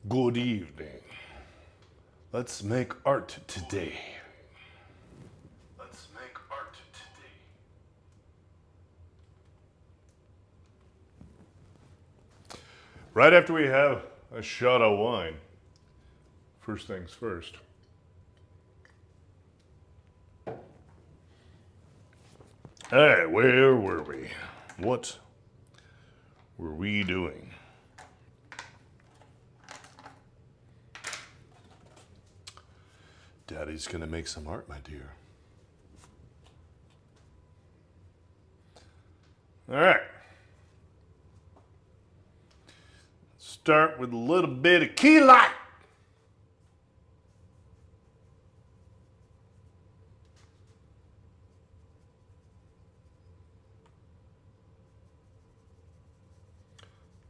Good evening. Let's make art today. Let's make art today. Right after we have a shot of wine. First things first. Hey, where were we? What were we doing? Daddy's gonna make some art, my dear. All right. Start with a little bit of key light.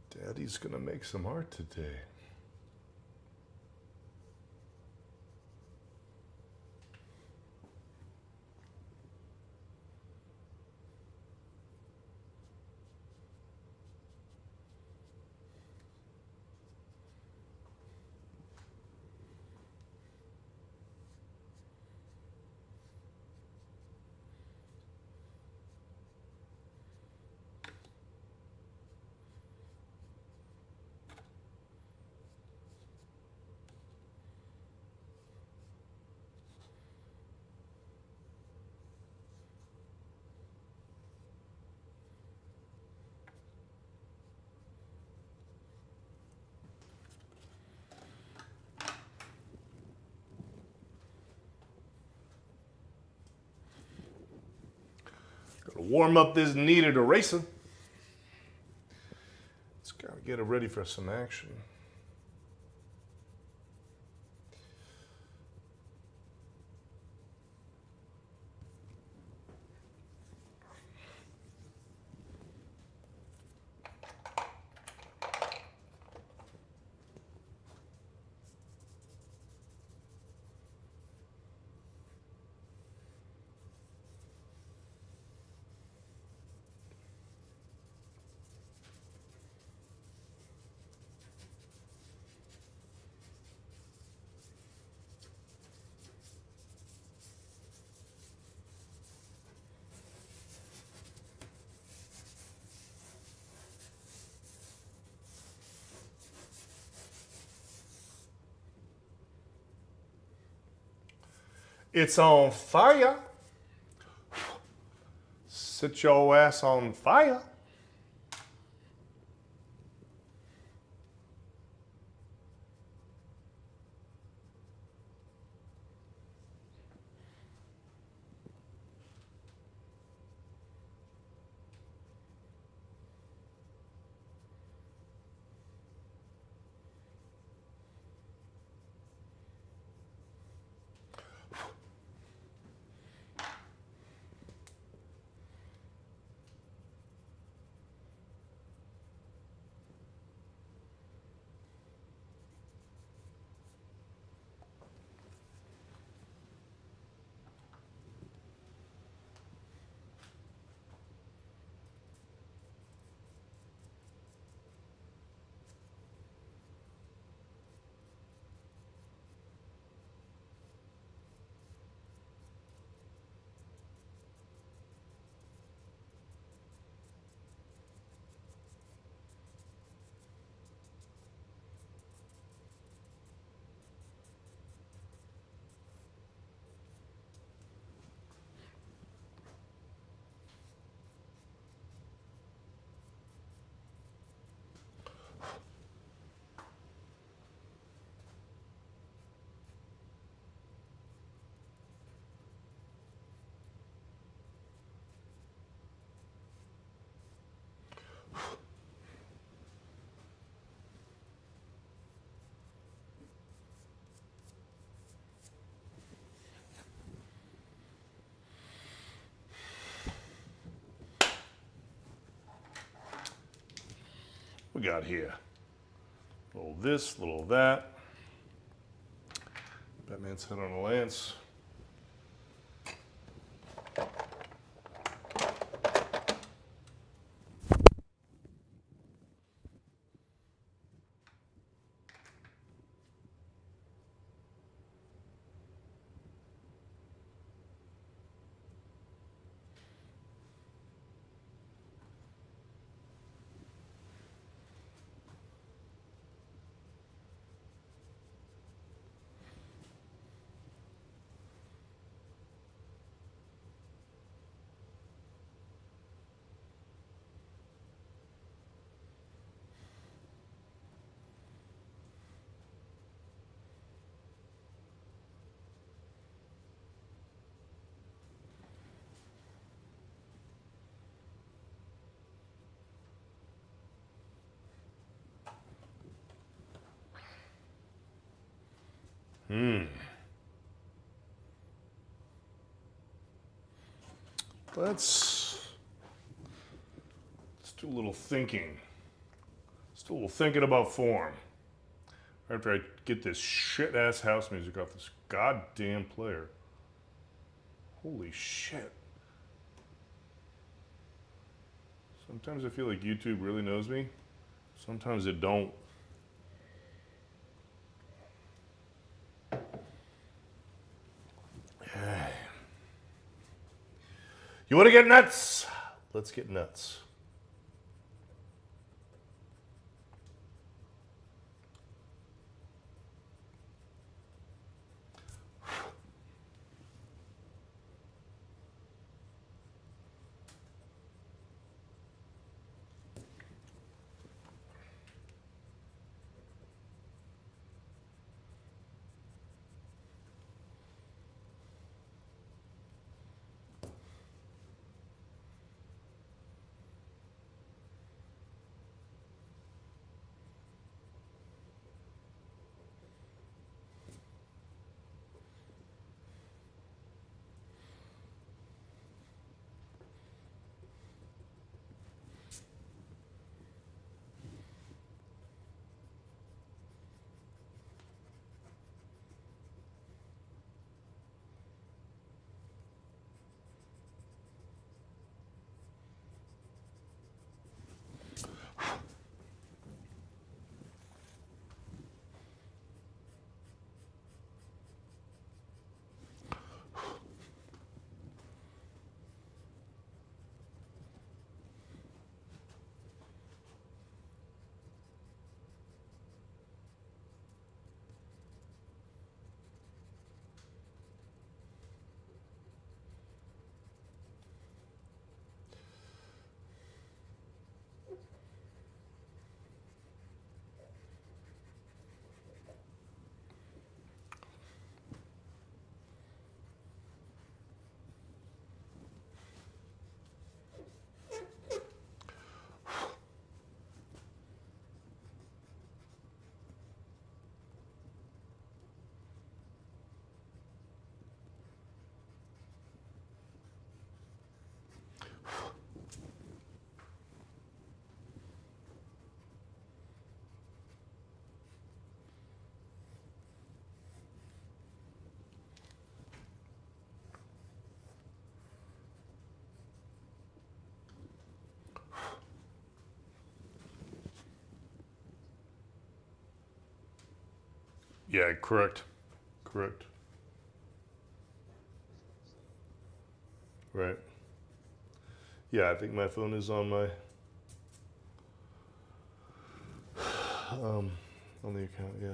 Daddy's gonna make some art today. Gotta warm up this kneaded eraser. It's gotta get it ready for some action. It's on fire. Set your ass on fire. We got here. A little this, a little that. Batman's head on a lance. Let's do a little thinking. Let's do a little thinking about form. After I get this shit-ass house music off this goddamn player. Holy shit. Sometimes I feel like YouTube really knows me. Sometimes it don't. You want to get nuts? Let's get nuts. Yeah, correct. Correct. Right. Yeah, I think my phone is on my on the account, yeah.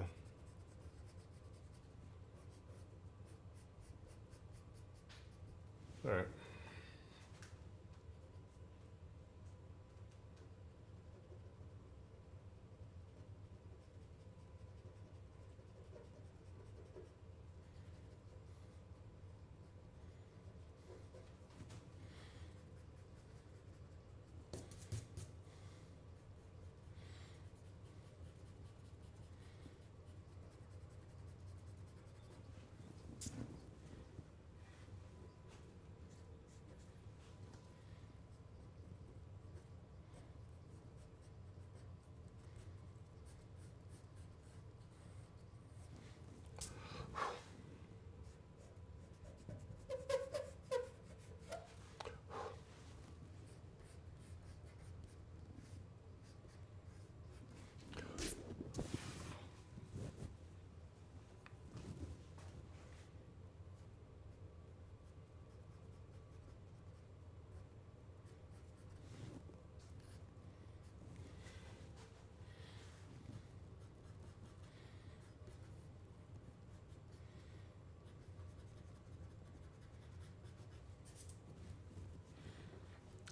All right.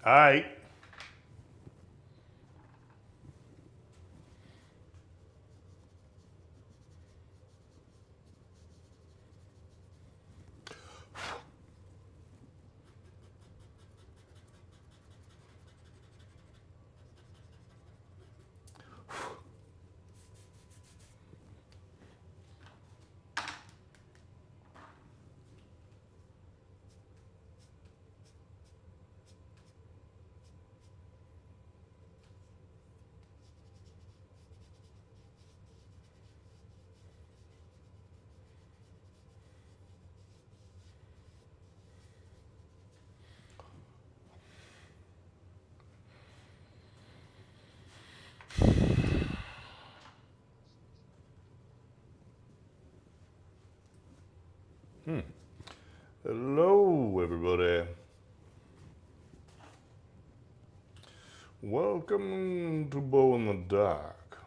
All right. everybody. Welcome to Bow in the Dark.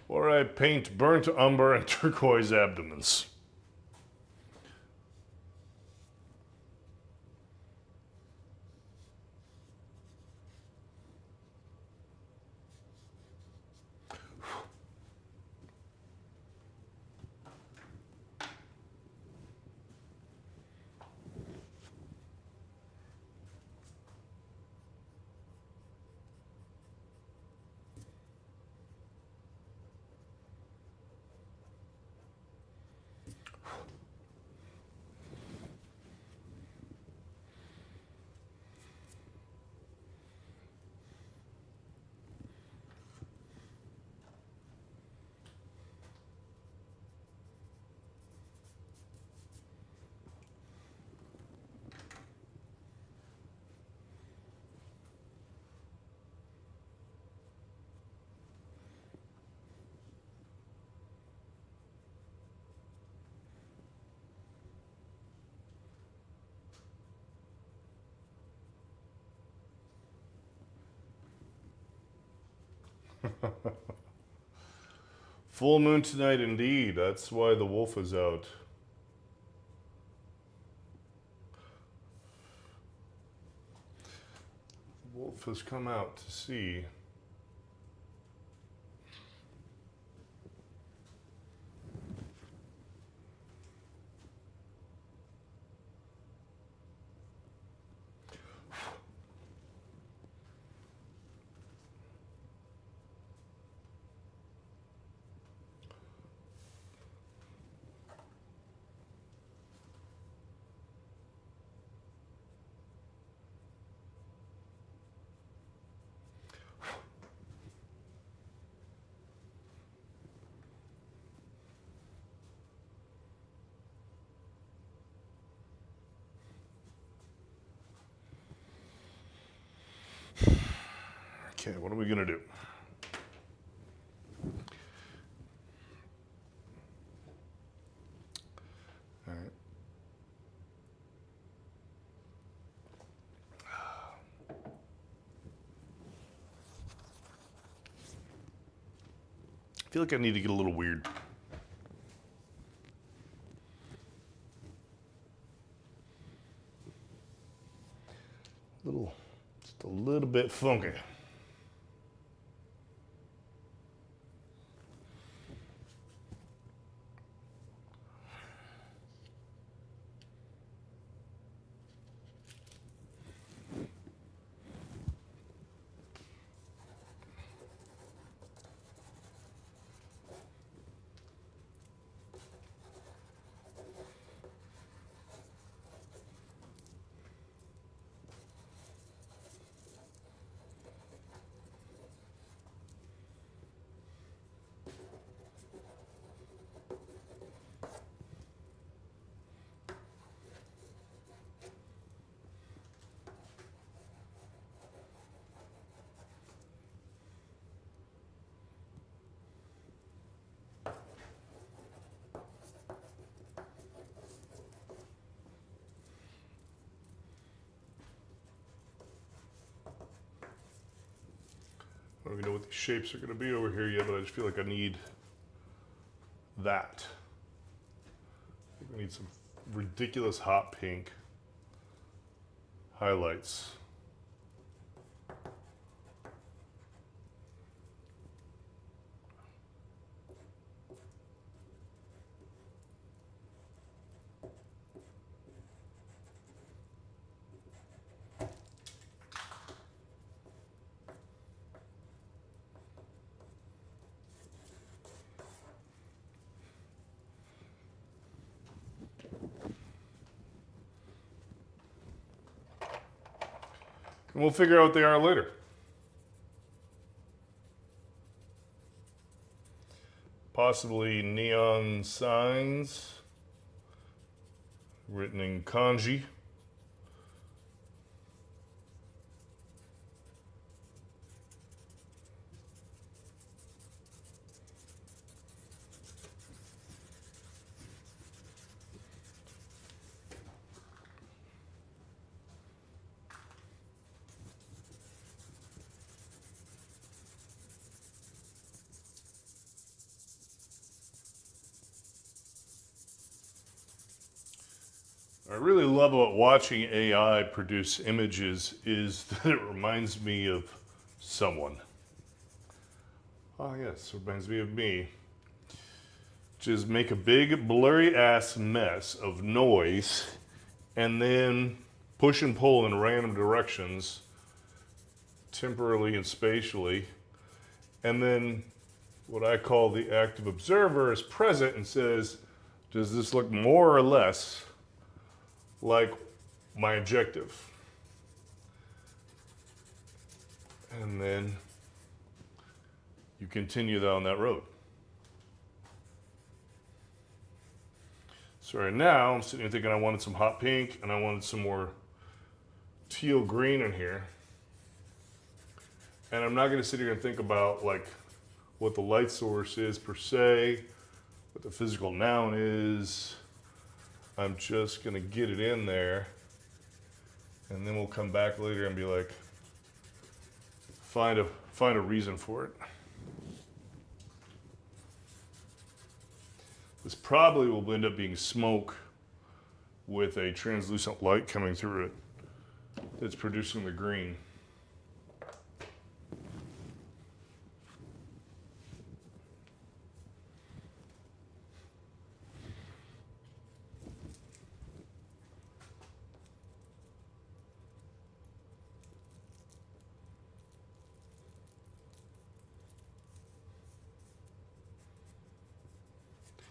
Or I paint burnt umber and turquoise abdomens. Full moon tonight indeed. That's why the wolf is out. The wolf has come out to see. Okay, what are we gonna do? All right. I feel like I need to get a little weird. Just a little bit funky. I don't even know what these shapes are going to be over here yet, but I just feel like I need that. I think we need some ridiculous hot pink highlights. And we'll figure out what they are later. Possibly neon signs written in kanji. I really love about watching AI produce images is that it reminds me of someone. Oh yes, it reminds me of me. Just make a big blurry ass mess of noise and then push and pull in random directions, temporally and spatially. And then what I call the active observer is present and says, does this look more or less like my objective? And then you continue down that road. So right now I'm sitting here thinking I wanted some hot pink and I wanted some more teal green in here. And I'm not going to sit here and think about like what the light source is per se, what the physical noun is. I'm just going to get it in there, and then we'll come back later and be like, find a reason for it. This probably will end up being smoke with a translucent light coming through it that's producing the green.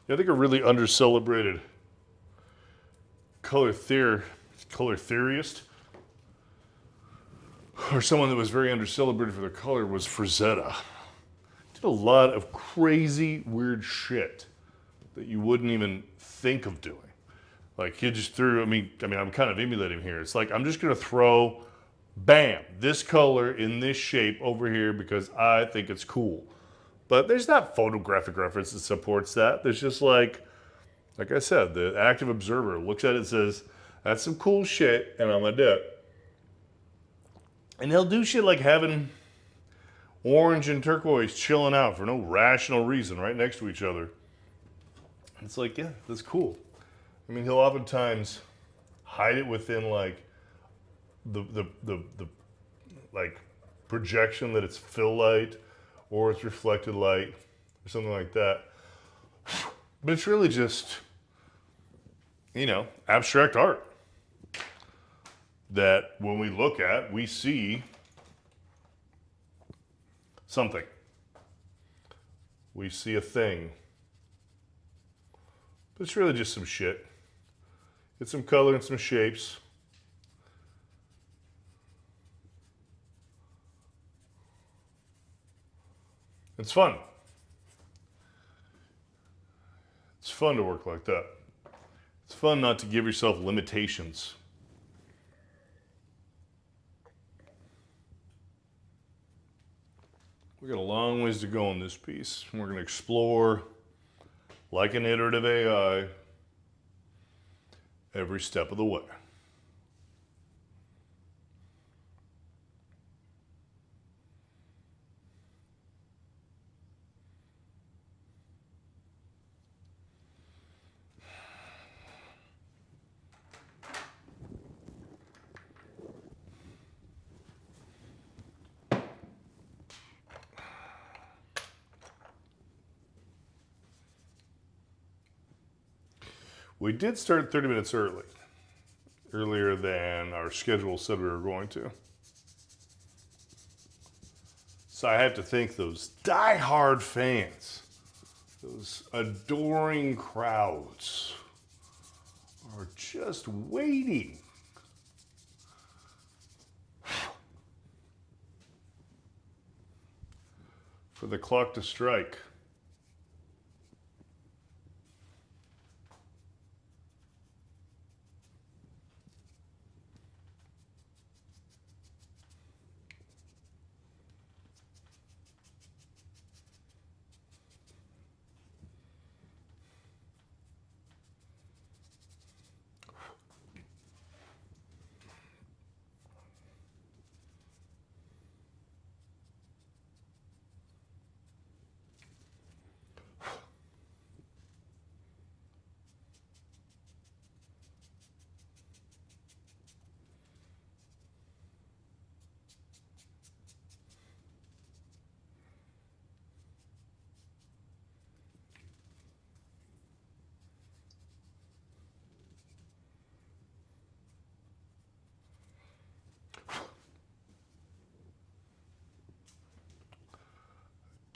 I think a really under-celebrated color theorist, or someone that was very under-celebrated for their color was Frazetta. Did a lot of crazy, weird shit that you wouldn't even think of doing. Like he just threw, I mean, I'm kind of emulating here. It's like, I'm just gonna throw, bam, this color in this shape over here because I think it's cool. But there's not photographic reference that supports that. There's just like I said, the active observer looks at it and says, that's some cool shit, and I'm gonna do it. And he'll do shit like having orange and turquoise chilling out for no rational reason right next to each other. It's like, yeah, that's cool. I mean, he'll oftentimes hide it within like the like projection that it's fill light or it's reflected light or something like that. But it's really just, you know, abstract art that when we look at, we see something. We see a thing. But it's really just some shit. It's some color and some shapes. It's fun. It's fun to work like that. It's fun not to give yourself limitations. We got a long ways to go in this piece. We're going to explore, like an iterative AI, every step of the way. We did start 30 minutes earlier than our schedule said we were going to. So I have to thank those die-hard fans, those adoring crowds are just waiting for the clock to strike.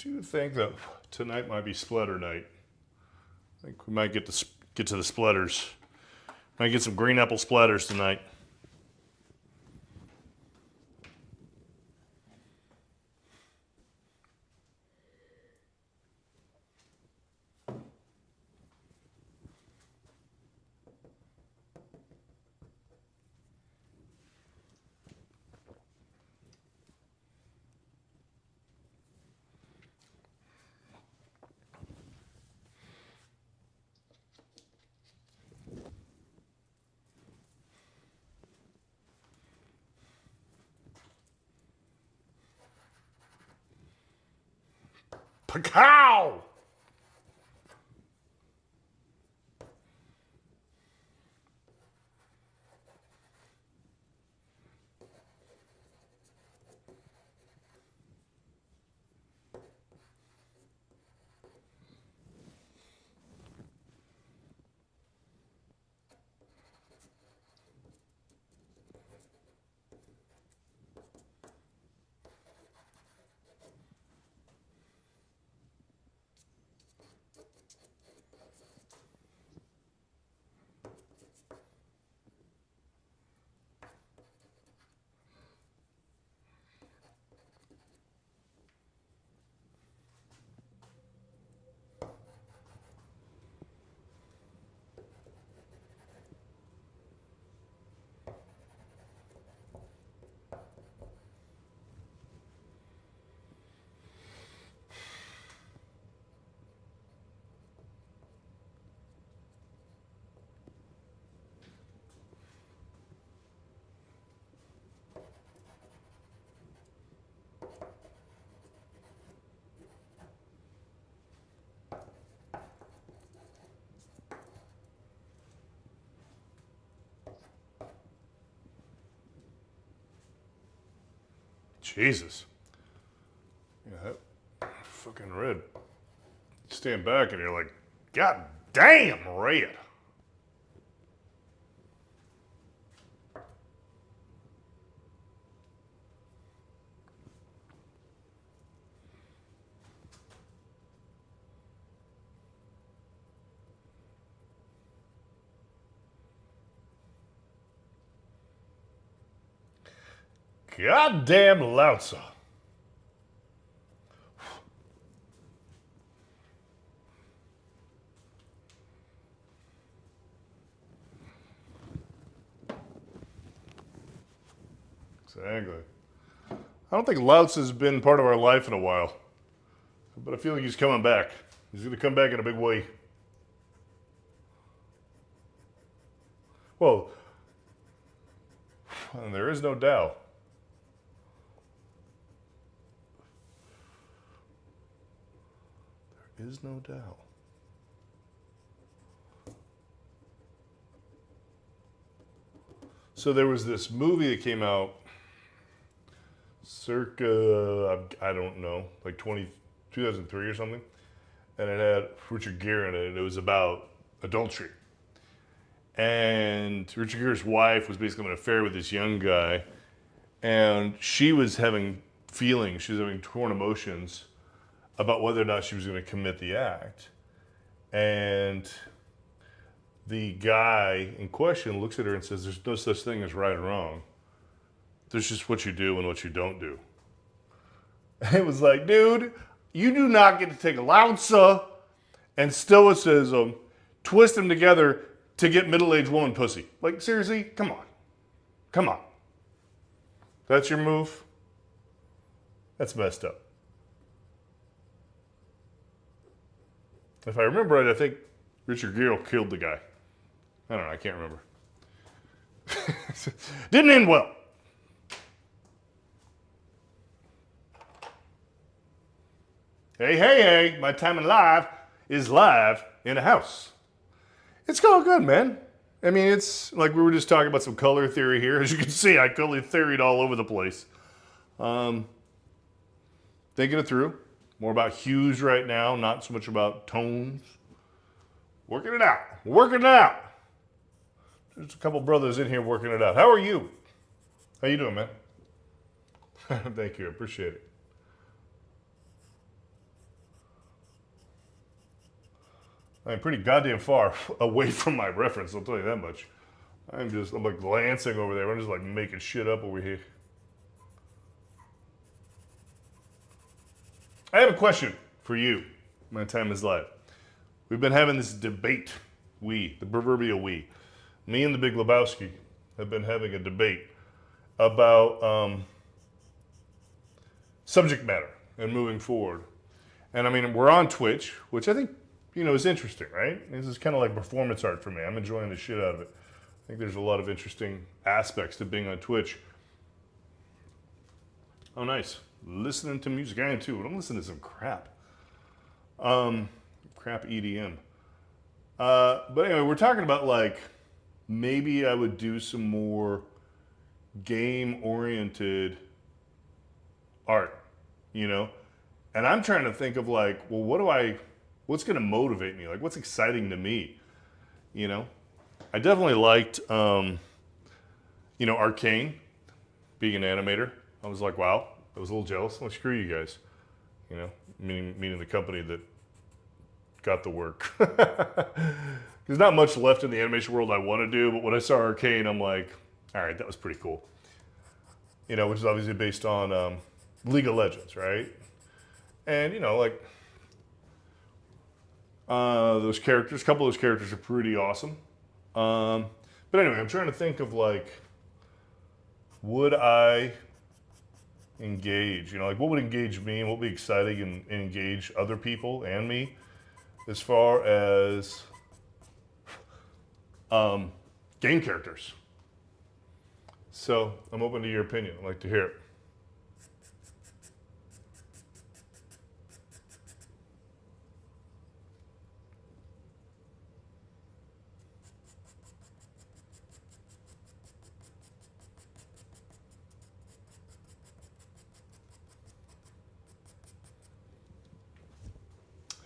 do think that tonight might be splatter night. I think we might get to the splatters. Might get some green apple splatters tonight. Pacow! Jesus. Yeah, that fucking red. Stand back and you're like, God damn, red. Goddamn Lao-Tzu. Exactly. I don't think Lao-Tzu's been part of our life in a while, but I feel like he's coming back. He's going to come back in a big way. Well, there is no Tao. There is no Tao. So there was this movie that came out circa, I don't know, like 2003 or something. And it had Richard Gere in it. It was about adultery. And Richard Gere's wife was basically having an affair with this young guy. And she was having feelings, she was having torn emotions about whether or not she was going to commit the act. And the guy in question looks at her and says, there's no such thing as right or wrong. There's just what you do and what you don't do. And it was like, dude, you do not get to take Lao-Tzu and Stoicism, twist them together to get middle-aged woman pussy. Like, seriously? Come on. Come on. That's your move? That's messed up. If I remember right, I think Richard Gere killed the guy. I don't know, I can't remember. Didn't end well. Hey, hey, hey, my time in live is live in a house. It's going good, man. I mean, it's like we were just talking about some color theory here. As you can see, I color theoried all over the place. Thinking it through. More about hues right now, not so much about tones. Working it out. Working it out. There's a couple brothers in here working it out. How are you? How you doing, man? Thank you. I appreciate it. I'm pretty goddamn far away from my reference, I'll tell you that much. I'm like glancing over there. I'm just like making shit up over here. I have a question for you. My time is live. We've been having this debate. The proverbial we. Me and the Big Lebowski have been having a debate about subject matter and moving forward. And I mean, we're on Twitch, which I think, is interesting, right? This is kind of like performance art for me. I'm enjoying the shit out of it. I think there's a lot of interesting aspects to being on Twitch. Oh, nice. Listening to music. I am too, but I'm listening to some crap. Crap EDM. But anyway, we're talking about like, maybe I would do some more game-oriented art, And I'm trying to think of like, well, what's going to motivate me? Like, what's exciting to me? I definitely liked, Arcane, being an animator. I was like, wow, I was a little jealous. Well, screw you guys, meaning the company that got the work. There's not much left in the animation world I want to do, but when I saw Arcane, I'm like, all right, that was pretty cool. Which is obviously based on League of Legends, right? And, those characters, a couple of those characters are pretty awesome. But anyway, I'm trying to think of like, would I engage? Like what would engage me and what would be exciting and engage other people and me as far as game characters. So I'm open to your opinion. I'd like to hear it.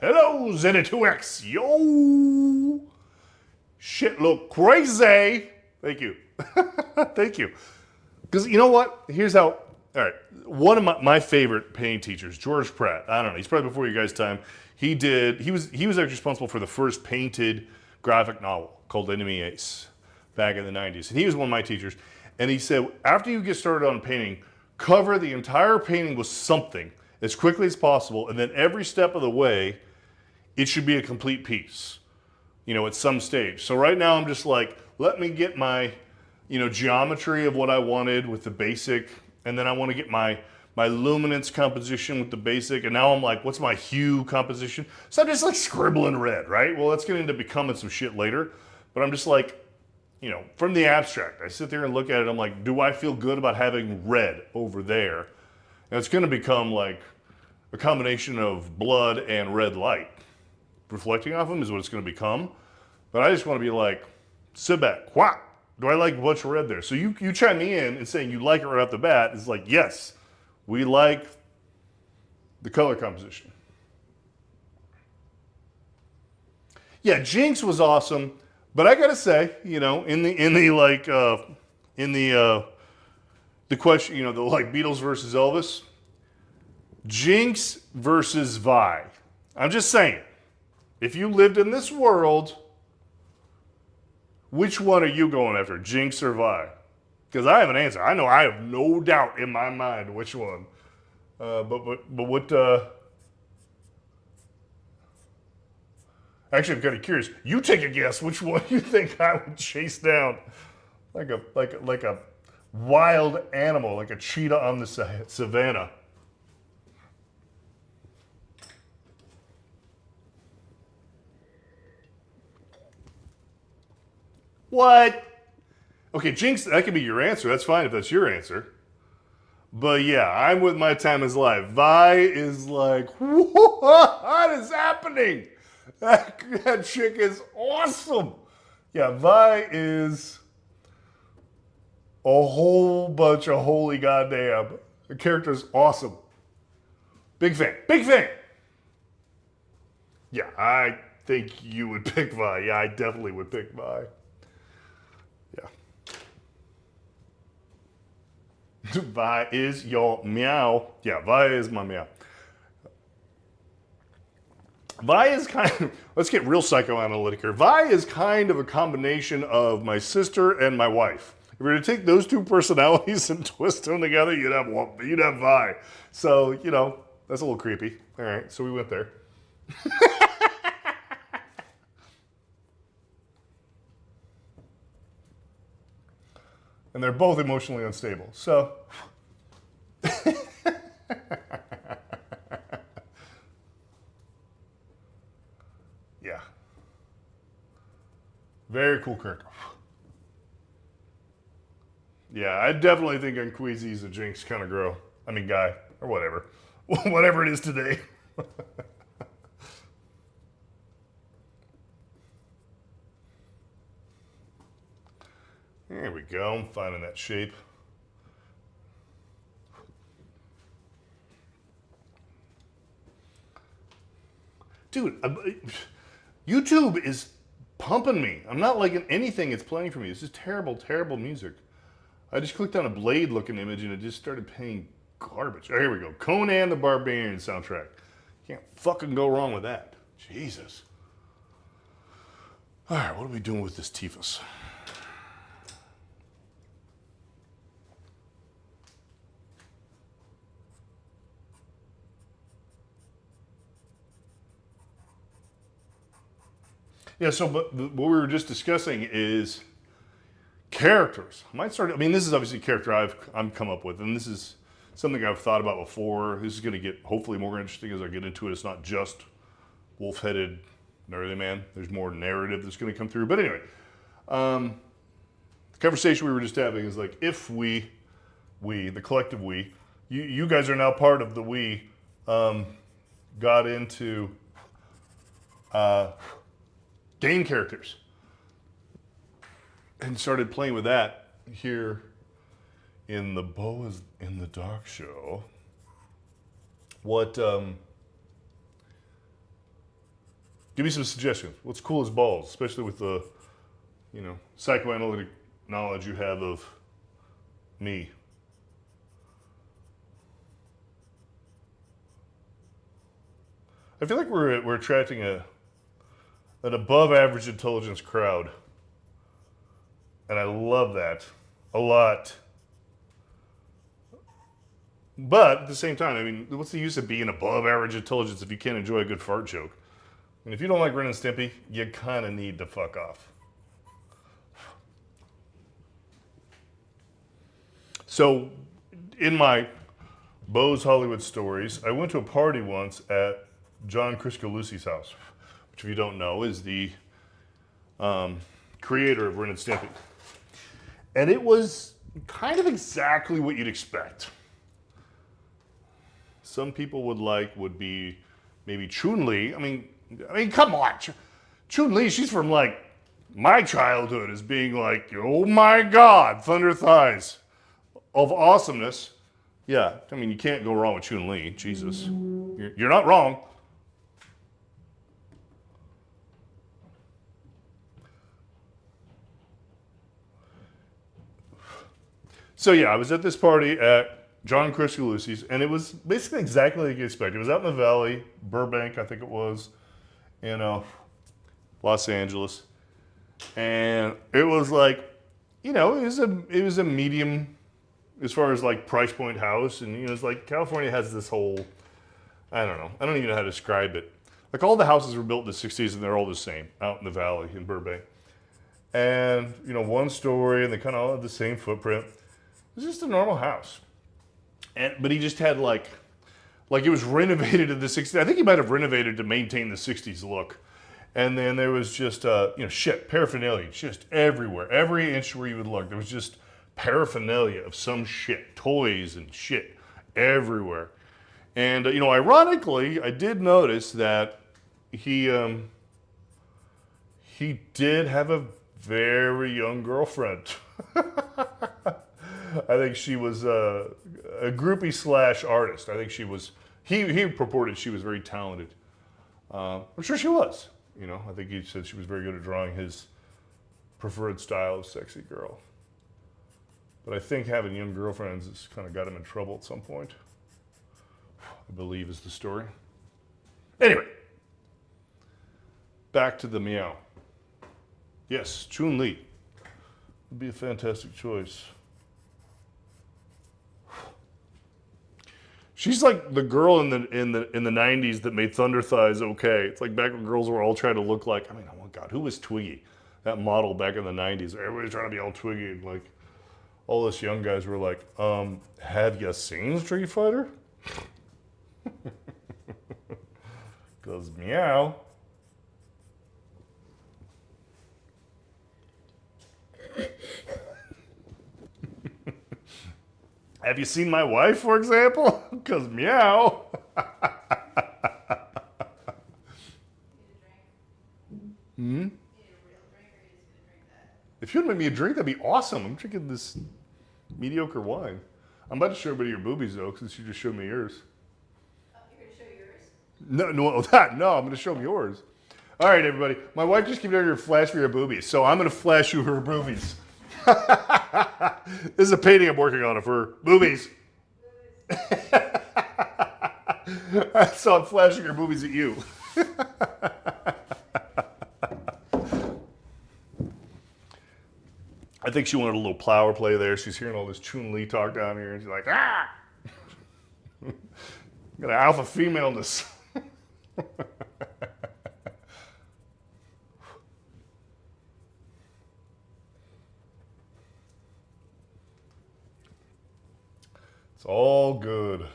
Hello, Zenny2X. Yo! Shit look crazy. Thank you. Thank you. Because you know what? Here's how. All right. One of my favorite painting teachers, George Pratt. I don't know. He's probably before you guys' time. He was actually responsible for the first painted graphic novel called Enemy Ace back in the 90s. And he was one of my teachers. And he said, after you get started on painting, cover the entire painting with something as quickly as possible. And then every step of the way, it should be a complete piece, at some stage. So right now I'm just like, let me get my, geometry of what I wanted with the basic, and then I want to get my luminance composition with the basic, and now I'm like, what's my hue composition? So I'm just like scribbling red, right? Well, that's going to end up becoming some shit later, but I'm just like, from the abstract, I sit there and look at it, I'm like, do I feel good about having red over there? And it's going to become like a combination of blood and red light. Reflecting off them is what it's going to become. But I just want to be like, sit back, whop. Do I like a bunch of red there? So you chime me in and saying you like it right off the bat. It's like, yes, we like the color composition. Yeah, Jinx was awesome, but I gotta say, in the question, the like Beatles versus Elvis, Jinx versus Vi. I'm just saying. If you lived in this world, which one are you going after, Jinx or Vi? Because I have an answer. I know I have no doubt in my mind which one. But what? Actually, I'm kind of curious. You take a guess. Which one you think I would chase down, like a wild animal, like a cheetah on the savannah? What? Okay, Jinx, that could be your answer. That's fine if that's your answer. But yeah, I'm with My Time is Live. Vi is like, what is happening? That chick is awesome. Yeah, Vi is a whole bunch of holy goddamn. The character's awesome. Big fan. Big fan. Yeah, I think you would pick Vi. Yeah, I definitely would pick Vi. Vi is your meow. Yeah, Vi is my meow. Vi is kind of, let's get real psychoanalytic here. Vi is kind of a combination of my sister and my wife. If you were to take those two personalities and twist them together, you'd have Vi. So, you know, that's a little creepy. All right, so we went there. And they're both emotionally unstable. So, yeah. Very cool character. Yeah, I definitely think Unqueezy's a Jinx kind of girl. I mean, guy, or whatever. Whatever it is today. There we go. I'm finding that shape. Dude, YouTube is pumping me. I'm not liking anything it's playing for me. This is terrible, terrible music. I just clicked on a Blade looking image and it just started playing garbage. Oh, here we go. Conan the Barbarian soundtrack. Can't fucking go wrong with that. Jesus. All right, what are we doing with this Tifa's? Yeah, so but what we were just discussing is characters. I might start. I mean, this is obviously a character I'm come up with, and this is something I've thought about before. This is going to get hopefully more interesting as I get into it. It's not just wolf-headed gnarly man. There's more narrative that's going to come through. But anyway, the conversation we were just having is like if we, the collective we, you guys are now part of the we, got into game characters and started playing with that here in the Beau is in the Dark show. What, give me some suggestions. What's cool as balls, especially with the, you know, psychoanalytic knowledge you have of me. I feel like we're attracting an above average intelligence crowd. And I love that a lot. But at the same time, I mean, what's the use of being above average intelligence if you can't enjoy a good fart joke? And if you don't like Ren and Stimpy, you kind of need to fuck off. So, in my Beau's Hollywood Stories, I went to a party once at John Kricfalusi's house, which if you don't know is the creator of Ren and Stimpy. And it was kind of exactly what you'd expect. Some people would be maybe Chun-Li. I mean, come on. Chun-Li, she's from like my childhood as being like, oh my God, thunder thighs of awesomeness. Yeah, I mean, you can't go wrong with Chun-Li. Jesus. You're not wrong. So yeah, I was at this party at John Kricfalusi's, and it was basically exactly like you expected. It was out in the valley, Burbank, I think it was, in Los Angeles, and it was like, you know, it was a medium as far as like price point house, and you know, it's like California has this whole, I don't even know how to describe it. Like all the houses were built in the '60s, and they're all the same out in the valley in Burbank, and you know, one story, and they kind of all have the same footprint. It was just a normal house. But he just had like it was renovated in the 60s. I think he might have renovated to maintain the 60s look. And then there was just, paraphernalia just everywhere. Every inch where you would look, there was just paraphernalia of some shit. Toys and shit everywhere. And, ironically, I did notice that he did have a very young girlfriend. I think she was a groupie / artist. I think she was, he purported she was very talented. I'm sure she was. You know, I think he said she was very good at drawing his preferred style of sexy girl. But I think having young girlfriends has kind of got him in trouble at some point. I believe is the story. Anyway, back to the meow. Yes, Chun-Li would be a fantastic choice. She's like the girl in the 90s that made Thunder Thighs okay. It's like back when girls were all trying to look like, I mean, oh my God, who was Twiggy? That model back in the 90s. Everybody's trying to be all Twiggy, and like all us young guys were like, have you seen Street Fighter? Cause meow. Have you seen my wife, for example? Cause meow. If you'd make me a drink, that'd be awesome. I'm drinking this mediocre wine. I'm about to show everybody your boobies though, since you just showed me yours. Oh, you're going to show yours? No, I'm going to show them yours. All right, everybody. My wife just came down here to flash me her boobies, so I'm going to flash you her boobies. This is a painting I'm working on of her boobies. So I'm flashing her boobies at you. I think she wanted a little power play there. She's hearing all this Chun-Li talk down here, and she's like, ah! Got an alpha femaleness. It's all good.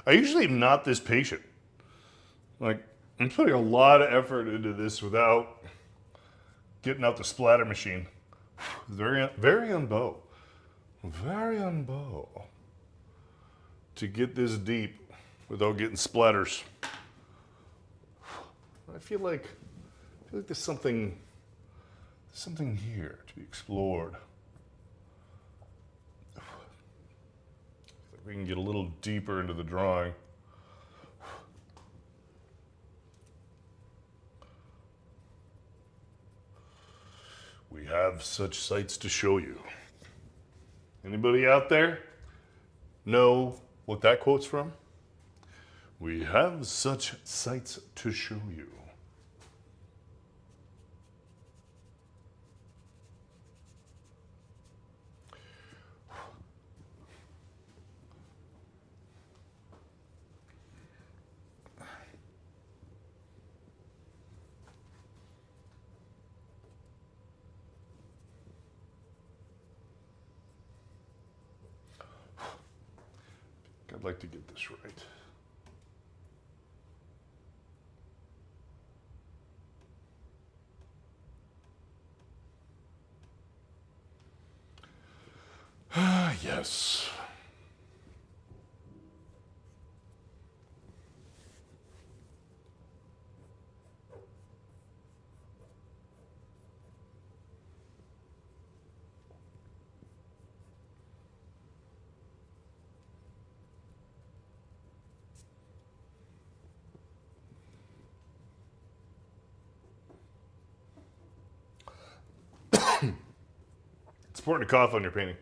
I usually am not this patient. Like, I'm putting a lot of effort into this without getting out the splatter machine. Very on bow. Very on bow. To get this deep without getting splatters. I feel like there's something here to be explored. We can get a little deeper into the drawing. We have such sights to show you. Anybody out there know what that quote's from? We have such sights to show you. I'd like to get this right. Ah, yes. It's important to cough on your painting.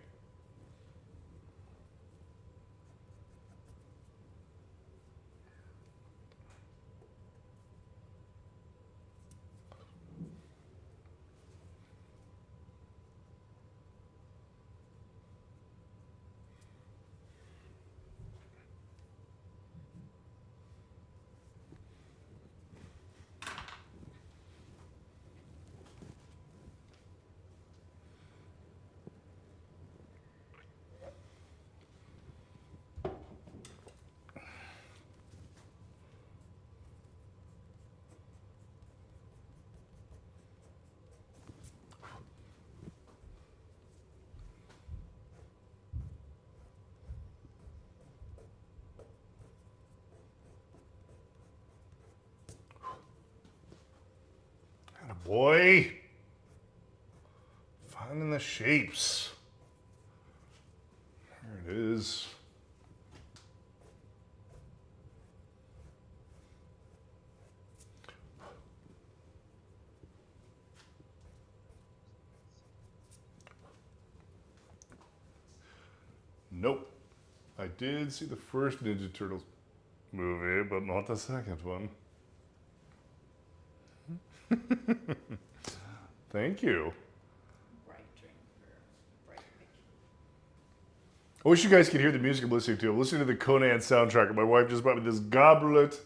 boy. Finding the shapes. There it is. Nope. I did see the first Ninja Turtles movie, but not the second one. Thank you. Bright drink for bright picture. I wish you guys could hear the music I'm listening to. I'm listening to the Conan soundtrack, and my wife just brought me this goblet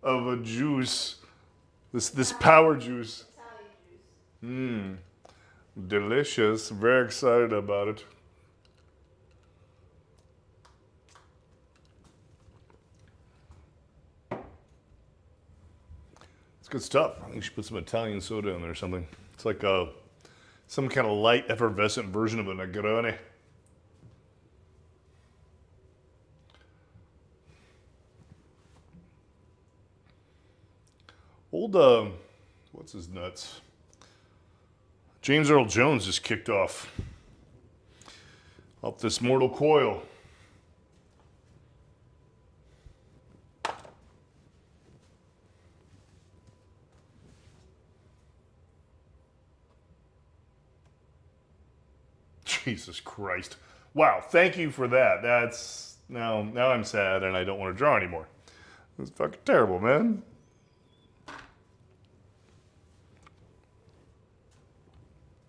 of a juice. This power juice. Italian juice. Delicious. Very excited about it. It's good stuff. I think you should put some Italian soda in there or something. It's like some kind of light, effervescent version of a Negroni. Old, what's his nuts? James Earl Jones just kicked off this Mortal Coil. Jesus Christ. Wow, thank you for that. That's now I'm sad and I don't want to draw anymore. It's fucking terrible, man.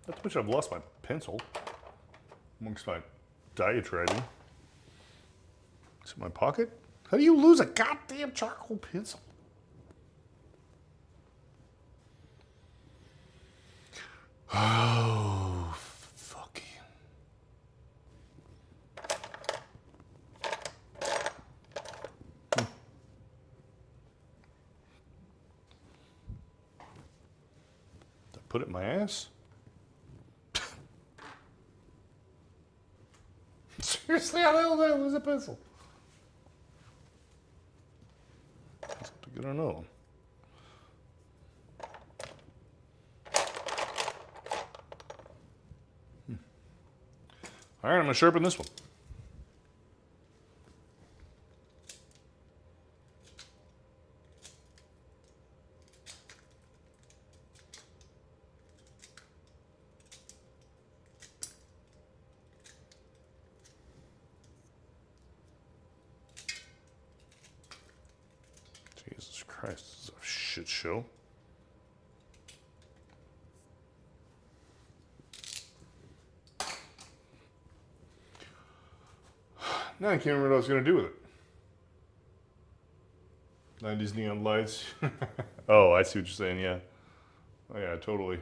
Not too much I've lost my pencil amongst my diatribing. Is it in my pocket? How do you lose a goddamn charcoal pencil? Oh, fucking. Did I put it in my ass? Seriously, how the hell did I lose a pencil? That's good to know. All right, I'm gonna sharpen this one. Jesus Christ, this is a shit show. Now I can't remember what I was going to do with it. 90s neon lights. Oh, I see what you're saying, yeah. Oh, yeah, totally.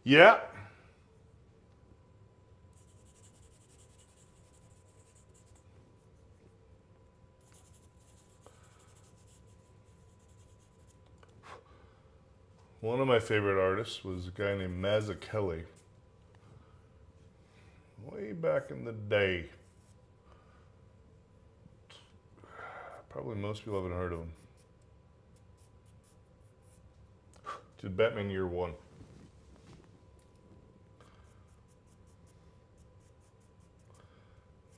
Yeah. One of my favorite artists was a guy named Mazzucchelli. Way back in the day. Probably most people haven't heard of him. Did Batman Year One.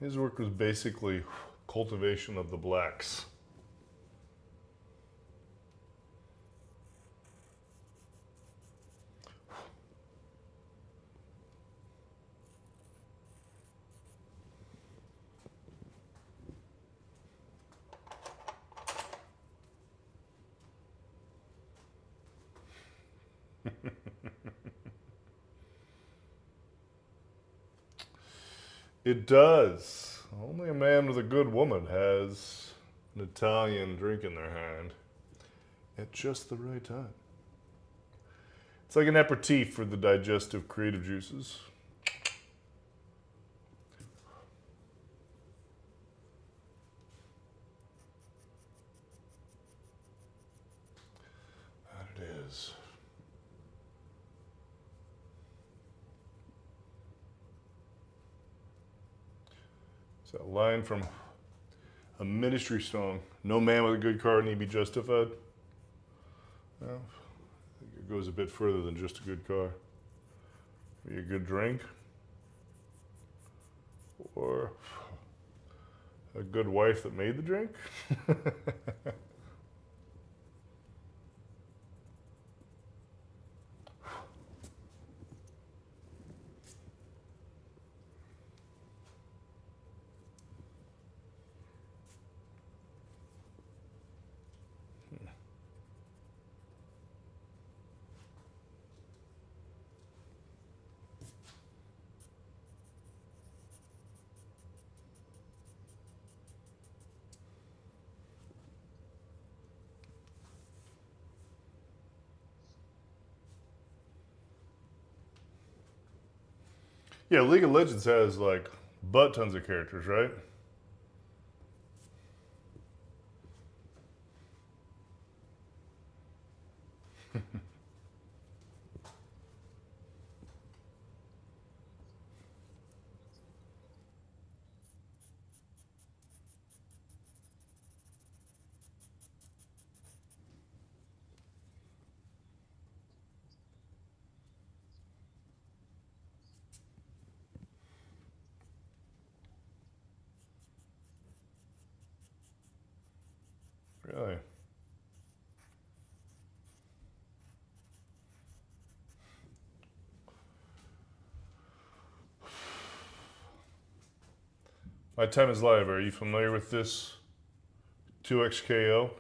His work was basically cultivation of the blacks. It does. Only a man with a good woman has an Italian drink in their hand at just the right time. It's like an aperitif for the digestive creative juices. That it is. It's that line from a Ministry song, "No man with a good car need be justified." Well, it goes a bit further than just a good car. Be a good drink, or a good wife that made the drink. Yeah, League of Legends has like butt tons of characters, right? Really? My Time is Live. Are you familiar with this 2XKO?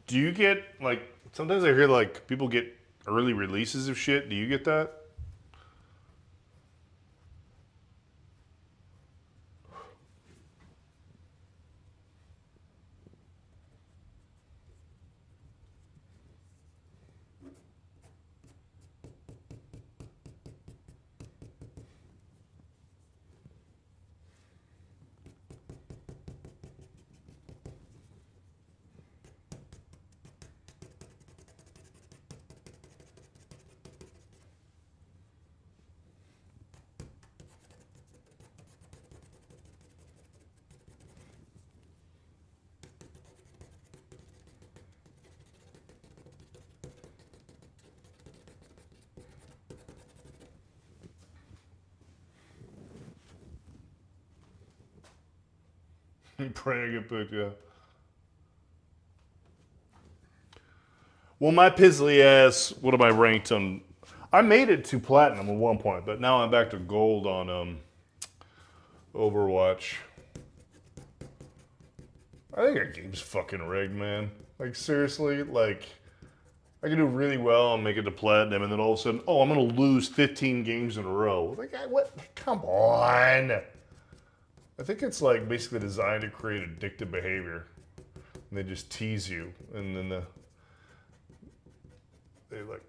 Do you get like sometimes I hear like people get early releases of shit? Do you get that? Praying it, but yeah. Well, my pizzly ass. What am I ranked on? I made it to platinum at one point, but now I'm back to gold on Overwatch. I think our game's fucking rigged, man. Like seriously, like I can do really well and make it to platinum, and then all of a sudden, oh, I'm gonna lose 15 games in a row. Like, what? Come on. I think it's like basically designed to create addictive behavior. And they just tease you, and then they like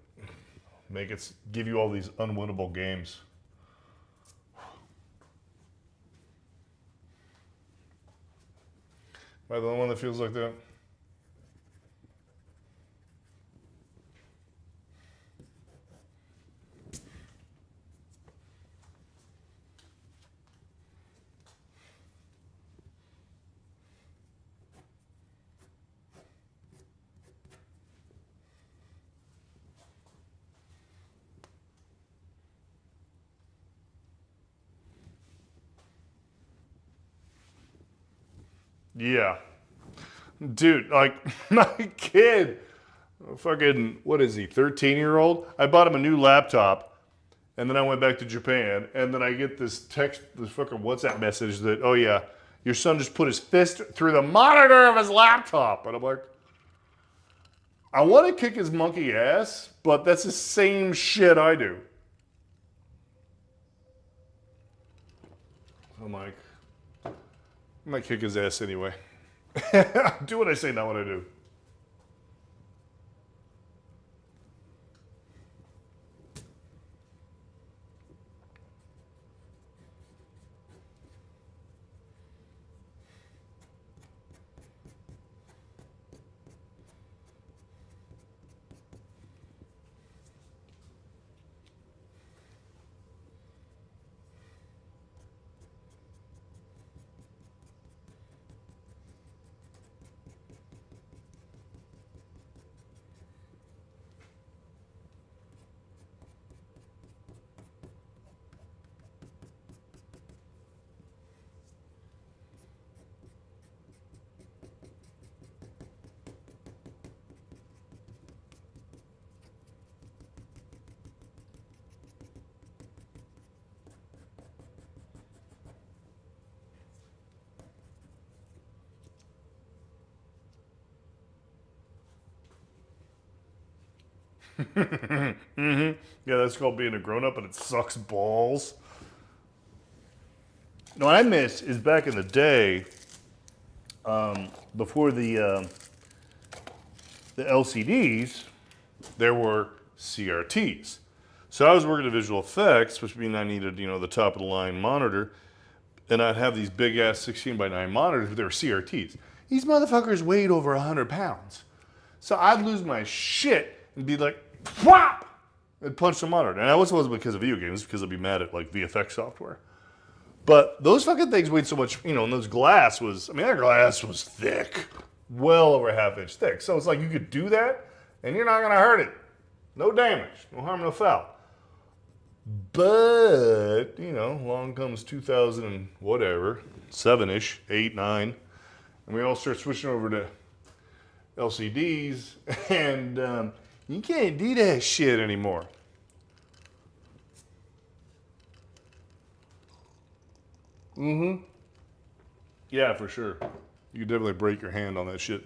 make it give you all these unwinnable games. Am I the only one that feels like that? Yeah. Dude, like, my kid, fucking, what is he, 13-year-old? I bought him a new laptop, and then I went back to Japan, and then I get this text, this fucking WhatsApp message that, oh yeah, your son just put his fist through the monitor of his laptop. And I'm like, I want to kick his monkey ass, but that's the same shit I do. I'm like, I might kick his ass anyway. Do what I say, not what I do. Mm-hmm. Yeah, that's called being a grown-up, and it sucks balls. No, what I miss is back in the day, before the LCDs, there were CRTs. So I was working at visual effects, which means I needed, the top of the line monitor, and I'd have these big ass 16:9 monitors, but they were CRTs. These motherfuckers weighed over 100 pounds. So I'd lose my shit and be like, whop! And punch the monitor. And that wasn't because of video games, because I'd be mad at like VFX software. But those fucking things weighed so much, and those glass was, that glass was thick. Well over a half-inch thick. So it's like you could do that, and you're not gonna hurt it. No damage, no harm, no foul. But, along comes 2000 and whatever, 7-ish, 8, 9, and we all start switching over to LCDs, and you can't do that shit anymore. Mm-hmm. Yeah, for sure. You could definitely break your hand on that shit.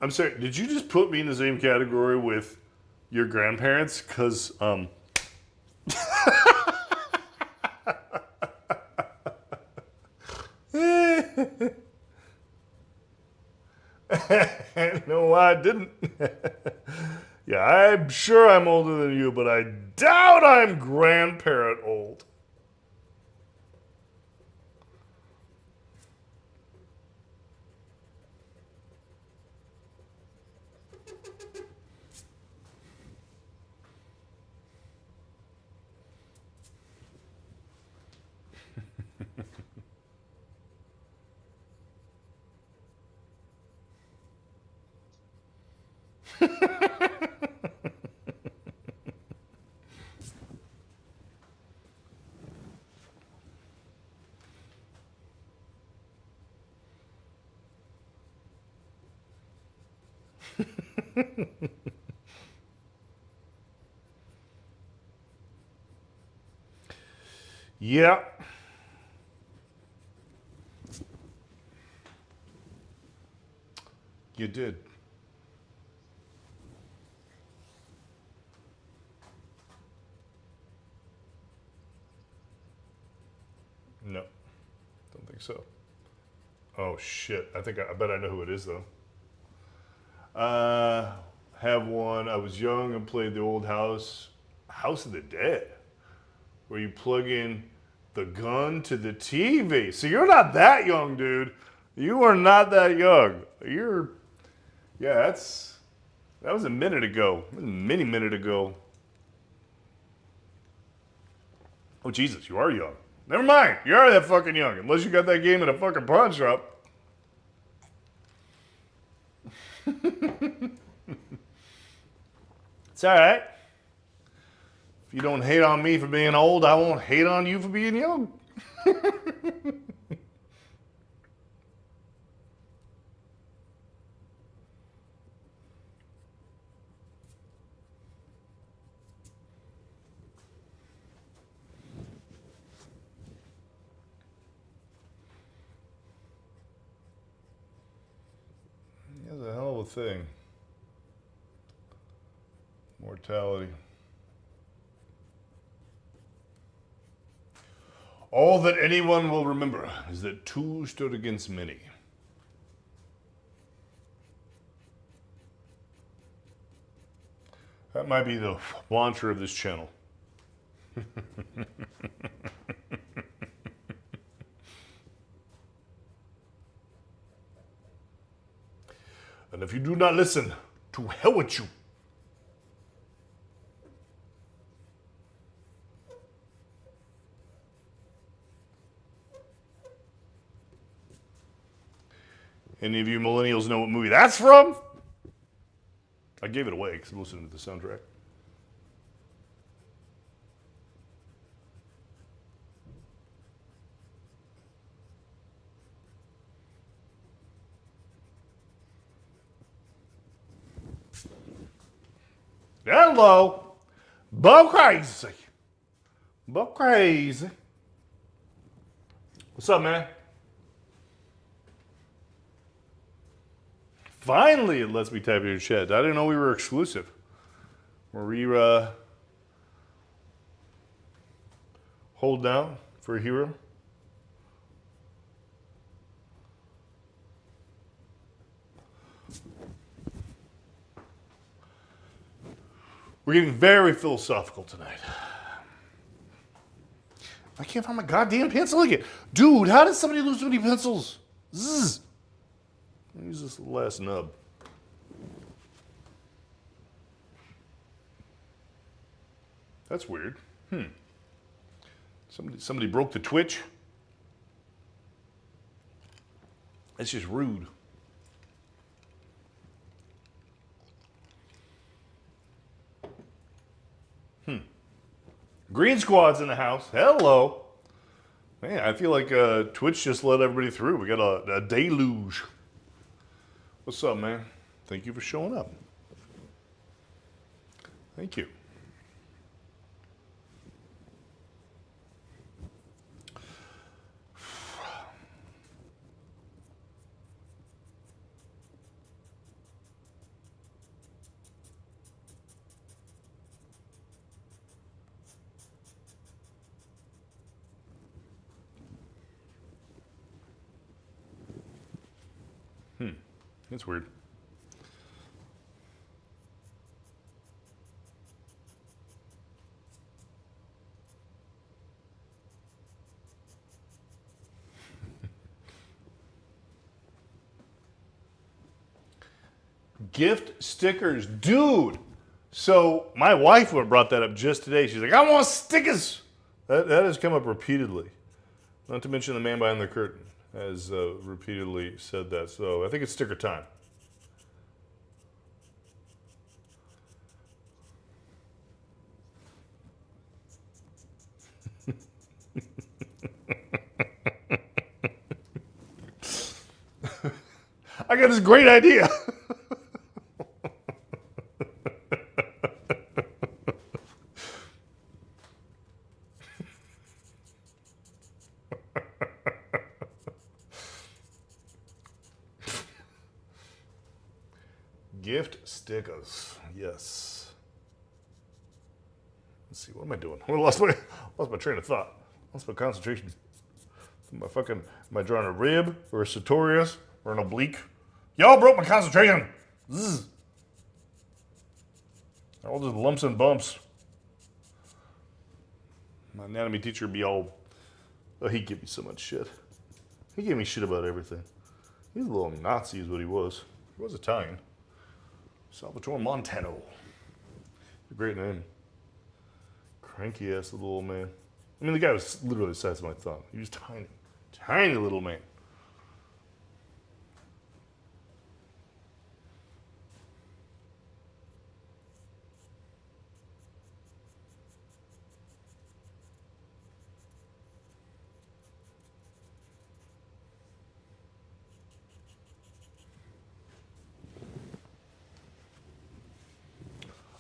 I'm sorry, did you just put me in the same category with your grandparents? Because, no, I didn't. Yeah, I'm sure I'm older than you, but I doubt I'm grandparent old. Yeah. You did. No. Don't think so. Oh shit! I bet I know who it is though. Have one. I was young and played the old House of the Dead, where you plug in the gun to the TV. So you're not that young, dude. You are not that young. Yeah, that was a minute ago. A mini minute ago. Oh Jesus, you are young. Never mind, you are that fucking young. Unless you got that game in a fucking pawn shop. It's all right. If you don't hate on me for being old, I won't hate on you for being young. That's a hell of a thing. Mortality. All that anyone will remember is that two stood against many. That might be the mantra of this channel. And if you do not listen, to hell with you. Any of you millennials know what movie that's from? I gave it away because I'm listening to the soundtrack. Hello. Bo Crazy. Bo Crazy. What's up, man? Finally, it lets me type in your chat. I didn't know we were exclusive. Were we hold down for a hero? We're getting very philosophical tonight. I can't find my goddamn pencil again. Dude, how did somebody lose so many pencils? Zzz. I'll use this last nub. That's weird. Somebody broke the Twitch. That's just rude. Green Squad's in the house. Hello. Man, I feel like Twitch just let everybody through. We got a deluge. What's up, man? Thank you for showing up. Thank you. That's weird. Gift stickers. Dude! So my wife brought that up just today. She's like, I want stickers! That has come up repeatedly. Not to mention the man behind the curtain has repeatedly said that. So I think it's sticker time. I got this great idea. Gift stickers. Yes. Let's see. What am I doing? I lost my train of thought. Lost my concentration. Am I drawing a rib or a sartorius or an oblique? Y'all broke my concentration. Zzz. They're all just lumps and bumps. My anatomy teacher would be all, oh, he gave me so much shit. He gave me shit about everything. He's a little Nazi is what he was. He was Italian. Salvatore Montano. A great name. Cranky ass little old man. I mean, the guy was literally the size of my thumb. He was tiny. Tiny little man.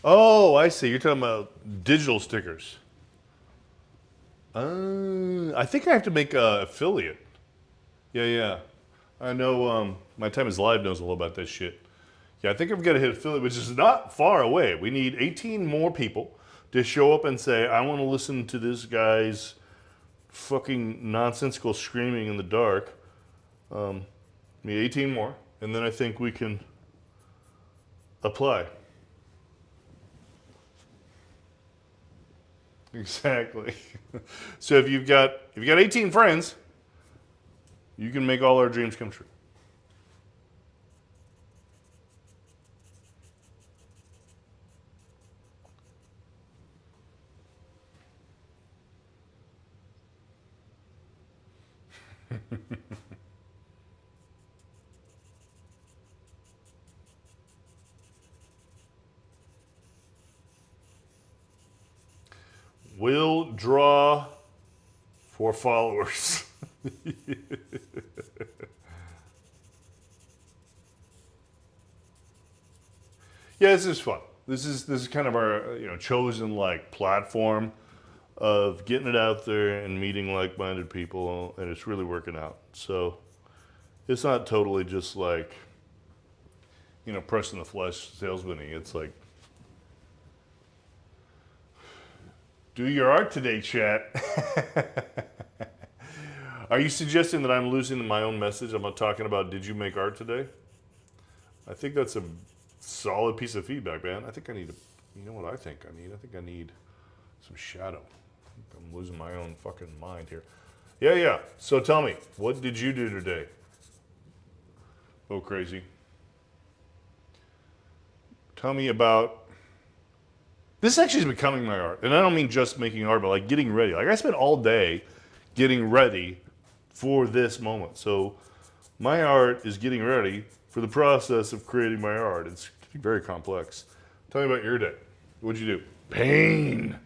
Oh, I see. You're talking about digital stickers. I think I have to make an affiliate. Yeah. I know My Time is Live knows all about this shit. Yeah, I think I've got to hit affiliate, which is not far away. We need 18 more people to show up and say, I want to listen to this guy's fucking nonsensical screaming in the dark. Need 18 more, and then I think we can apply. Exactly. So if you've got 18 friends, you can make all our dreams come true. Will draw for followers. Yeah, this is fun. This is kind of our chosen like platform of getting it out there and meeting like-minded people, and it's really working out. So it's not totally just like pressing the flesh salesman-y. It's like, do your art today, chat. Are you suggesting that I'm losing my own message? I'm not talking about did you make art today? I think that's a solid piece of feedback, man. I think I need you know what I think I need? I think I need some shadow. I'm losing my own fucking mind here. Yeah. So tell me, what did you do today? Oh, crazy. Tell me about... This actually is becoming my art. And I don't mean just making art, but like getting ready. Like I spent all day getting ready for this moment. So my art is getting ready for the process of creating my art. It's very complex. Tell me about your day. What'd you do? Pain.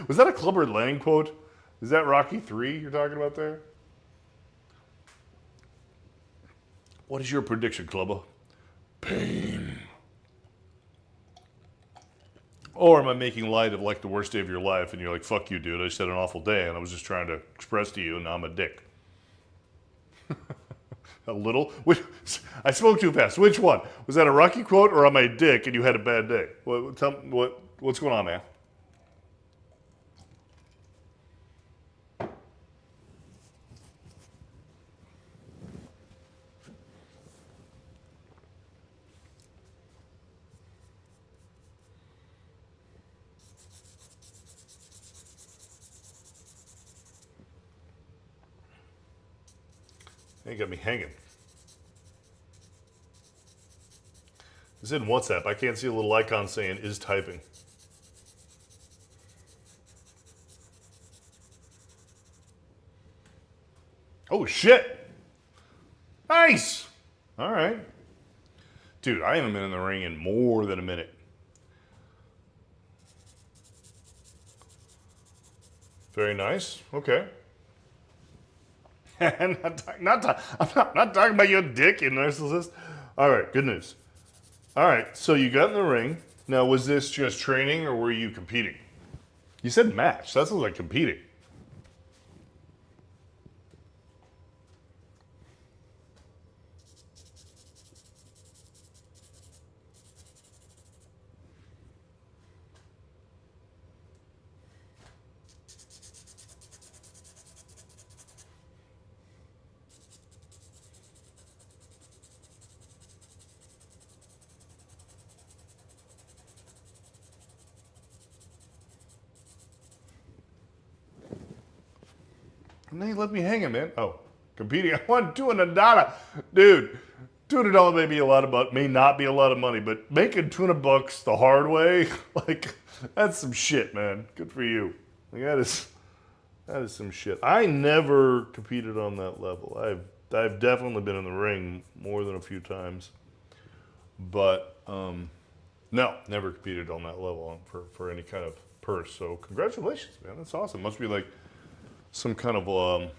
Was that a Clubber Lang quote? Is that Rocky 3 you're talking about there? What is your prediction, Clubber? Pain. Or am I making light of like the worst day of your life and you're like, fuck you, dude, I just had an awful day and I was just trying to express to you and now I'm a dick. A little? I spoke too fast. Which one? Was that a Rocky quote or am I a dick and you had a bad day? What's going on, man? You got me hanging. It's in WhatsApp. I can't see a little icon saying is typing. Oh, shit. Nice. All right. Dude, I haven't been in the ring in more than a minute. Very nice. Okay. I'm not talking about your dick, you narcissist. All right, good news. All right, so you got in the ring. Now, was this just training or were you competing? You said match. That sounds like competing. And they let me hang it, man. Oh, competing. I won $200. Dude, $200 may be a lot of money, may not be a lot of money, but making $200 the hard way, like, that's some shit, man. Good for you. Like, that is some shit. I never competed on that level. I've definitely been in the ring more than a few times, but no, never competed on that level for any kind of purse. So congratulations, man. That's awesome. Must be like some kind of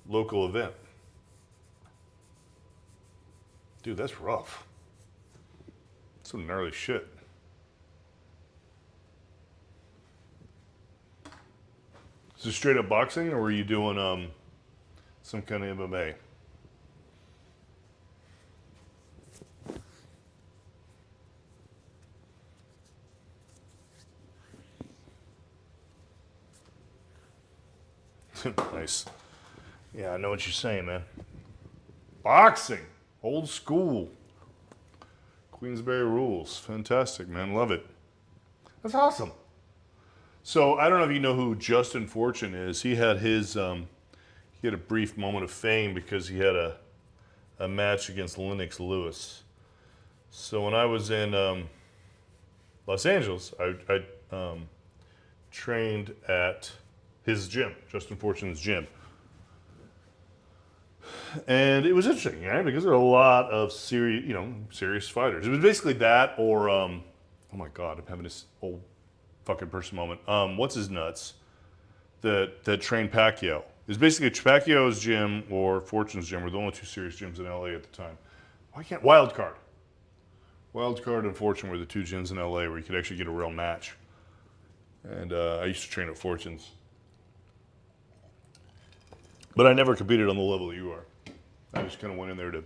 local event. Dude, that's rough. Some gnarly shit. Is this straight up boxing, or were you doing some kind of MMA? Nice. Yeah, I know what you're saying, man. Boxing, old school. Queensberry rules. Fantastic, man. Love it. That's awesome. So I don't know if you know who Justin Fortune is. He had his he had a brief moment of fame because he had a match against Lennox Lewis. So when I was in Los Angeles, I trained at his gym, Justin Fortune's gym. And it was interesting, right? Because there are a lot of serious fighters. It was basically that or, oh my God, I'm having this old fucking person moment. What's his nuts? That trained Pacquiao. It was basically Pacquiao's gym or Fortune's gym were the only two serious gyms in LA at the time. Why can't Wild Card and Fortune were the two gyms in LA where you could actually get a real match. And I used to train at Fortune's. But I never competed on the level that you are. I just kind of went in there to...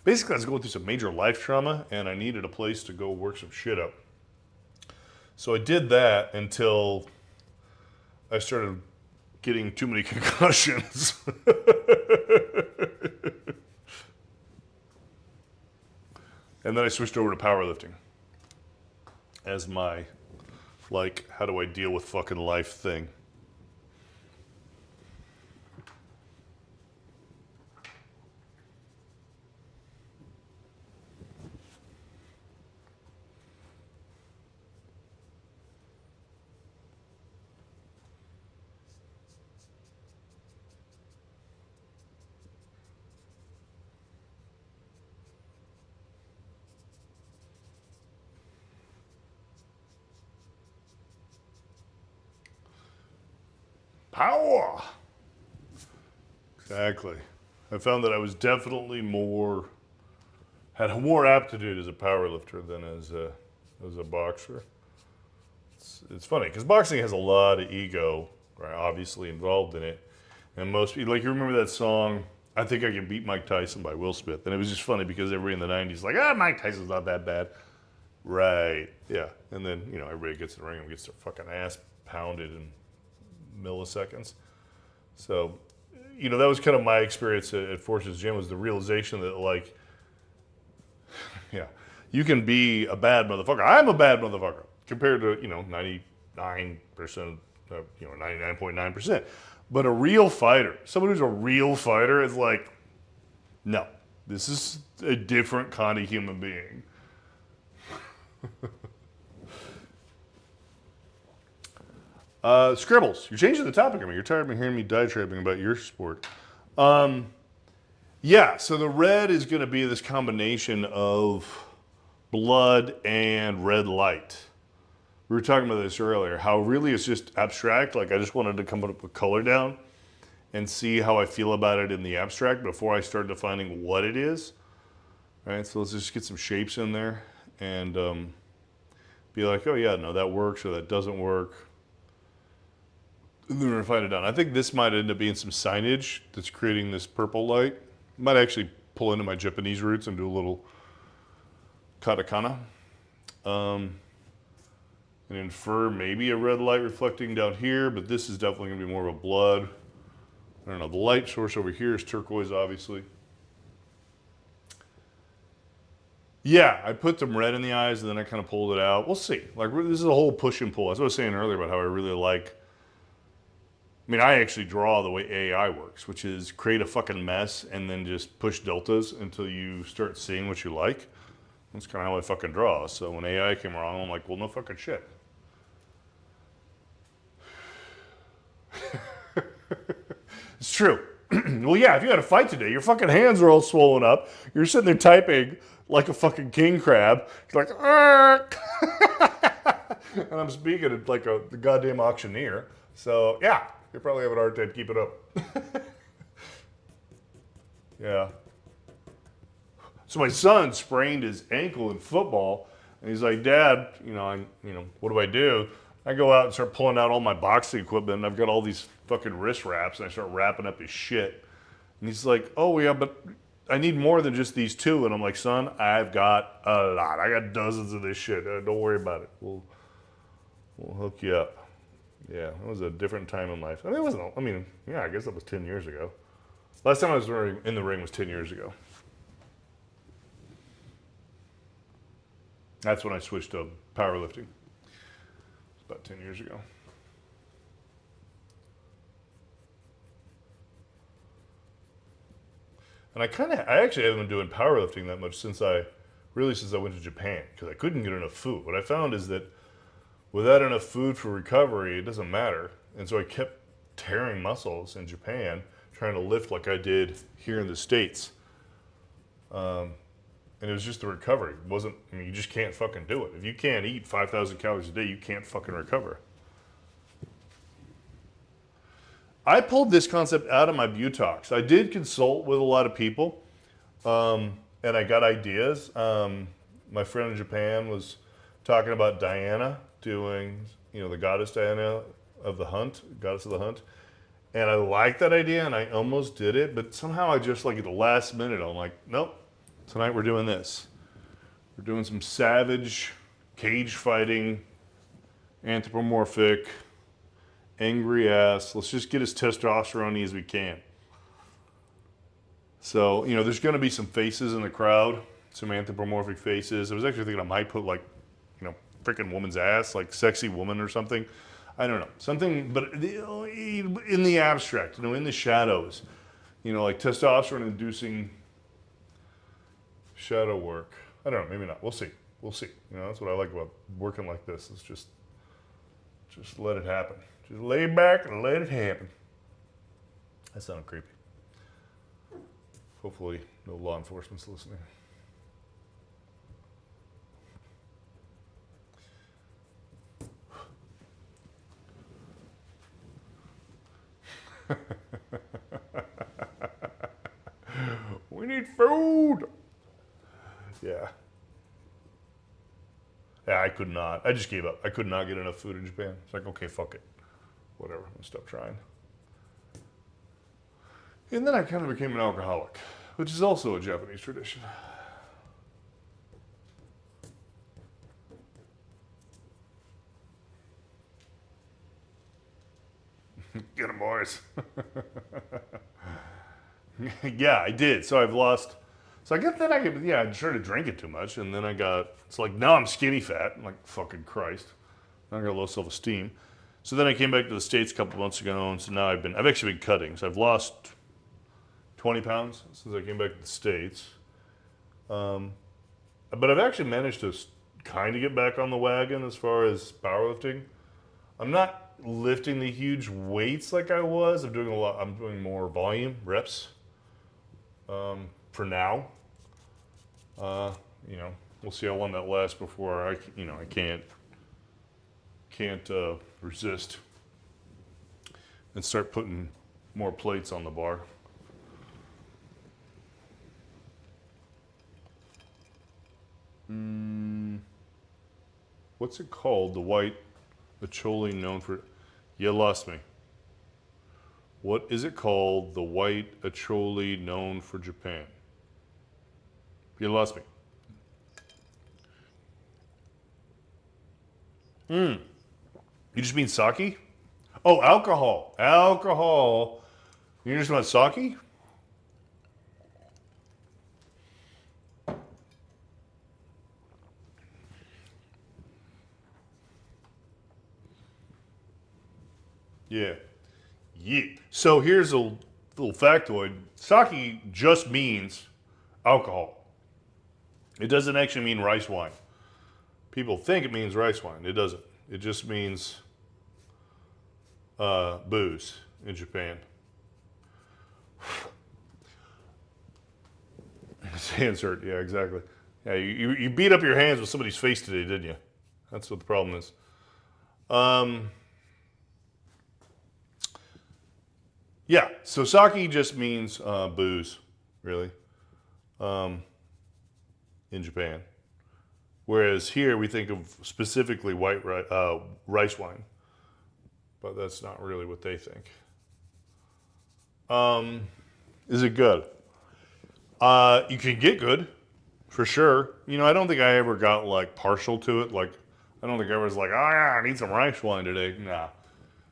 Basically, I was going through some major life trauma, and I needed a place to go work some shit up. So I did that until I started getting too many concussions. And then I switched over to powerlifting as my, like, how do I deal with fucking life thing. Power! Exactly. I found that I was definitely had more aptitude as a powerlifter than as a boxer. It's funny, because boxing has a lot of ego, right, obviously involved in it. And most people, like, you remember that song, I Think I Can Beat Mike Tyson by Will Smith. And it was just funny because everybody in the 90s like, Mike Tyson's not that bad. Right, yeah. And then, everybody gets in the ring and gets their fucking ass pounded in milliseconds. So, that was kind of my experience at Fortune's Gym, was the realization that, like, yeah, you can be a bad motherfucker. I'm a bad motherfucker compared to, 99%, 99.9%. But a real fighter, someone who's a real fighter is like, no, this is a different kind of human being. Scribbles, you're changing the topic on me. You're tired of hearing me diatribing about your sport. Yeah, so the red is going to be this combination of blood and red light. We were talking about this earlier, how really it's just abstract. Like, I just wanted to come up with color down and see how I feel about it in the abstract before I start defining what it is. All right, so let's just get some shapes in there and be like, oh yeah, no, that works or that doesn't work. And then we're gonna find it down. I think this might end up being some signage that's creating this purple light. Might actually pull into my Japanese roots and do a little katakana. And infer maybe a red light reflecting down here, but this is definitely gonna be more of a blood. I don't know, the light source over here is turquoise, obviously. Yeah, I put some red in the eyes and then I kind of pulled it out. We'll see. Like, this is a whole push and pull. That's what I was saying earlier about how I really like I mean, I actually draw the way AI works, which is create a fucking mess and then just push deltas until you start seeing what you like. That's kind of how I fucking draw. So when AI came around, I'm like, well, no fucking shit. It's true. Well, yeah, if you had a fight today, your fucking hands are all swollen up. You're sitting there typing like a fucking king crab. You're like, "Ark." And I'm speaking like the goddamn auctioneer. So, yeah, you're probably having a hard time keeping up. Yeah. So my son sprained his ankle in football, and he's like, Dad, what do I do? I go out and start pulling out all my boxing equipment, and I've got all these fucking wrist wraps, and I start wrapping up his shit. And he's like, oh yeah, but I need more than just these two. And I'm like, son, I've got a lot. I got dozens of this shit. Don't worry about it. We'll hook you up. Yeah, it was a different time in life. I mean, it wasn't. I mean, yeah, I guess that was 10 years ago. Last time I was in the ring was 10 years ago. That's when I switched to powerlifting. It's about 10 years ago. And I actually haven't been doing powerlifting that much since I went to Japan, because I couldn't get enough food. What I found is that without enough food for recovery, it doesn't matter. And so I kept tearing muscles in Japan, trying to lift like I did here in the States. And it was just the recovery. It wasn't, I mean, you just can't fucking do it. If you can't eat 5,000 calories a day, you can't fucking recover. I pulled this concept out of my butox. I did consult with a lot of people, and I got ideas. My friend in Japan was talking about Diana doing, the goddess Diana of the hunt, goddess of the hunt. And I liked that idea, and I almost did it, but somehow I just, like, at the last minute, I'm like, nope, tonight we're doing this. We're doing some savage, cage fighting, anthropomorphic, angry ass. Let's just get as testosterone as we can. So, there's going to be some faces in the crowd, some anthropomorphic faces. I was actually thinking I might put, like, freaking woman's ass, like sexy woman or something. I don't know. Something, but in the abstract, in the shadows, like testosterone inducing shadow work. I don't know, maybe not. We'll see. That's what I like about working like this. Is just let it happen. Just lay back and let it happen. That sounded creepy. Hopefully no law enforcement's listening. We need food. Yeah. Yeah, I could not. I just gave up. I could not get enough food in Japan. It's like, okay, fuck it. Whatever. I'm gonna stop trying. And then I kind of became an alcoholic, which is also a Japanese tradition. Get 'em, boys. Yeah, I did. So I've lost. So I guess then I started drinking too much, and then it's like, now I'm skinny fat. I'm like, fucking Christ. I got low self-esteem. So then I came back to the States a couple months ago, and so now I've actually been cutting. So I've lost 20 pounds since I came back to the States. But I've actually managed to kind of get back on the wagon as far as powerlifting. I'm not lifting the huge weights like I was. I'm doing more volume, reps, for now. We'll see how long that lasts before I can't resist and start putting more plates on the bar. What's it called? The white acholi known for... You lost me. What is it called? The white acholi known for Japan. You lost me. You just mean sake? Oh, alcohol. Alcohol. You just want sake? Yeah. Yeet. So here's a little factoid. Sake just means alcohol. It doesn't actually mean rice wine. People think it means rice wine. It doesn't. It just means booze in Japan. His hands hurt. Yeah, exactly. Yeah, you beat up your hands with somebody's face today, didn't you? That's what the problem is. Yeah, so sake just means booze, really, in Japan. Whereas here we think of specifically white rice wine, but that's not really what they think. Is it good? You can get good, for sure. You know, I don't think I ever got like partial to it. Like, I don't think I was like, oh yeah, I need some rice wine today. Nah,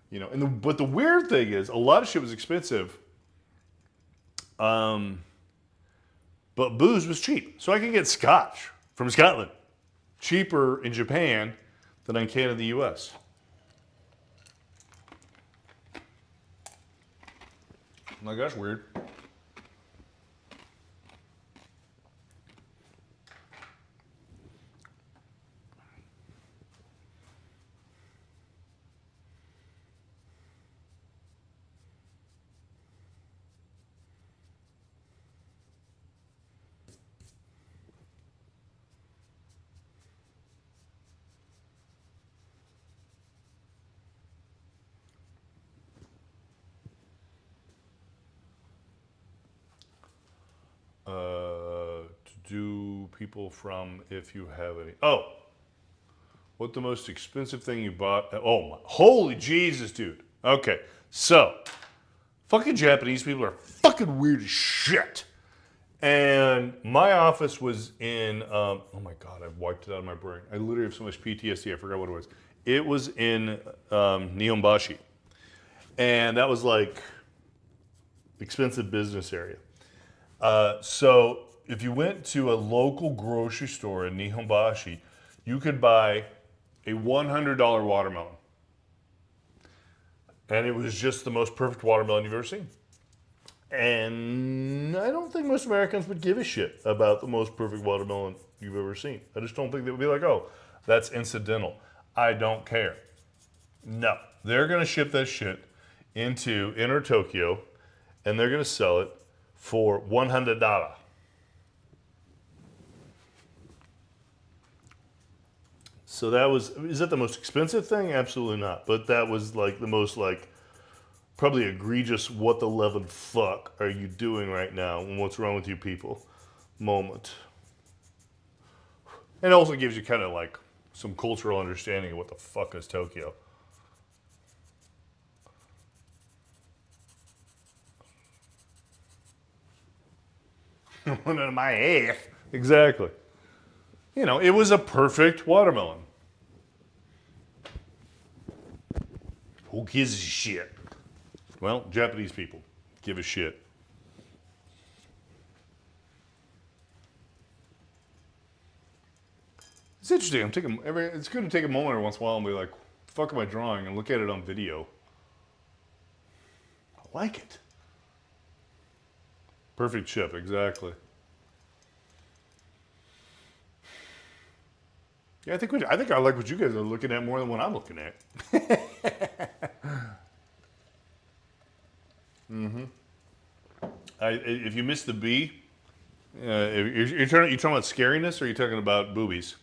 you know. But the weird thing is, a lot of shit was expensive. But booze was cheap, so I can get scotch from Scotland cheaper in Japan than I can in the U.S. Like, that's weird. Do people from if you have any? Oh, what the most expensive thing you bought? Oh my, holy Jesus, dude. Okay, so fucking Japanese people are fucking weird as shit. And my office was in, oh my God, I've wiped it out of my brain. I literally have so much PTSD, I forgot what it was. It was in Nihonbashi. And that was like expensive business area. So if you went to a local grocery store in Nihonbashi, you could buy a $100 watermelon. And it was just the most perfect watermelon you've ever seen. And I don't think most Americans would give a shit about the most perfect watermelon you've ever seen. I just don't think they would be like, oh, that's incidental. I don't care. No. They're going to ship that shit into inner Tokyo, and they're going to sell it for $100. So that was, is that the most expensive thing? Absolutely not. But that was like the most like probably egregious what the living fuck are you doing right now and what's wrong with you people moment. And it also gives you kind of like some cultural understanding of what the fuck is Tokyo. One of my ass. Exactly. You know, it was a perfect watermelon. Who gives a shit? Well, Japanese people give a shit. It's interesting. It's good to take a moment every once in a while and be like, "The fuck am I drawing?" and look at it on video. I like it. Perfect chip, exactly. Yeah, I think I like what you guys are looking at more than what I'm looking at. If you missed the B, you're talking about scariness, or are you talking about boobies?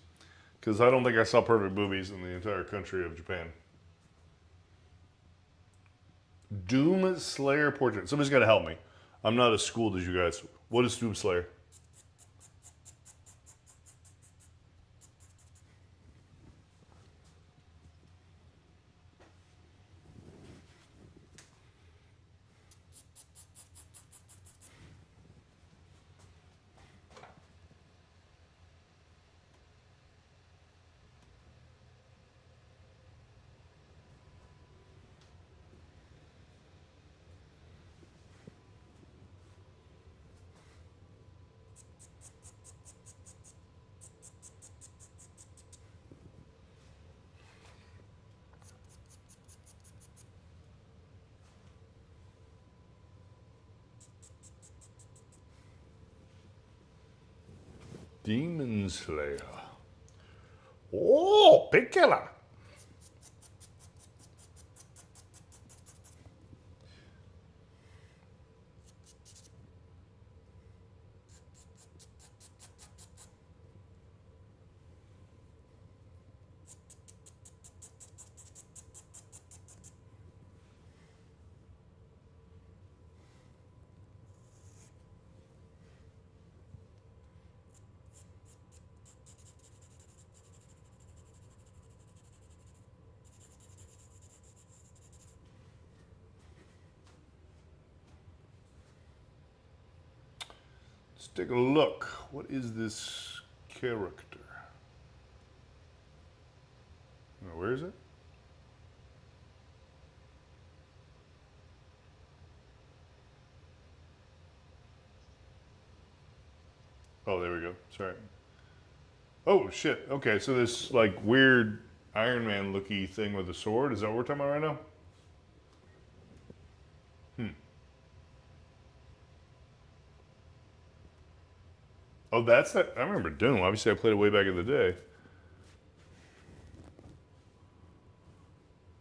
Because I don't think I saw perfect boobies in the entire country of Japan. Doom Slayer portrait. Somebody's got to help me. I'm not as schooled as you guys. What is Doom Slayer? Demon Slayer. Oh, big killer. Let's take a look. What is this character? Now, where is it? Oh, there we go. Sorry. Oh, shit. Okay, so this, like, weird Iron Man-looky thing with a sword, is that what we're talking about right now? Oh, that's that. I remember Doom. Obviously, I played it way back in the day.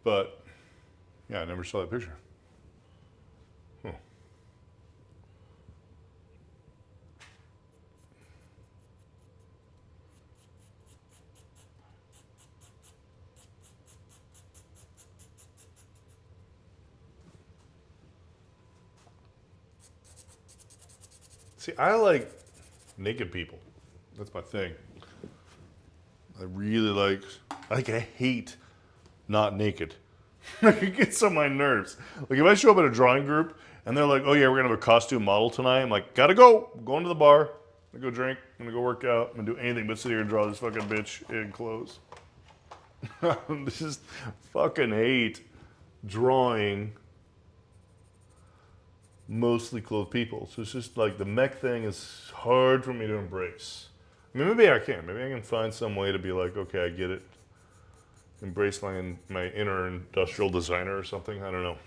But, yeah, I never saw that picture. Huh. See, I like naked people. That's my thing. I really like, I hate not naked. Like, it gets on my nerves. Like, if I show up at a drawing group and they're like, oh, yeah, we're going to have a costume model tonight, I'm like, gotta go. I'm going to the bar. I'm going to go drink. I'm going to go work out. I'm going to do anything but sit here and draw this fucking bitch in clothes. Just fucking hate drawing mostly clothed people. So it's just like the mech thing is hard for me to embrace. I mean, maybe I can. Maybe I can find some way to be like, okay, I get it. Embrace my inner industrial designer or something. I don't know.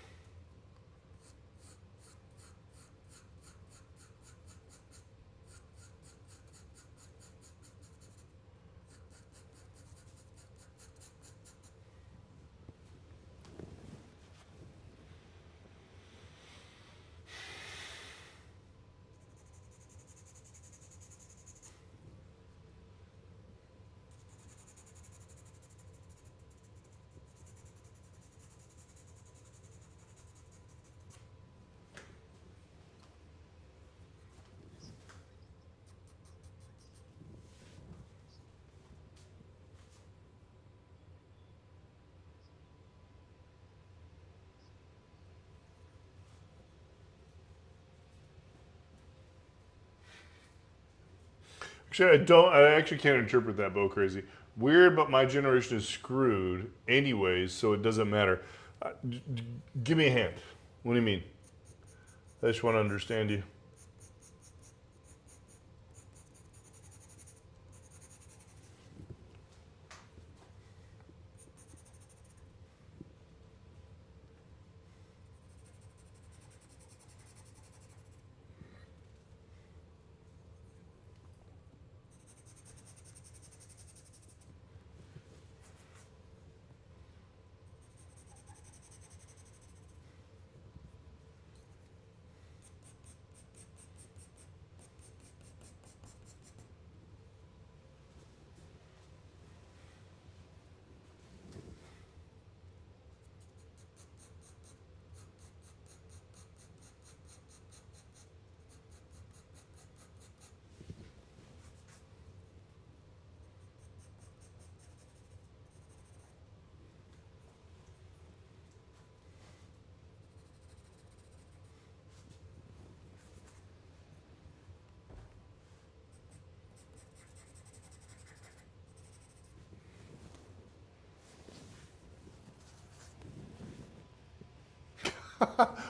Actually, I actually can't interpret that, Bo Crazy. Weird, but my generation is screwed anyways, so it doesn't matter. Give me a hand. What do you mean? I just want to understand you. –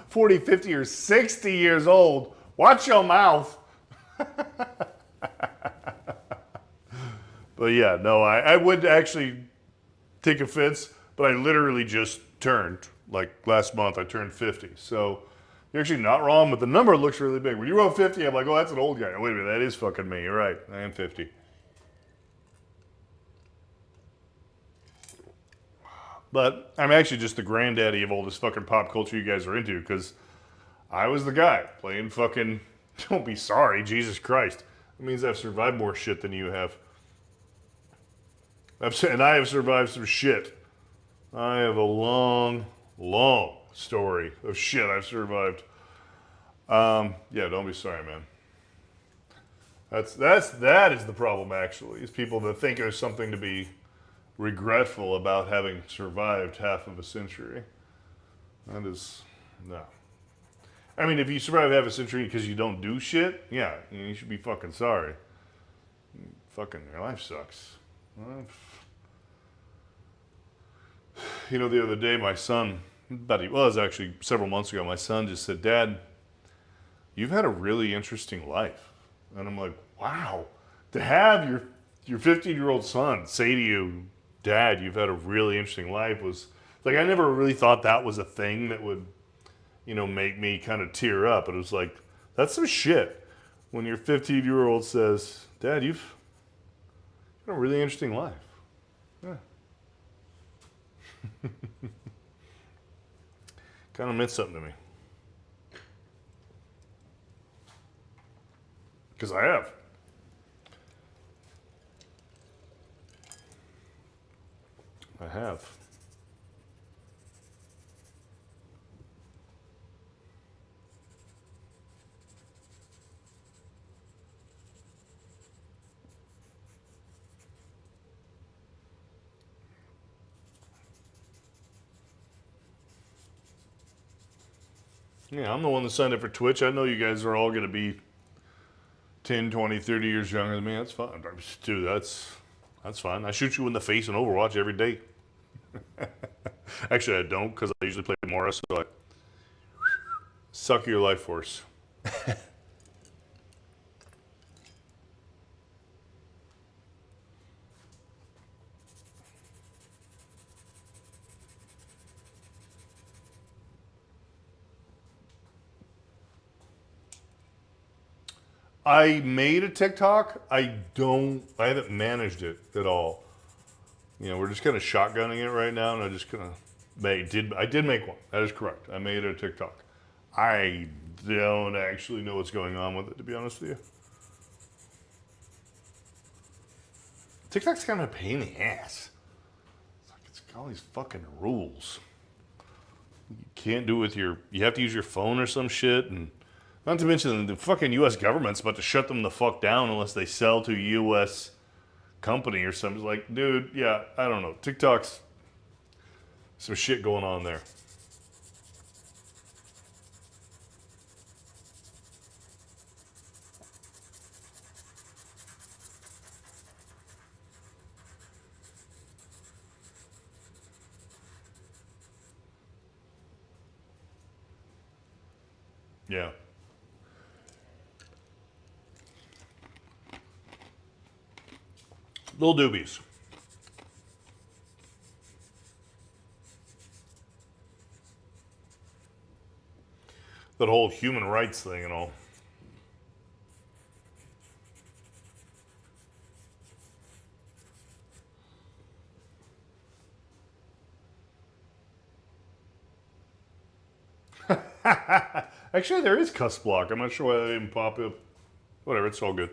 40, 50, or 60 years old. Watch your mouth. But yeah, no, I would actually take offense, but I literally just turned, like last month, I turned 50. So, You're actually not wrong, but the number looks really big. When you wrote 50, I'm like, oh, that's an old guy. Wait a minute, that is fucking me. You're right. I am 50. But I'm actually just the granddaddy of all this fucking pop culture you guys are into, because I was the guy playing fucking. Don't be sorry, Jesus Christ. That means I've survived more shit than you have. And I have survived some shit. I have a long, long story of shit I've survived. Yeah, don't be sorry, man. That is the problem, actually, is people that think there's something to be regretful about having survived half of a century. That is, no. I mean, if you survive half a century because you don't do shit, yeah, you should be fucking sorry. Fucking, your life sucks. You know, the other day, my son, it was actually several months ago, my son just said, Dad, you've had a really interesting life. And I'm like, wow. To have your 15-year-old son say to you, Dad, you've had a really interesting life, was like, I never really thought that was a thing that would, make me kind of tear up. But it was like, that's some shit when your 15-year-old says, Dad, you've had a really interesting life. Yeah. Kind of meant something to me. Because I have. I have. Yeah, I'm the one that signed up for Twitch. I know you guys are all going to be 10, 20, 30 years younger than me. That's fine. Dude, that's fine. I shoot you in the face in Overwatch every day. Actually, I don't, because I usually play Mora, so I suck your life force. I made a TikTok. I haven't managed it at all. We're just kind of shotgunning it right now, and I just kind of I did make one. That is correct. I made a TikTok. I don't actually know what's going on with it, to be honest with you. TikTok's kind of a pain in the ass. It's got all these fucking rules. You can't do it with you have to use your phone or some shit, and not to mention the fucking U.S. government's about to shut them the fuck down unless they sell to a U.S. company or something. It's like, dude, yeah, I don't know. TikTok's some shit going on there. Yeah. Little doobies. That whole human rights thing and all. Actually, there is cuss block. I'm not sure why that didn't pop up. Whatever, it's all good.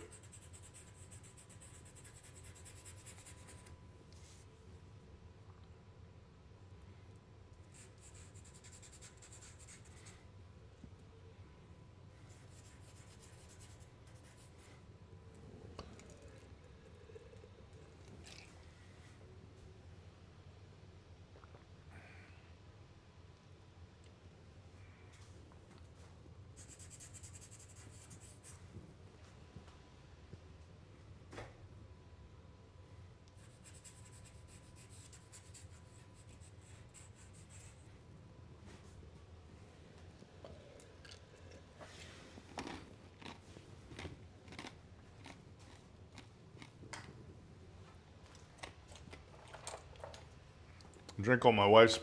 Drink all my wife's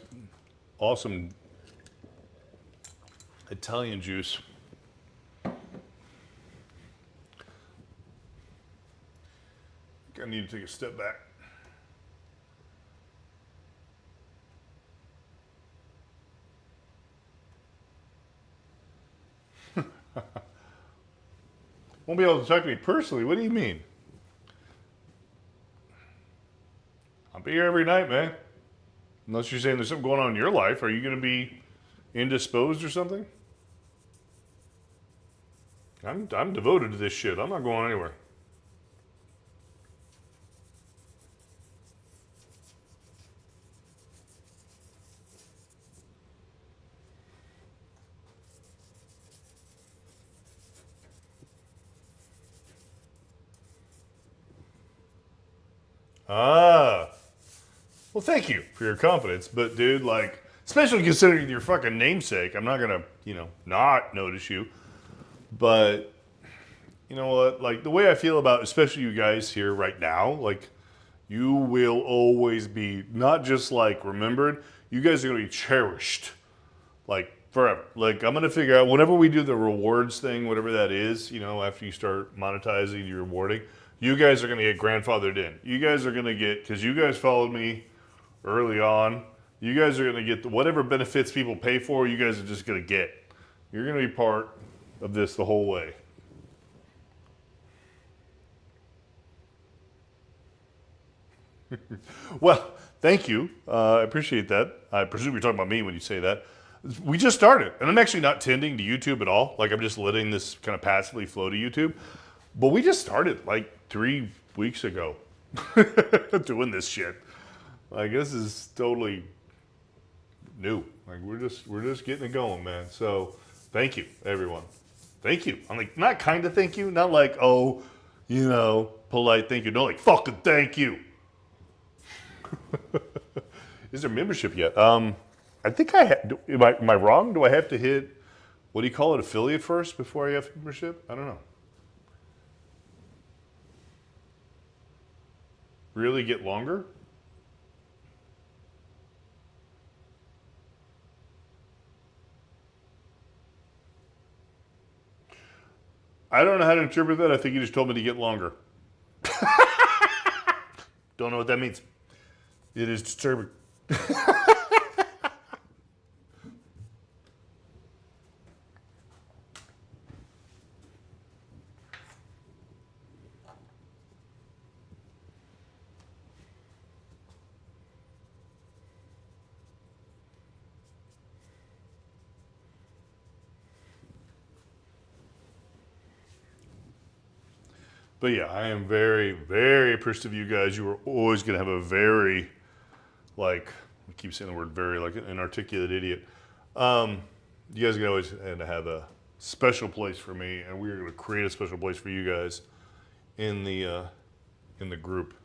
awesome Italian juice. I need to take a step back. Won't be able to talk to me personally. What do you mean? I'll be here every night, man. Unless you're saying there's something going on in your life. Are you going to be indisposed or something? I'm devoted to this shit. I'm not going anywhere. Ah. Well, thank you for your confidence, but dude, like, especially considering your fucking namesake, I'm not gonna, not notice you. But you know what? Like the way I feel about, especially you guys here right now, like you will always be not just like remembered. You guys are gonna be cherished, like forever. Like I'm gonna figure out whenever we do the rewards thing, whatever that is, after you start monetizing your rewarding, you guys are gonna get grandfathered in. You guys are gonna get, because you guys followed me early on. You guys are gonna get whatever benefits people pay for. You guys are just gonna get. You're gonna be part of this the whole way. Well, thank you. I appreciate that. I presume you're talking about me when you say that. We just started, and I'm actually not tending to YouTube at all. Like I'm just letting this kind of passively flow to YouTube. But we just started like 3 weeks ago doing this shit. Like this is totally new. Like we're just getting it going, man. So thank you, everyone. Thank you. I'm like not kind of thank you, not like polite thank you. No, like fucking thank you. Is there membership yet? I think I have. Am I wrong? Do I have to hit, what do you call it, affiliate first before I have membership? I don't know. Really get longer? I don't know how to interpret that. I think you just told me to get longer. Don't know what that means. It is disturbing. But yeah, I am very, very appreciative of you guys. You are always going to have a very, I keep saying the word very, like an articulate idiot. You guys are going to always have a special place for me, and we're going to create a special place for you guys in the group.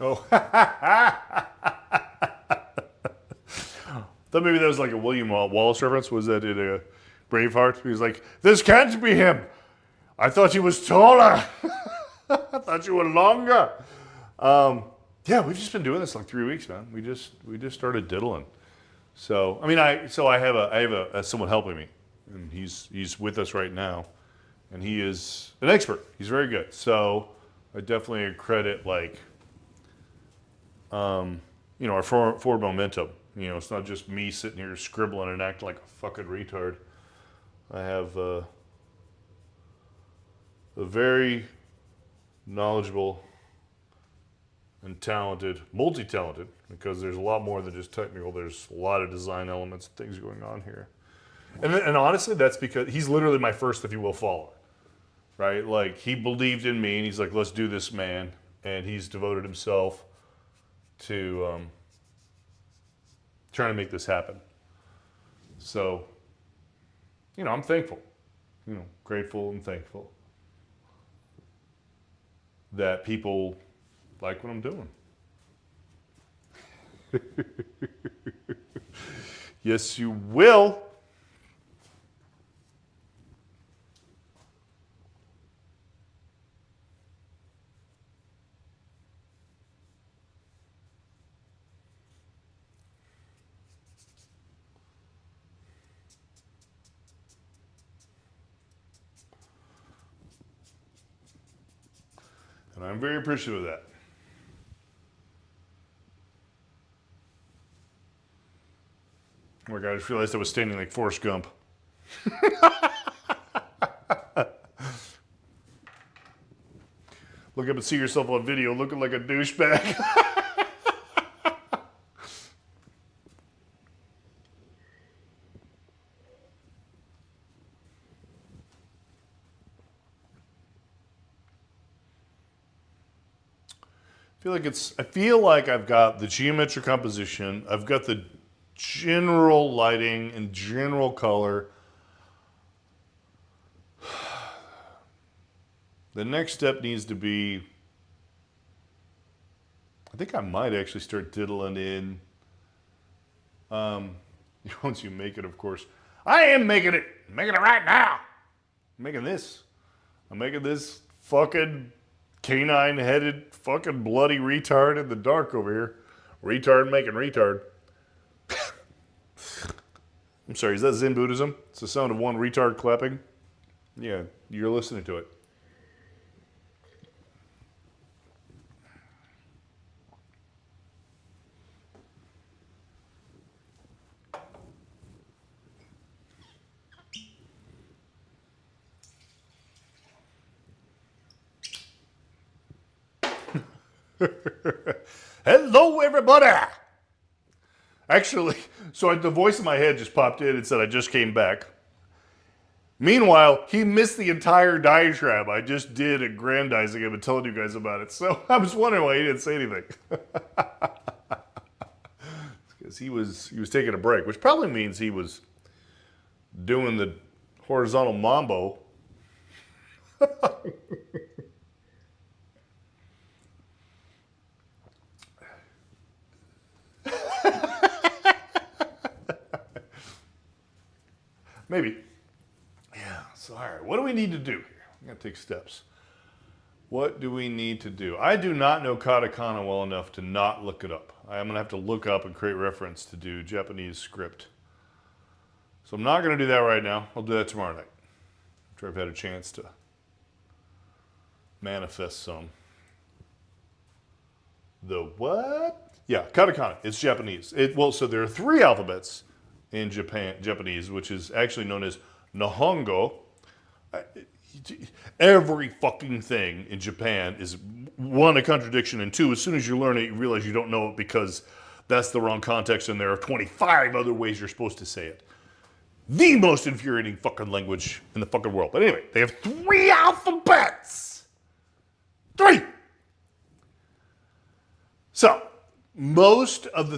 Oh, thought maybe that was like a William Wallace reference. Was that in a Braveheart? He was like, "This can't be him. I thought he was taller. I thought you were longer." Yeah, we've just been doing this like 3 weeks, man. We just started diddling. So I mean, I have someone helping me, and he's with us right now, and he is an expert. He's very good. So I definitely credit our forward momentum. It's not just me sitting here scribbling and acting like a fucking retard. I have a very knowledgeable and talented, multi-talented, because there's a lot more than just technical. There's a lot of design elements and things going on here. And honestly, that's because he's literally my first, if you will, follower, right? Like, he believed in me, and he's like, let's do this, man. And he's devoted himself to trying to make this happen. So, I'm thankful, grateful and thankful that people like what I'm doing. Yes, you will. And I'm very appreciative of that. Oh my God, I just realized I was standing like Forrest Gump. Look up and see yourself on video looking like a douchebag. I feel like I've got the geometric composition, I've got the general lighting and general color. The next step needs to be, I think I might actually start diddling in, once you make it, of course. I am making it right now. I'm making this fucking canine-headed fucking bloody retard in the dark over here. Retard making retard. I'm sorry, is that Zen Buddhism? It's the sound of one retard clapping? Yeah, you're listening to it. Hello, everybody! Actually, so the voice in my head just popped in and said I just came back. Meanwhile, he missed the entire diatribe I just did aggrandizing him and telling you guys about it. So I was wondering why he didn't say anything. Because he was taking a break, which probably means he was doing the horizontal mambo. Maybe. Yeah, so all right, what do we need to do here? I'm gonna take steps. What do we need to do? I do not know katakana well enough to not look it up. I'm gonna have to look up and create reference to do Japanese script. So I'm not gonna do that right now. I'll do that tomorrow night, after I've had a chance to manifest some. The what? Yeah, katakana, it's Japanese. So there are 3 alphabets in Japanese, which is actually known as Nihongo. Every fucking thing in Japan is, 1, a contradiction, and 2, as soon as you learn it, you realize you don't know it because that's the wrong context and there are 25 other ways you're supposed to say it. The most infuriating fucking language in the fucking world. But anyway, they have 3 alphabets! 3! So, most of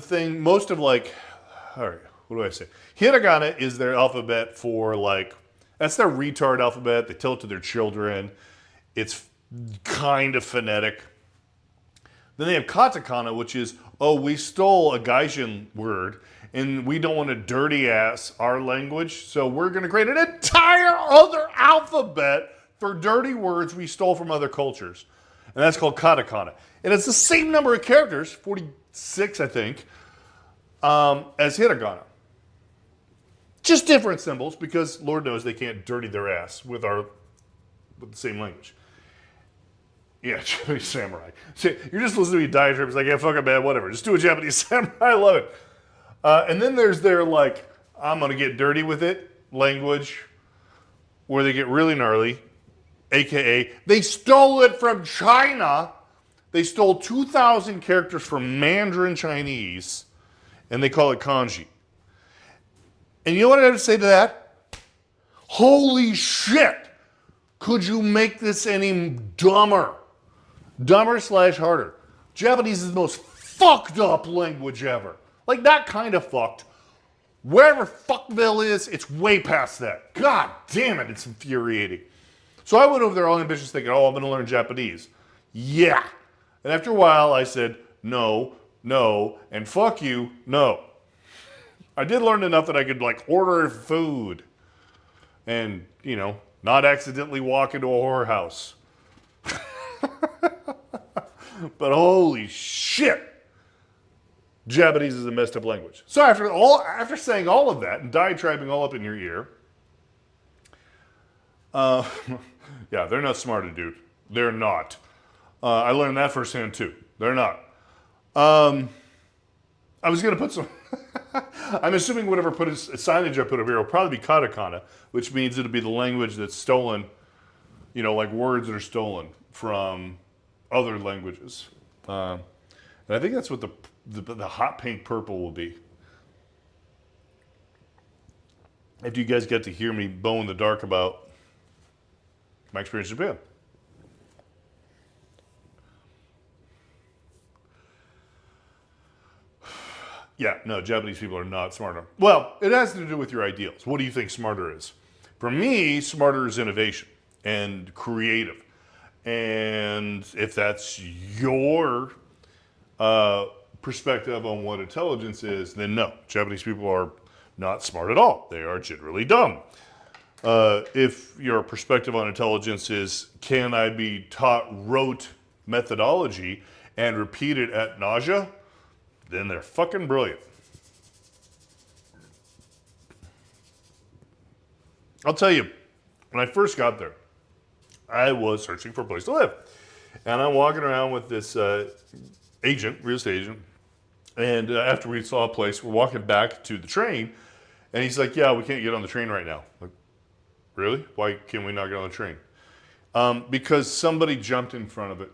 all right, what do I say? Hiragana is their alphabet for, like, that's their retard alphabet. They tell it to their children. It's kind of phonetic. Then they have katakana, which is, we stole a Gaijin word, and we don't want to dirty ass our language, so we're going to create an entire other alphabet for dirty words we stole from other cultures. And that's called katakana. And it's the same number of characters, 46, I think, as hiragana. Just different symbols, because Lord knows they can't dirty their ass with the same language. Yeah, Japanese samurai. See, you're just listening to me diatribe. It's like, yeah, fuck it, man, whatever. Just do a Japanese samurai. I love it. And then there's their, like, I'm going to get dirty with it language, where they get really gnarly, a.k.a. they stole it from China. They stole 2,000 characters from Mandarin Chinese, and they call it kanji. And you know what I have to say to that? Holy shit! Could you make this any dumber? Dumber / harder. Japanese is the most fucked up language ever. Like, that kind of fucked. Wherever Fuckville is, it's way past that. God damn it, it's infuriating. So I went over there all ambitious thinking, oh, I'm going to learn Japanese. Yeah. And after a while, I said, no, no, and fuck you, no. I did learn enough that I could, like, order food and, you know, not accidentally walk into a whorehouse. But holy shit, Japanese is a messed up language. So after saying all of that and diatribing all up in your ear, yeah, they're not smart, dude. They're not. I learned that firsthand too. They're not. I was gonna put some. I'm assuming whatever signage I put up here will probably be katakana, which means it'll be the language that's stolen. You know, like words that are stolen from other languages. And I think that's what the hot pink purple will be. If you guys get to hear me bow in the dark about my experience in Japan. Yeah, no, Japanese people are not smarter. Well, it has to do with your ideals. What do you think smarter is? For me, smarter is innovation and creative. And if that's your perspective on what intelligence is, then no, Japanese people are not smart at all. They are generally dumb. If your perspective on intelligence is, can I be taught rote methodology and repeat it ad nauseam, then they're fucking brilliant. I'll tell you, when I first got there, I was searching for a place to live. And I'm walking around with this agent, real estate agent, and after we saw a place, we're walking back to the train, and he's like, yeah, we can't get on the train right now. I'm like, really? Why can't we not get on the train? Because somebody jumped in front of it.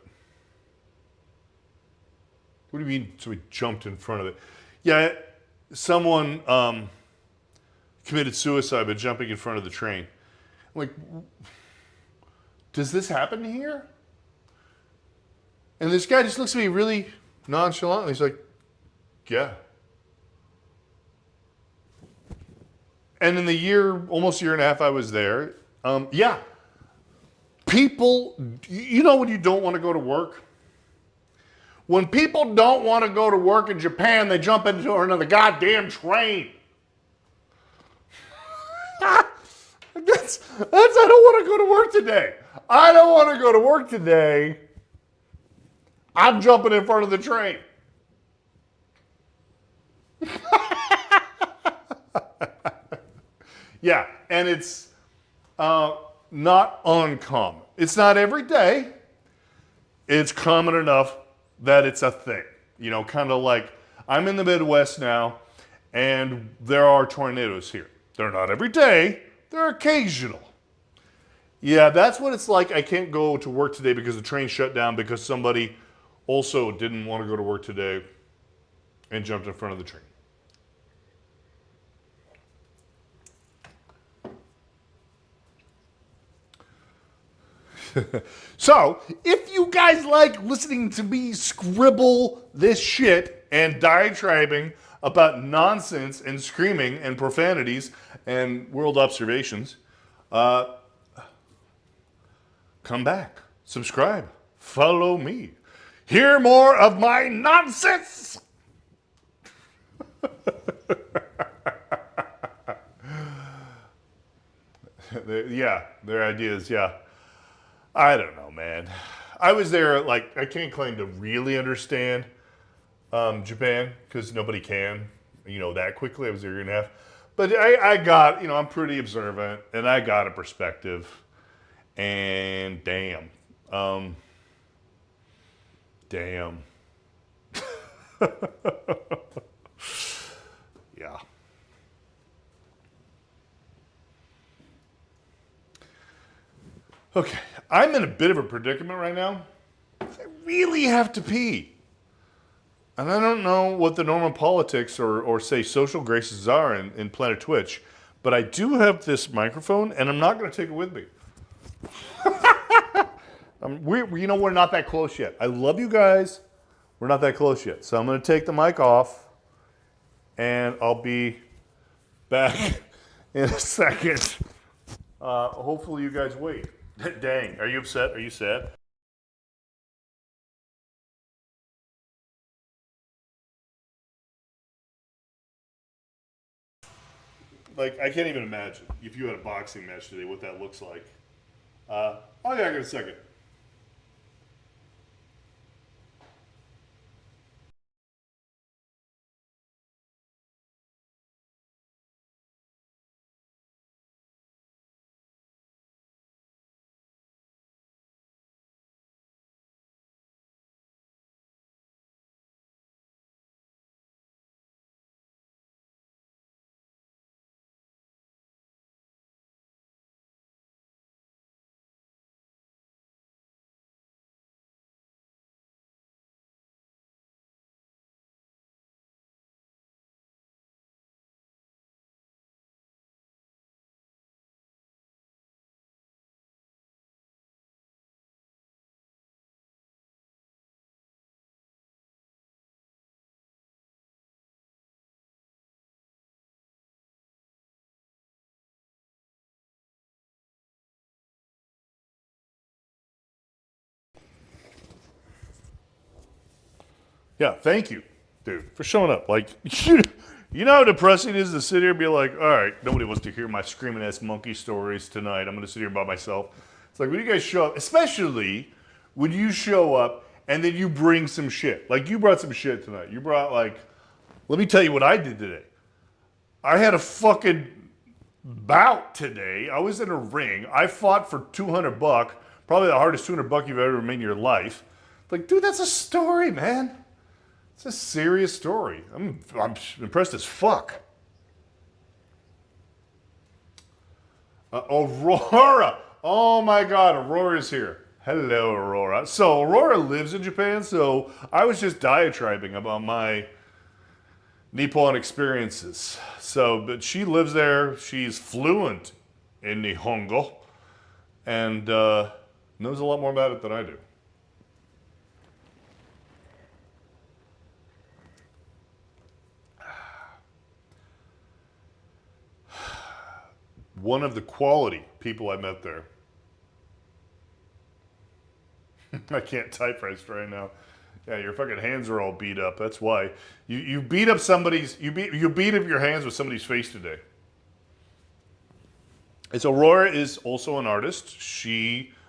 What do you mean somebody jumped in front of it? Yeah, someone committed suicide by jumping in front of the train. I'm like, does this happen here? And this guy just looks at me really nonchalantly. He's like, yeah. And in the almost year and a half I was there, yeah. People, you know when you don't want to go to work? When people don't want to go to work in Japan, they jump into another goddamn train. That's I don't want to go to work today. I don't want to go to work today. I'm jumping in front of the train. Yeah, and it's not uncommon. It's not every day. It's common enough that it's a thing. You know, kind of like I'm in the Midwest now, and there are tornadoes here. They're not every day. They're occasional. Yeah, that's what it's like. I can't go to work today because the train shut down because somebody also didn't want to go to work today and jumped in front of the train. So, if you guys like listening to me scribble this shit and diatribing about nonsense and screaming and profanities and world observations, come back, subscribe, follow me, hear more of my nonsense. Yeah, their ideas, yeah. I don't know, man. I was there, like, I can't claim to really understand Japan, because nobody can, you know, that quickly. I was there a year and a half. But I got, you know, I'm pretty observant, and I got a perspective. And damn. Damn. Yeah. Okay, I'm in a bit of a predicament right now. I really have to pee. And I don't know what the normal politics or say social graces are in Planet Twitch, but I do have this microphone, and I'm not going to take it with me. We're not that close yet. I love you guys. We're not that close yet. So I'm going to take the mic off, and I'll be back in a second. Hopefully you guys wait. Dang, are you upset? Are you sad? Like, I can't even imagine if you had a boxing match today, what that looks like. Oh yeah, I got a second. Yeah, thank you, dude, for showing up. Like, you know how depressing it is to sit here and be like, all right, nobody wants to hear my screaming ass monkey stories tonight. I'm going to sit here by myself. It's like when you guys show up, especially when you show up and then you bring some shit. Like, you brought some shit tonight. You brought, like, let me tell you what I did today. I had a fucking bout today. I was in a ring. I fought for $200, probably the hardest $200 you've ever made in your life. Like, dude, that's a story, man. It's a serious story. I'm impressed as fuck. Aurora. Oh my God, Aurora's here. Hello, Aurora. So Aurora lives in Japan, so I was just diatribing about my Nippon experiences. So, but she lives there. She's fluent in Nihongo and knows a lot more about it than I do. One of the quality people I met there. I can't type right now. Yeah, your fucking hands are all beat up. That's why you beat up you beat up your hands with somebody's face today. It's Aurora is also an artist.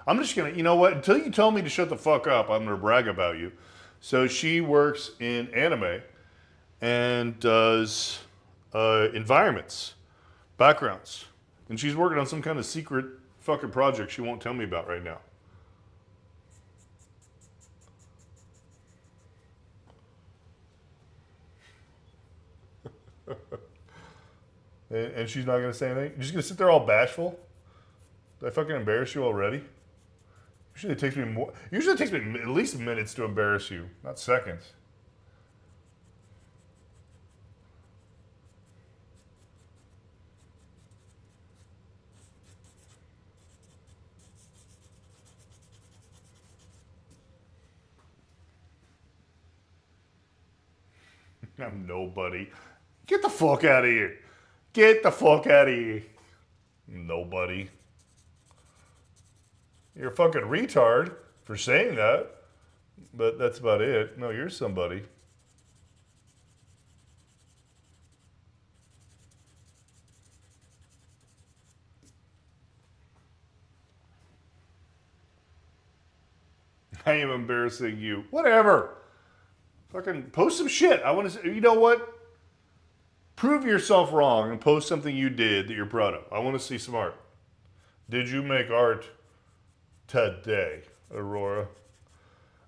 I'm just gonna, you know what? Until you tell me to shut the fuck up, I'm gonna brag about you. So she works in anime and does environments, backgrounds. And she's working on some kind of secret fucking project she won't tell me about right now. And she's not going to say anything? You're just going to sit there all bashful? Did I fucking embarrass you already? Usually it takes me at least minutes to embarrass you, not seconds. I'm nobody. Get the fuck out of here. Get the fuck out of here. Nobody. You're a fucking retard for saying that, but that's about it. No, you're somebody. I am embarrassing you. Whatever. Fucking post some shit. I want to say, you know what? Prove yourself wrong and post something you did that you're proud of. I want to see some art. Did you make art today, Aurora?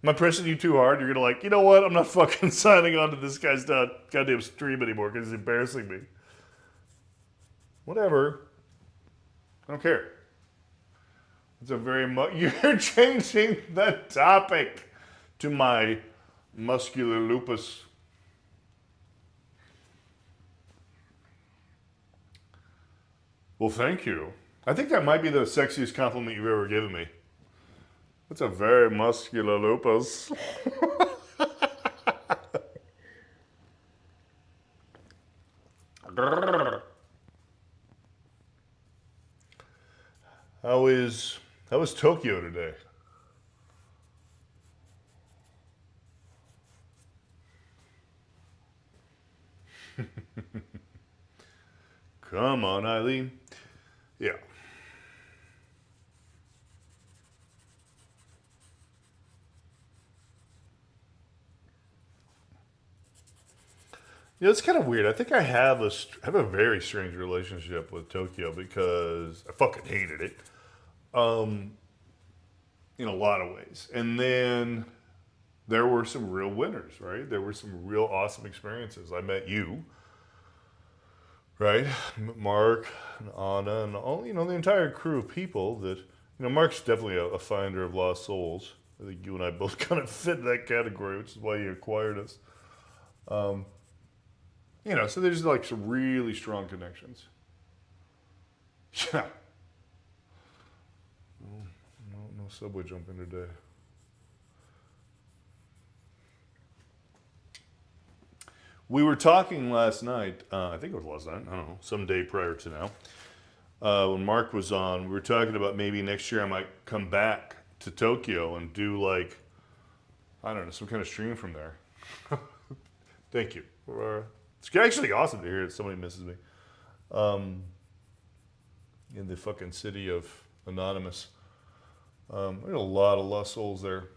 Am I pressing you too hard? You're going to like, you know what? I'm not fucking signing on to this guy's goddamn stream anymore because he's embarrassing me. Whatever. I don't care. It's a very much. You're changing the topic. to my muscular lupus. Well, thank you. I think that might be the sexiest compliment you've ever given me. That's a very muscular lupus. How is Tokyo today? Come on, Eileen. Yeah. You know, it's kind of weird. I think I have a very strange relationship with Tokyo because I fucking hated it, in a lot of ways. And then there were some real winners, right? There were some real awesome experiences. I met you, right? Mark and Anna and all, the entire crew of people that, Mark's definitely a finder of lost souls. I think you and I both kind of fit in that category, which is why he acquired us. So there's like some really strong connections. Yeah. No subway jumping today. We were talking last night, I think it was last night, I don't know, some day prior to now, when Mark was on, we were talking about maybe next year I might come back to Tokyo and do like, I don't know, some kind of stream from there. Thank you. It's actually awesome to hear that somebody misses me. In the fucking city of Anonymous. There's a lot of lost souls there.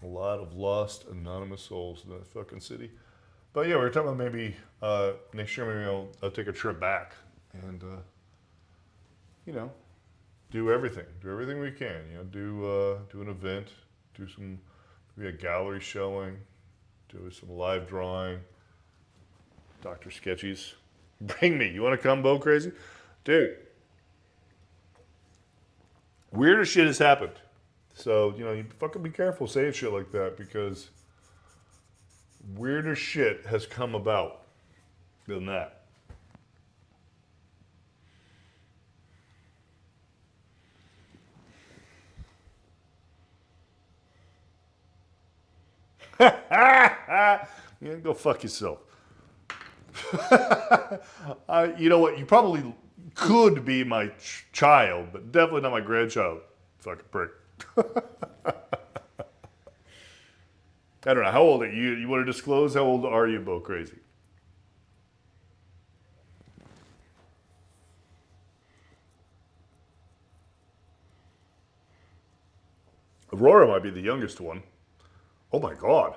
A lot of lost anonymous souls in that fucking city. But yeah, we were talking about maybe next year maybe I'll take a trip back and do everything. Do everything we can. Do an event, do some maybe a gallery showing, do some live drawing. Dr. Sketchies. Bring me. You want to come, Bo Crazy? Dude. Weirder shit has happened. So, you fucking be careful saying shit like that because weirder shit has come about than that. Yeah, go fuck yourself. You know what? You probably could be my child, but definitely not my grandchild. Fucking prick. I don't know. How old are you? You want to disclose? How old are you, Bo Crazy? Aurora might be the youngest one. Oh my God.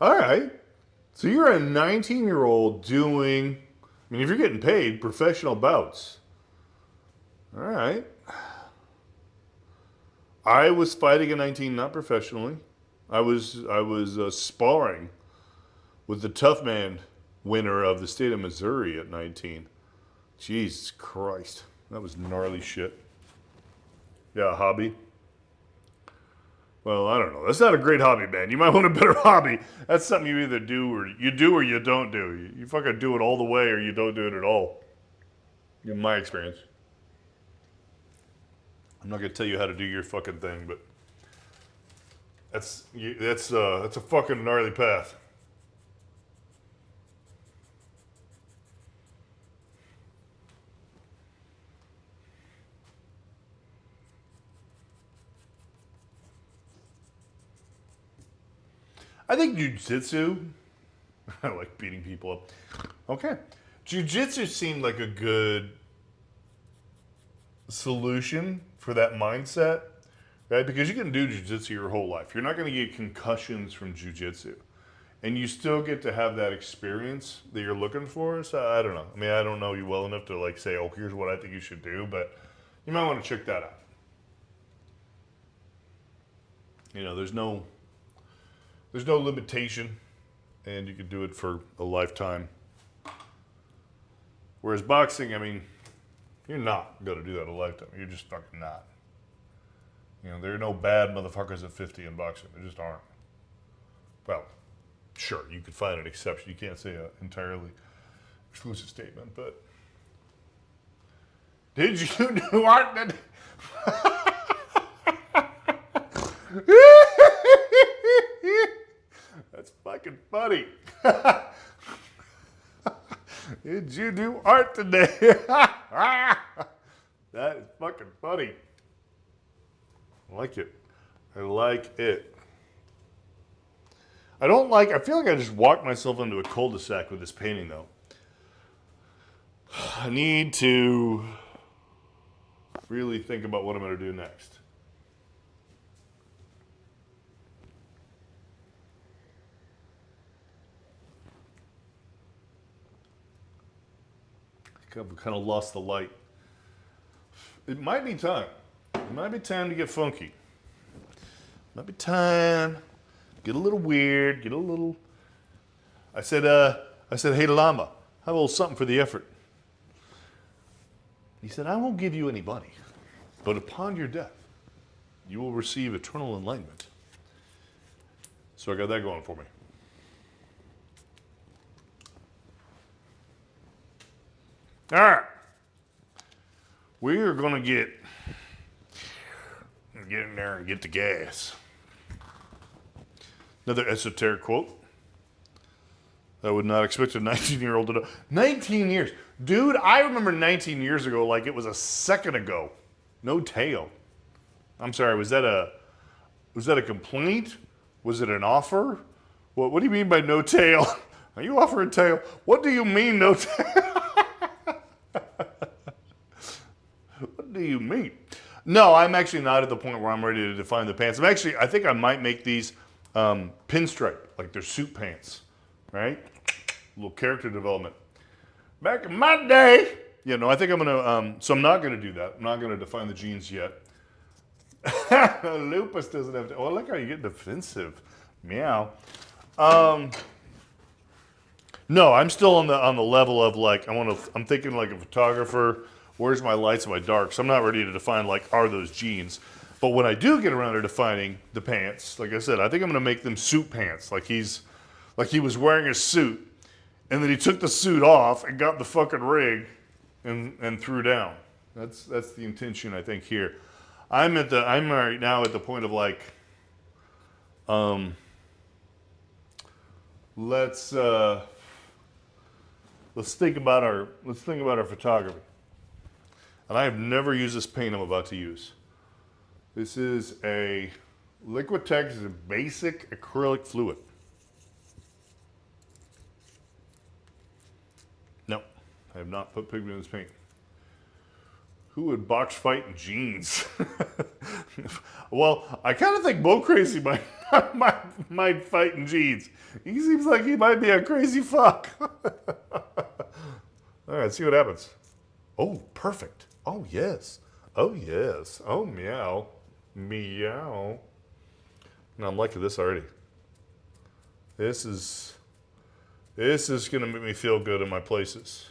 All right. So you're a 19-year-old doing, if you're getting paid, professional bouts. All right. I was fighting at 19, not professionally. I was sparring with the Tough Man winner of the state of Missouri at 19. Jesus Christ. That was gnarly shit. Yeah, a hobby. Well, I don't know. That's not a great hobby, man. You might want a better hobby. That's something you either do or you don't do. You fucking do it all the way or you don't do it at all. In my experience. I'm not gonna tell you how to do your fucking thing, but that's a fucking gnarly path. I think jiu-jitsu, I like beating people up. Okay. Jiu-jitsu seemed like a good solution for that mindset, right? Because you can do jiu-jitsu your whole life. You're not going to get concussions from jiu-jitsu. And you still get to have that experience that you're looking for. So I don't know. I don't know you well enough to like say, oh, here's what I think you should do. But you might want to check that out. There's no limitation, and you can do it for a lifetime. Whereas boxing, you're not going to do that a lifetime. You're just fucking not. You know, there are no bad motherfuckers at 50 in boxing. There just aren't. Well, sure, you could find an exception. You can't say an entirely exclusive statement, but did you do art that? That's fucking funny. Did you do art today? That is fucking funny. I like it. I like it. I feel like I just walked myself into a cul-de-sac with this painting, though. I need to really think about what I'm going to do next. I've kind of lost the light. It might be time. It might be time to get funky. Might be time. Get a little weird. Get a little. I said, hey Lama, have a little something for the effort. He said, I won't give you any money, but upon your death, you will receive eternal enlightenment. So I got that going for me. All right. We are going to get in there and get the gas. Another esoteric quote. I would not expect a 19-year-old to know. 19 years. Dude, I remember 19 years ago like it was a second ago. No tail. I'm sorry, was that a complaint? Was it an offer? What do you mean by no tail? Are you offering tail? What do you mean no tail? What do you mean? No, I'm actually not at the point where I'm ready to define the pants. I think I might make these pinstripe, like they're suit pants, right? A little character development. Back in my day, I think I'm gonna, so I'm not gonna do that. I'm not gonna define the jeans yet. Lupus doesn't have to, oh, look how you get defensive. Meow. No, I'm still on the level of like, I'm thinking like a photographer. Where's my lights and my darks? I'm not ready to define like, are those jeans? But when I do get around to defining the pants, like I said, I think I'm gonna make them suit pants. Like he was wearing a suit, and then he took the suit off and got the fucking rig and threw down. That's the intention, I think, here. I'm right now at the point of like, let's think about our photography. And I have never used this paint I'm about to use. This is a Liquitex basic acrylic fluid. No, I have not put pigment in this paint. Who would box fight in jeans? Well, I kind of think Bo Crazy might fight in jeans. He seems like he might be a crazy fuck. All right, see what happens. Oh, perfect. Oh, yes. Oh, yes. Oh, meow. Meow. Now I'm liking this already. This is going to make me feel good in my places.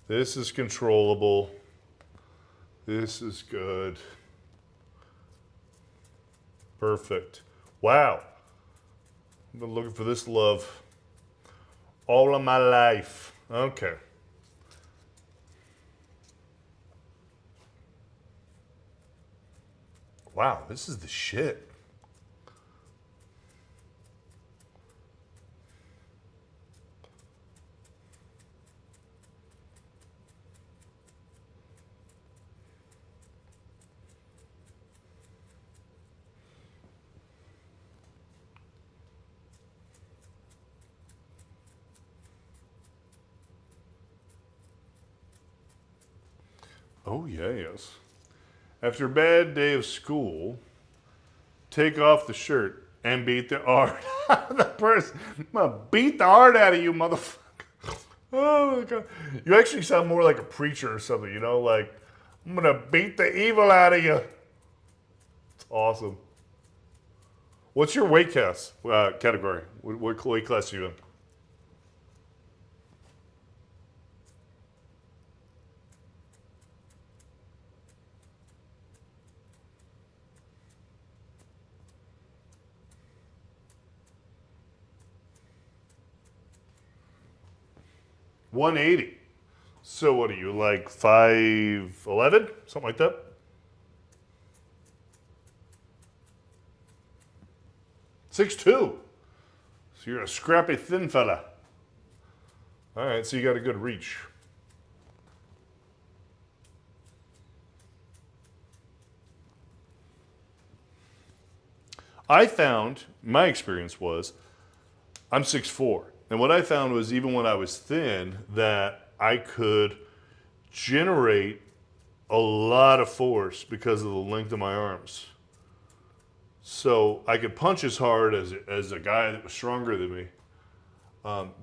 This is controllable. This is good. Perfect. Wow. I've been looking for this love all of my life. Okay. Wow, this is the shit. Oh, yes. After a bad day of school, take off the shirt and beat the art out of the person. I'm going to beat the art out of you, motherfucker. Oh, my God. You actually sound more like a preacher or something, like, I'm going to beat the evil out of you. It's awesome. What's your weight class category? What weight class are you in? 180. So what are you, like 5'11"? Something like that? Six two. So you're a scrappy thin fella. All right, so you got a good reach. I found, my experience was, I'm 6'4". And what I found was even when I was thin, that I could generate a lot of force because of the length of my arms. So I could punch as hard as a guy that was stronger than me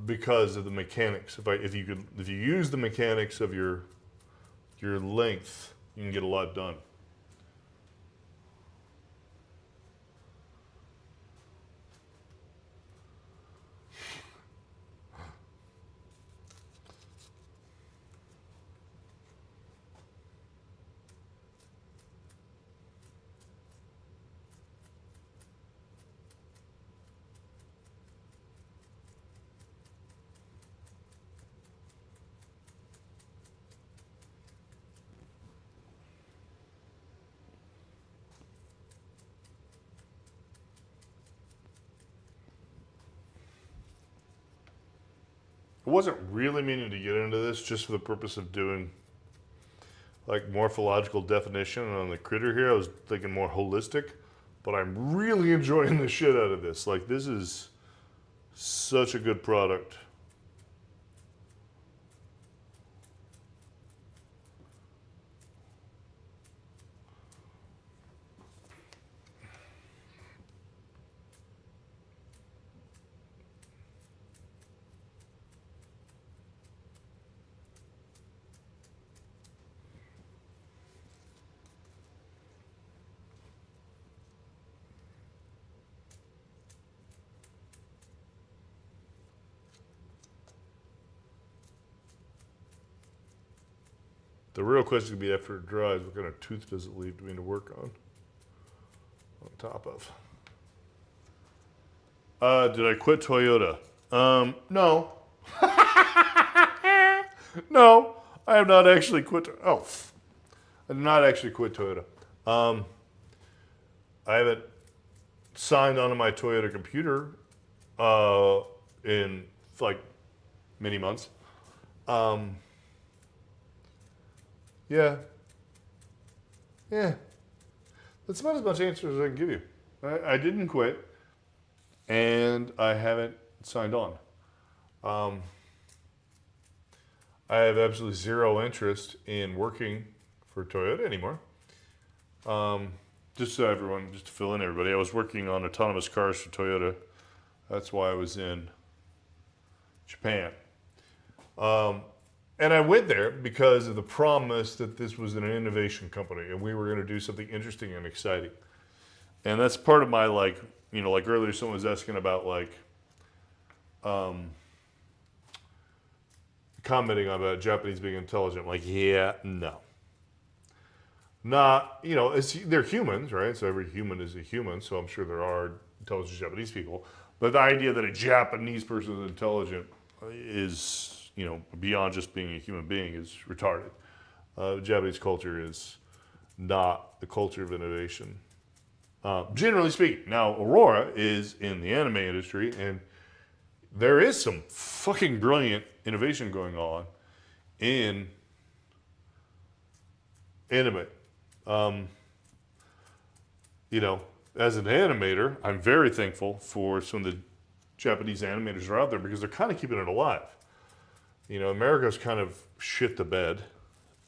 because of the mechanics. If you use the mechanics of your length, you can get a lot done. I wasn't really meaning to get into this just for the purpose of doing like morphological definition on the critter here. I was thinking more holistic, but I'm really enjoying the shit out of this. Like, this is such a good product. The real question would be after it dries, what kind of tooth does it leave me to work on top of? Did I quit Toyota? No. No, I have not actually quit. I did not actually quit Toyota. I haven't signed onto my Toyota computer in like many months. Yeah. That's about as much answer as I can give you. I didn't quit, and I haven't signed on. I have absolutely zero interest in working for Toyota anymore. Just to fill in everybody, I was working on autonomous cars for Toyota. That's why I was in Japan. And I went there because of the promise that this was an innovation company and we were going to do something interesting and exciting. And that's part of my, like earlier someone was asking about commenting about Japanese being intelligent. I'm like, yeah, no. Not, they're humans, right? So every human is a human, so I'm sure there are intelligent Japanese people. But the idea that a Japanese person is intelligent is, beyond just being a human being is retarded. Japanese culture is not the culture of innovation. Generally speaking. Now, Aurora is in the anime industry, and there is some fucking brilliant innovation going on in anime. As an animator, I'm very thankful for some of the Japanese animators that are out there because they're kind of keeping it alive. America's kind of shit the bed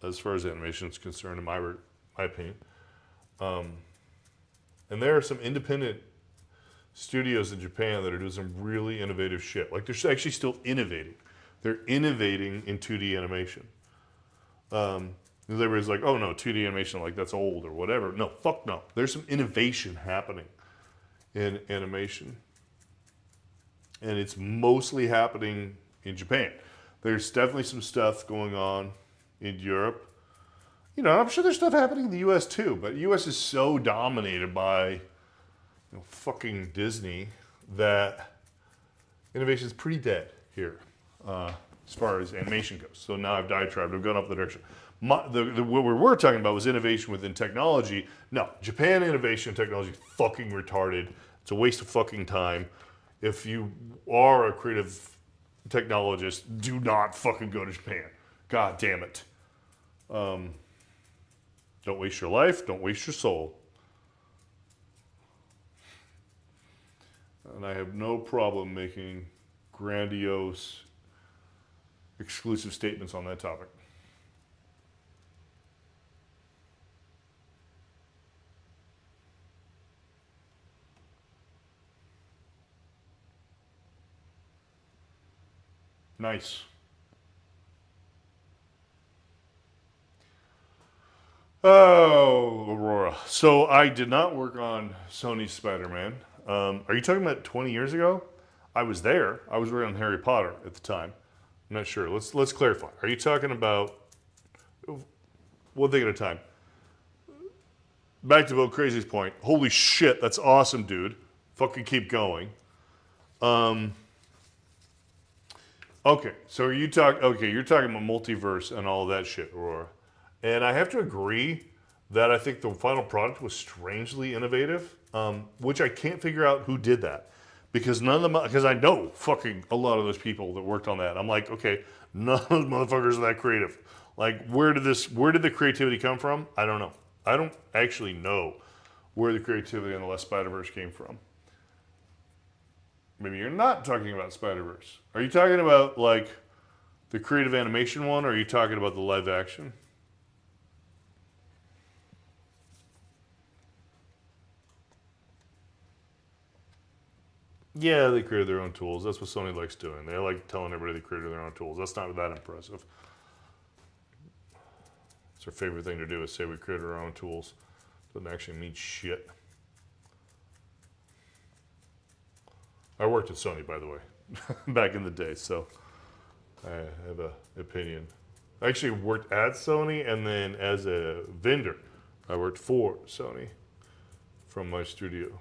as far as animation is concerned, in my opinion. And there are some independent studios in Japan that are doing some really innovative shit. Like, they're actually still innovating. They're innovating in 2D animation. Everybody's like, oh no, 2D animation, like that's old or whatever. No, fuck no. There's some innovation happening in animation. And it's mostly happening in Japan. There's definitely some stuff going on in Europe. I'm sure there's stuff happening in the US too, but the US is so dominated by fucking Disney that innovation is pretty dead here. as far as animation goes. So now I've diatribed, I've gone up the direction. What we were talking about was innovation within technology. No, Japan innovation and technology is fucking retarded. It's a waste of fucking time. If you are a creative technologist, do not fucking go to Japan. God damn it. Don't waste your life, don't waste your soul. And I have no problem making grandiose, exclusive statements on that topic. Nice. Oh, Aurora. So I did not work on Sony's Spider-Man. Are you talking about 20 years ago? I was there. I was working on Harry Potter at the time. I'm not sure. Let's clarify. Are you talking about one thing at a time? Back to Bill Crazy's point. Holy shit, that's awesome, dude. Fucking keep going. Okay, so you're talking about multiverse and all that shit, Aurora. And I have to agree that I think the final product was strangely innovative, which I can't figure out who did that. Because because I know fucking a lot of those people that worked on that. I'm like, okay, none of those motherfuckers are that creative. Like, where did the creativity come from? I don't know. I don't actually know where the creativity on the last Spider-Verse came from. Maybe you're not talking about Spider-Verse. Are you talking about, like, the creative animation one, or are you talking about the live action? Yeah, they created their own tools. That's what Sony likes doing. They like telling everybody they created their own tools. That's not that impressive. It's their favorite thing to do is say we created our own tools. Doesn't actually mean shit. I worked at Sony, by the way, back in the day, so I have an opinion. I actually worked at Sony, and then as a vendor, I worked for Sony from my studio.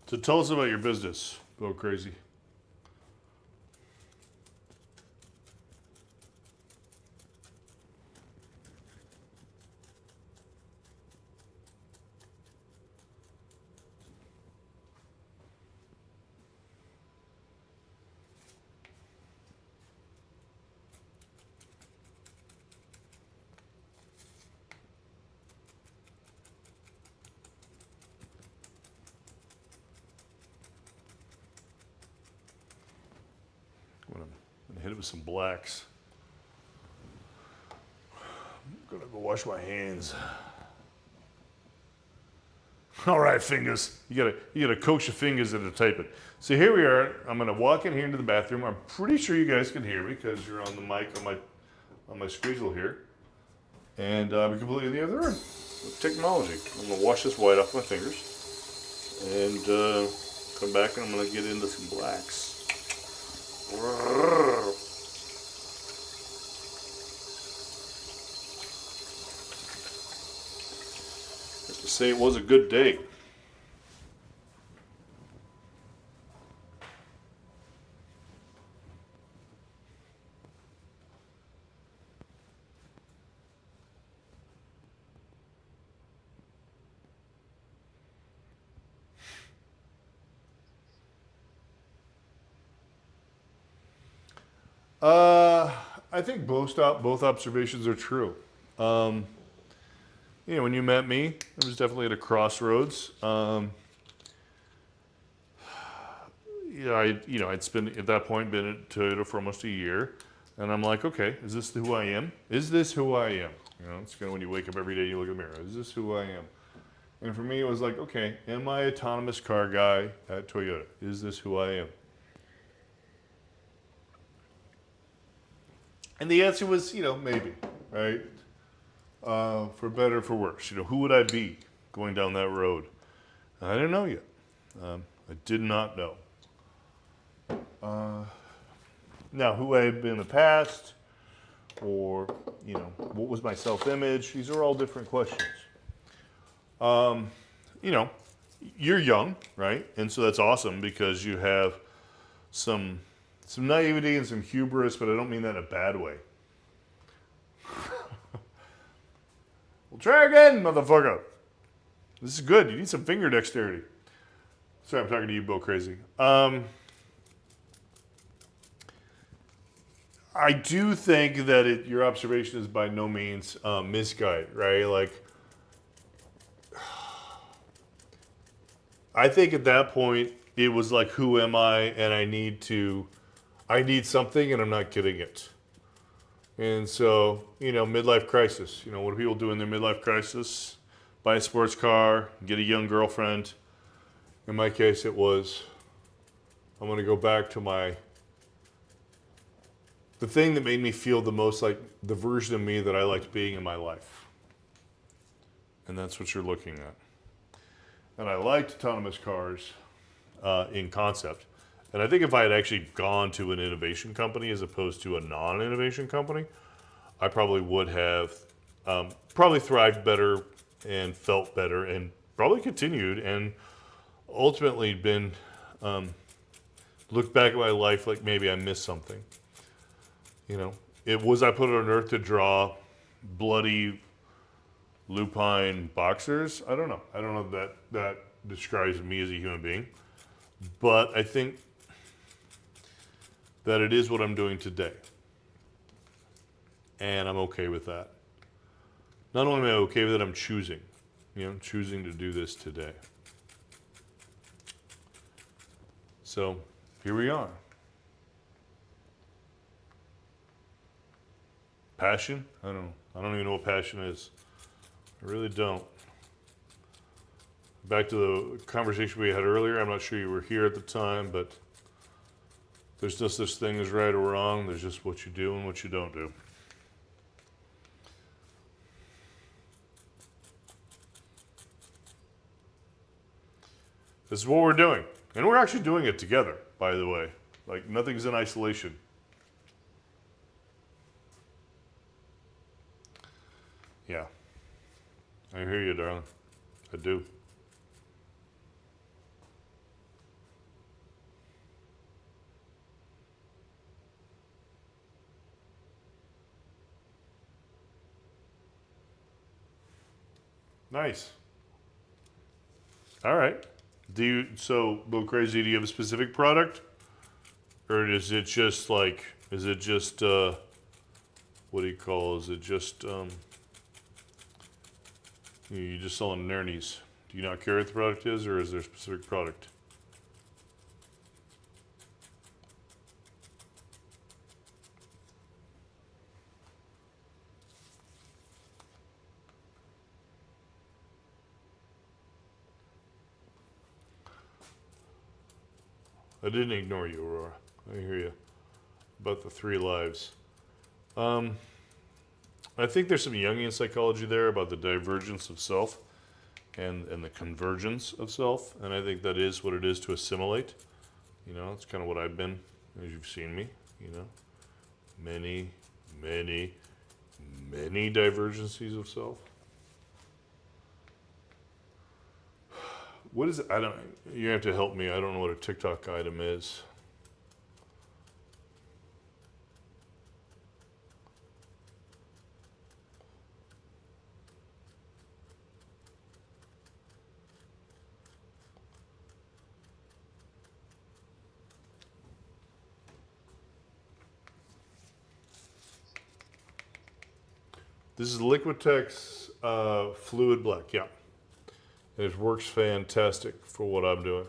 So tell us about your business, Go Crazy. Hit it with some blacks. I'm gonna go wash my hands. All right, fingers. You gotta coax your fingers into typing. So here we are. I'm gonna walk in here into the bathroom. I'm pretty sure you guys can hear me because you're on the mic on my squeezle here. And I'm completely in the other room with technology. I'm gonna wash this white off my fingers and come back and I'm gonna get into some blacks. I have to say it was a good day. I think both observations are true. When you met me, it was definitely at a crossroads. I'd spent at that point been at Toyota for almost a year, and I'm like, okay, is this who I am? Is this who I am? It's kind of when you wake up every day, you look in the mirror. Is this who I am? And for me, it was like, okay, am I autonomous car guy at Toyota? Is this who I am? And the answer was, maybe, right? For better or for worse. Who would I be going down that road? I didn't know yet. I did not know. Now, who I had been in the past, or, what was my self-image? These are all different questions. You're young, right? And so that's awesome because you have some naivety and some hubris, but I don't mean that in a bad way. Well, try again, motherfucker. This is good. You need some finger dexterity. Sorry, I'm talking to you, Bill Crazy. I do think that your observation is by no means misguided, right? Like, I think at that point, it was like, who am I? And I need something and I'm not getting it. And so, midlife crisis. What do people do in their midlife crisis? Buy a sports car, get a young girlfriend. In my case, it was, I'm going to go back to the thing that made me feel the most like the version of me that I liked being in my life. And that's what you're looking at. And I liked autonomous cars in concept. And I think if I had actually gone to an innovation company as opposed to a non-innovation company, I probably would have probably thrived better and felt better and probably continued and ultimately been looked back at my life like maybe I missed something. It was I put on earth to draw bloody lupine boxers. I don't know. I don't know if that describes me as a human being. But I think that it is what I'm doing today. And I'm okay with that. Not only am I okay with it, I'm choosing to do this today. So here we are. Passion? I don't know. I don't even know what passion is. I really don't. Back to the conversation we had earlier, I'm not sure you were here at the time, but there's no such thing as right or wrong. There's just what you do and what you don't do. This is what we're doing. And we're actually doing it together, by the way. Like, nothing's in isolation. Yeah. I hear you, darling. I do. Nice. All right. Bill Crazy, do you have a specific product? Or is it just what do you call, is it just, you just selling nernies? Do you not care what the product is, or is there a specific product? I didn't ignore you, Aurora. I hear you. About the 3 lives. I think there's some Jungian psychology there about the divergence of self and the convergence of self. And I think that is what it is to assimilate. You know, it's kind of what I've been, as you've seen me, you know. Many, many, many divergencies of self. What is it? You have to help me. I don't know what a TikTok item is. This is Liquitex Fluid Black, yeah. It works fantastic for what I'm doing.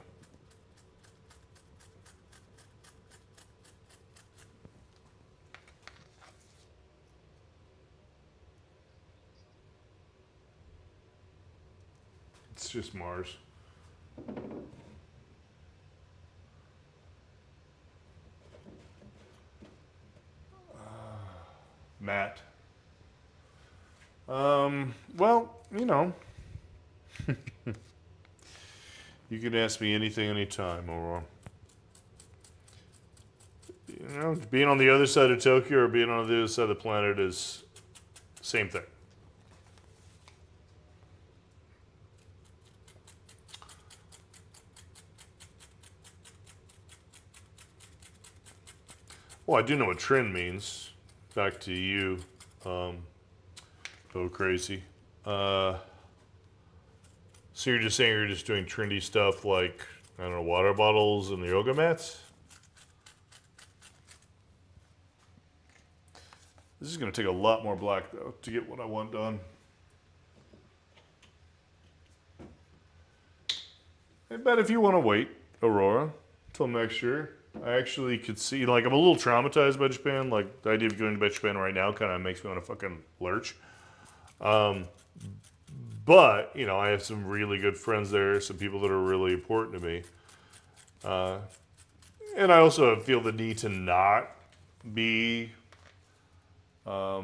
It's just Mars. Matt. Well, you know. You can ask me anything, anytime, Aurora. You know, being on the other side of Tokyo or being on the other side of the planet is the same thing. Well, I do know what trend means. Back to you, oh crazy. So you're just saying you're just doing trendy stuff like, I don't know, water bottles and the yoga mats? This is going to take a lot more black, though, to get what I want done. I bet if you want to wait, Aurora, till next year, I actually could see, like, I'm a little traumatized by Japan. Like, the idea of going to Japan right now kind of makes me want to fucking lurch. But, you know, I have some really good friends there, some people that are really important to me. And I also feel the need to not be, what's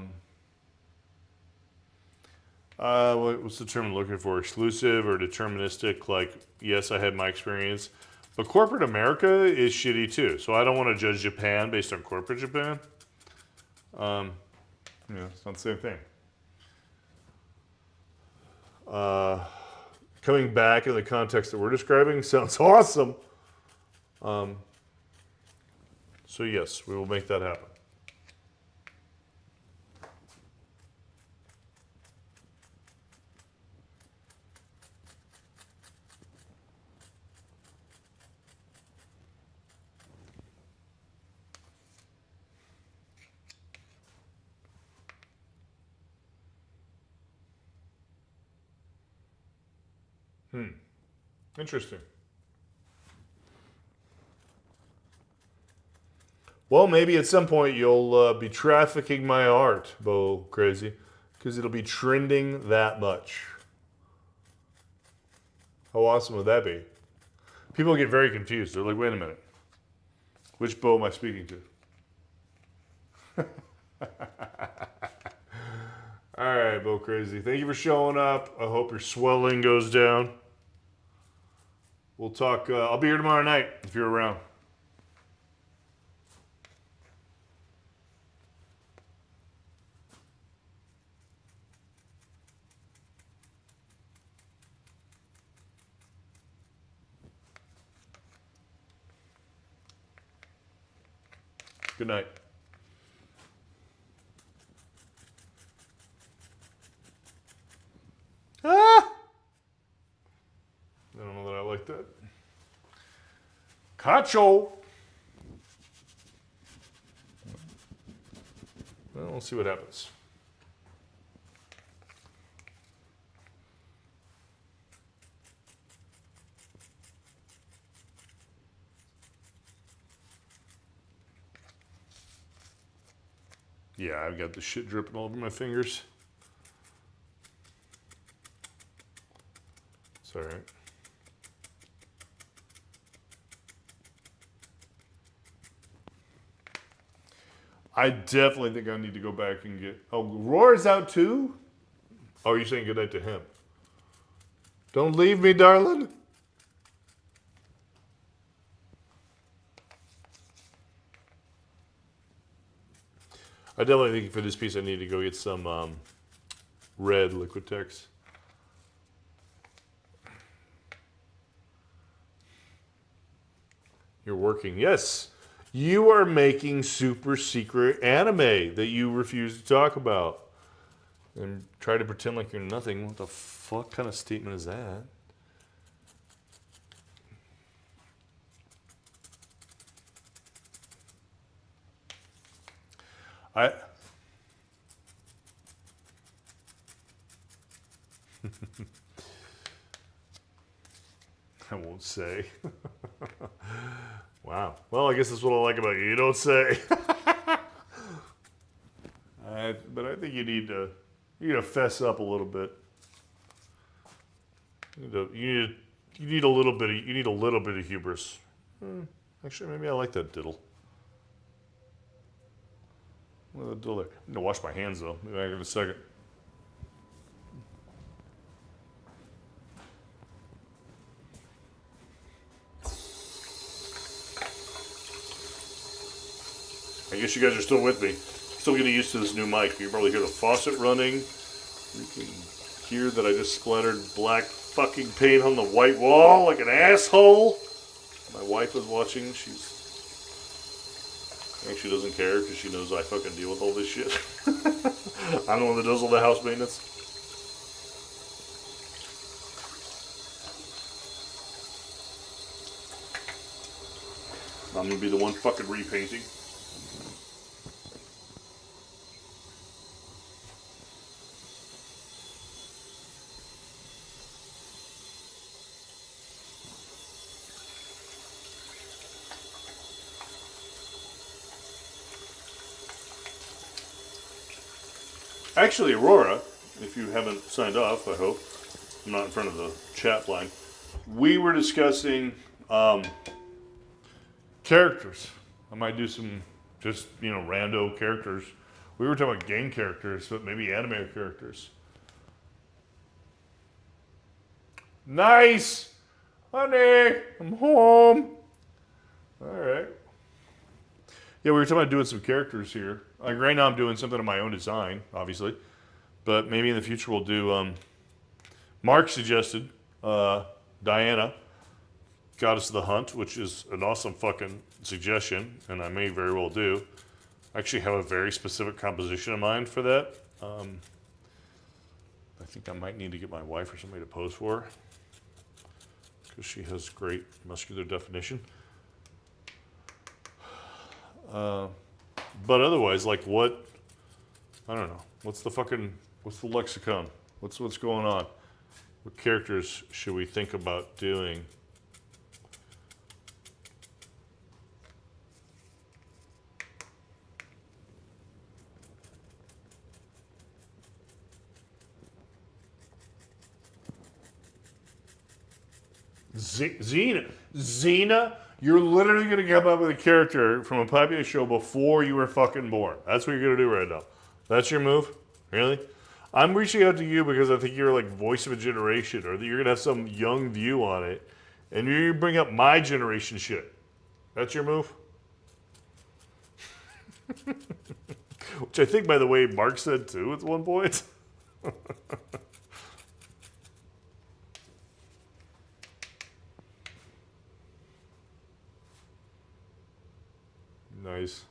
the term I'm looking for? Exclusive or deterministic. Like, yes, I had my experience. But corporate America is shitty too. So I don't want to judge Japan based on corporate Japan. It's not the same thing. Coming back in the context that we're describing sounds awesome. So yes, we will make that happen. Interesting. Well, maybe at some point you'll be trafficking my art, Bo Crazy, because it'll be trending that much. How awesome would that be? People get very confused. They're like, wait a minute. Which Bo am I speaking to? All right, Bo Crazy. Thank you for showing up. I hope your swelling goes down. We'll talk. I'll be here tomorrow night if you're around. Good night. Ah! I don't know that I like that. Cacho! Well, we'll see what happens. Yeah, I've got the shit dripping all over my fingers. It's all right. I definitely think I need to go back and get. Oh, Roar's out too? Oh, you're saying goodnight to him. Don't leave me, darling. I definitely think for this piece I need to go get some red Liquitex. You're working. Yes. You are making super secret anime that you refuse to talk about. And try to pretend like you're nothing. What the fuck kind of statement is that? I I won't say. Wow. Well, I guess that's what I like about you. You don't say. But I think you need to fess up a little bit. You need a little bit of hubris. Actually, maybe I like that diddle. Well, the diddle there. I'm gonna wash my hands though. Be back in a second. I guess you guys are still with me. Still getting used to this new mic. You can probably hear the faucet running. You can hear that I just splattered black fucking paint on the white wall like an asshole. My wife is watching. I think she doesn't care because she knows I fucking deal with all this shit. I'm the one that does all the house maintenance. I'm gonna be the one fucking repainting. Actually, Aurora, if you haven't signed off, I hope, I'm not in front of the chat line, we were discussing characters. I might do some just, rando characters. We were talking about game characters, but maybe anime characters. Nice! Honey, I'm home. All right. Yeah, we were talking about doing some characters here. Like right now I'm doing something of my own design, obviously. But maybe in the future we'll do, Mark suggested, Diana, Goddess of the Hunt, which is an awesome fucking suggestion, and I may very well do. I actually have a very specific composition in mind for that. I think I might need to get my wife or somebody to pose for her, because she has great muscular definition. But otherwise, like what? I don't know. What's the lexicon? What's going on? What characters should we think about doing? Xena, you're literally going to come up with a character from a popular show before you were fucking born. That's what you're going to do right now. That's your move? Really? I'm reaching out to you because I think you're like voice of a generation, or that you're going to have some young view on it, and you bring up my generation shit. That's your move? Which I think, by the way, Mark said too at one point. Nice.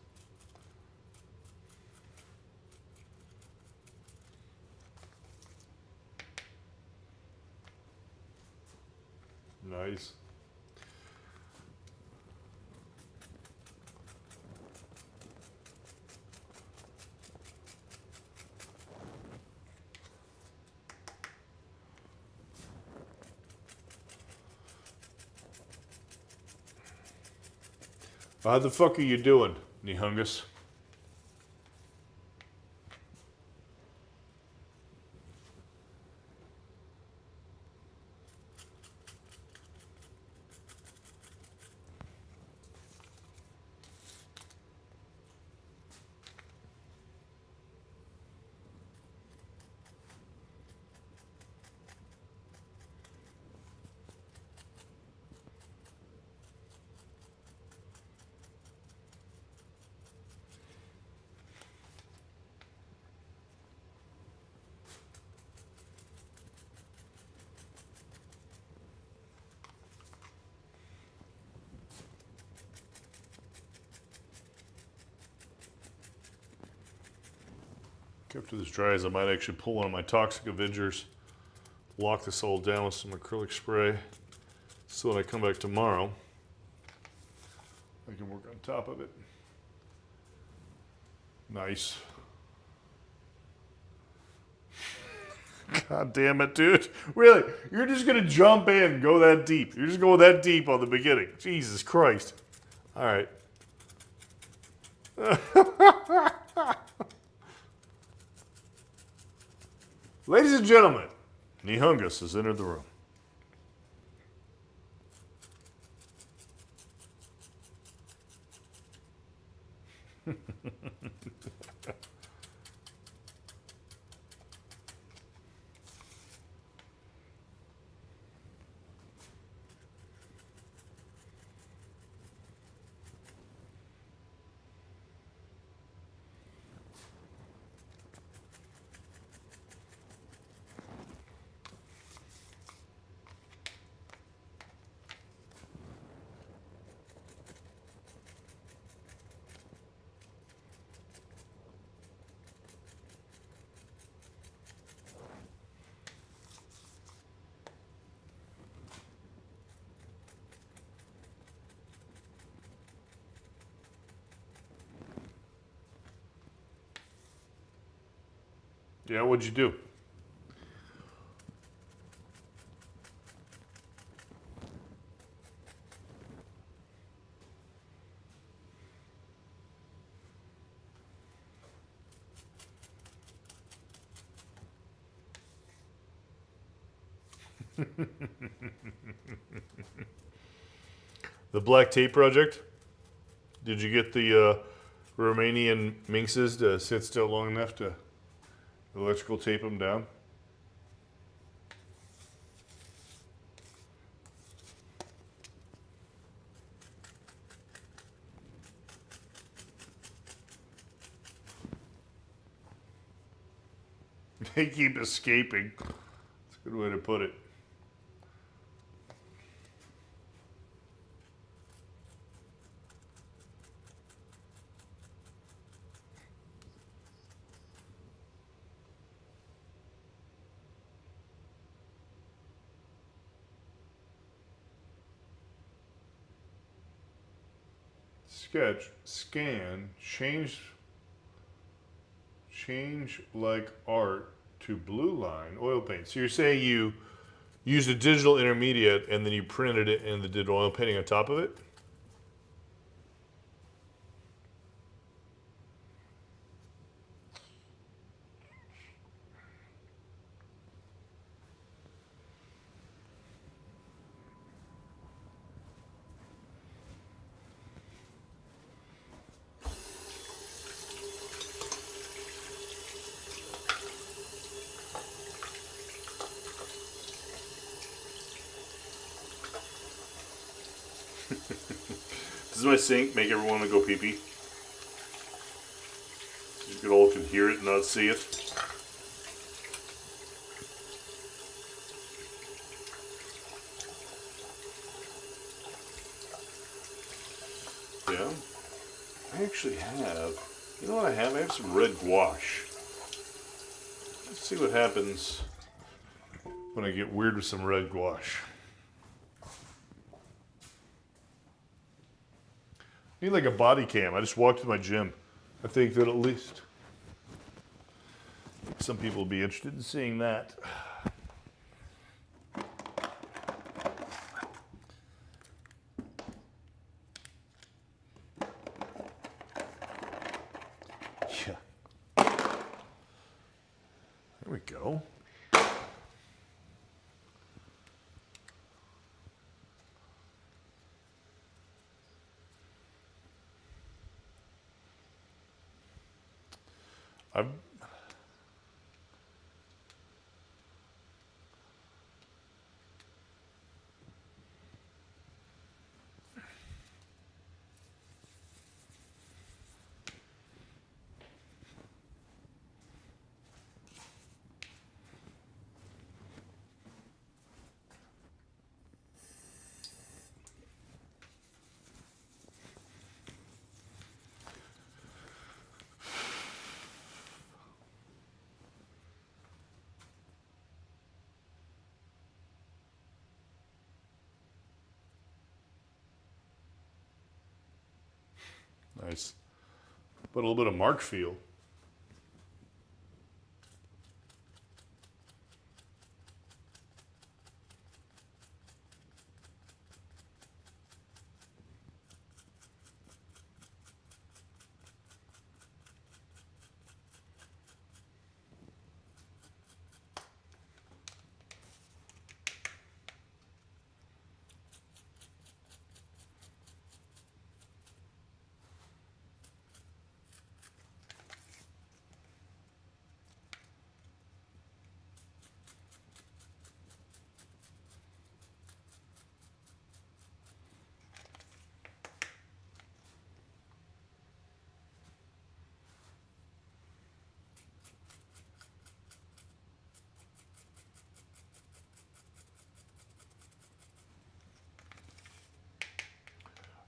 Nice. How the fuck are you doing, Nihungus? After this dries, I might actually pull one of my Toxic Avengers, lock this all down with some acrylic spray, so when I come back tomorrow, I can work on top of it. Nice. God damn it, dude. Really? You're just going to jump in and go that deep. You're just going that deep on the beginning. Jesus Christ. All right. Ladies and gentlemen, Nihungus has entered the room. Yeah, what'd you do? The Black Tape Project? Did you get the Romanian minxes to sit still long enough to electrical tape them down? They keep escaping. That's a good way to put it. Sketch, scan, change like art to blue line, oil paint. So you're saying you used a digital intermediate and then you printed it and did oil painting on top of it? Does my sink make everyone want to go pee-pee? So you all can hear it and not see it? Yeah. I actually have, you know what I have? I have some red gouache. Let's see what happens when I get weird with some red gouache. I need like a body cam. I just walked to my gym. I think that at least some people will be interested in seeing that. Yeah. There we go. I've Nice. But a little bit of Mark feel.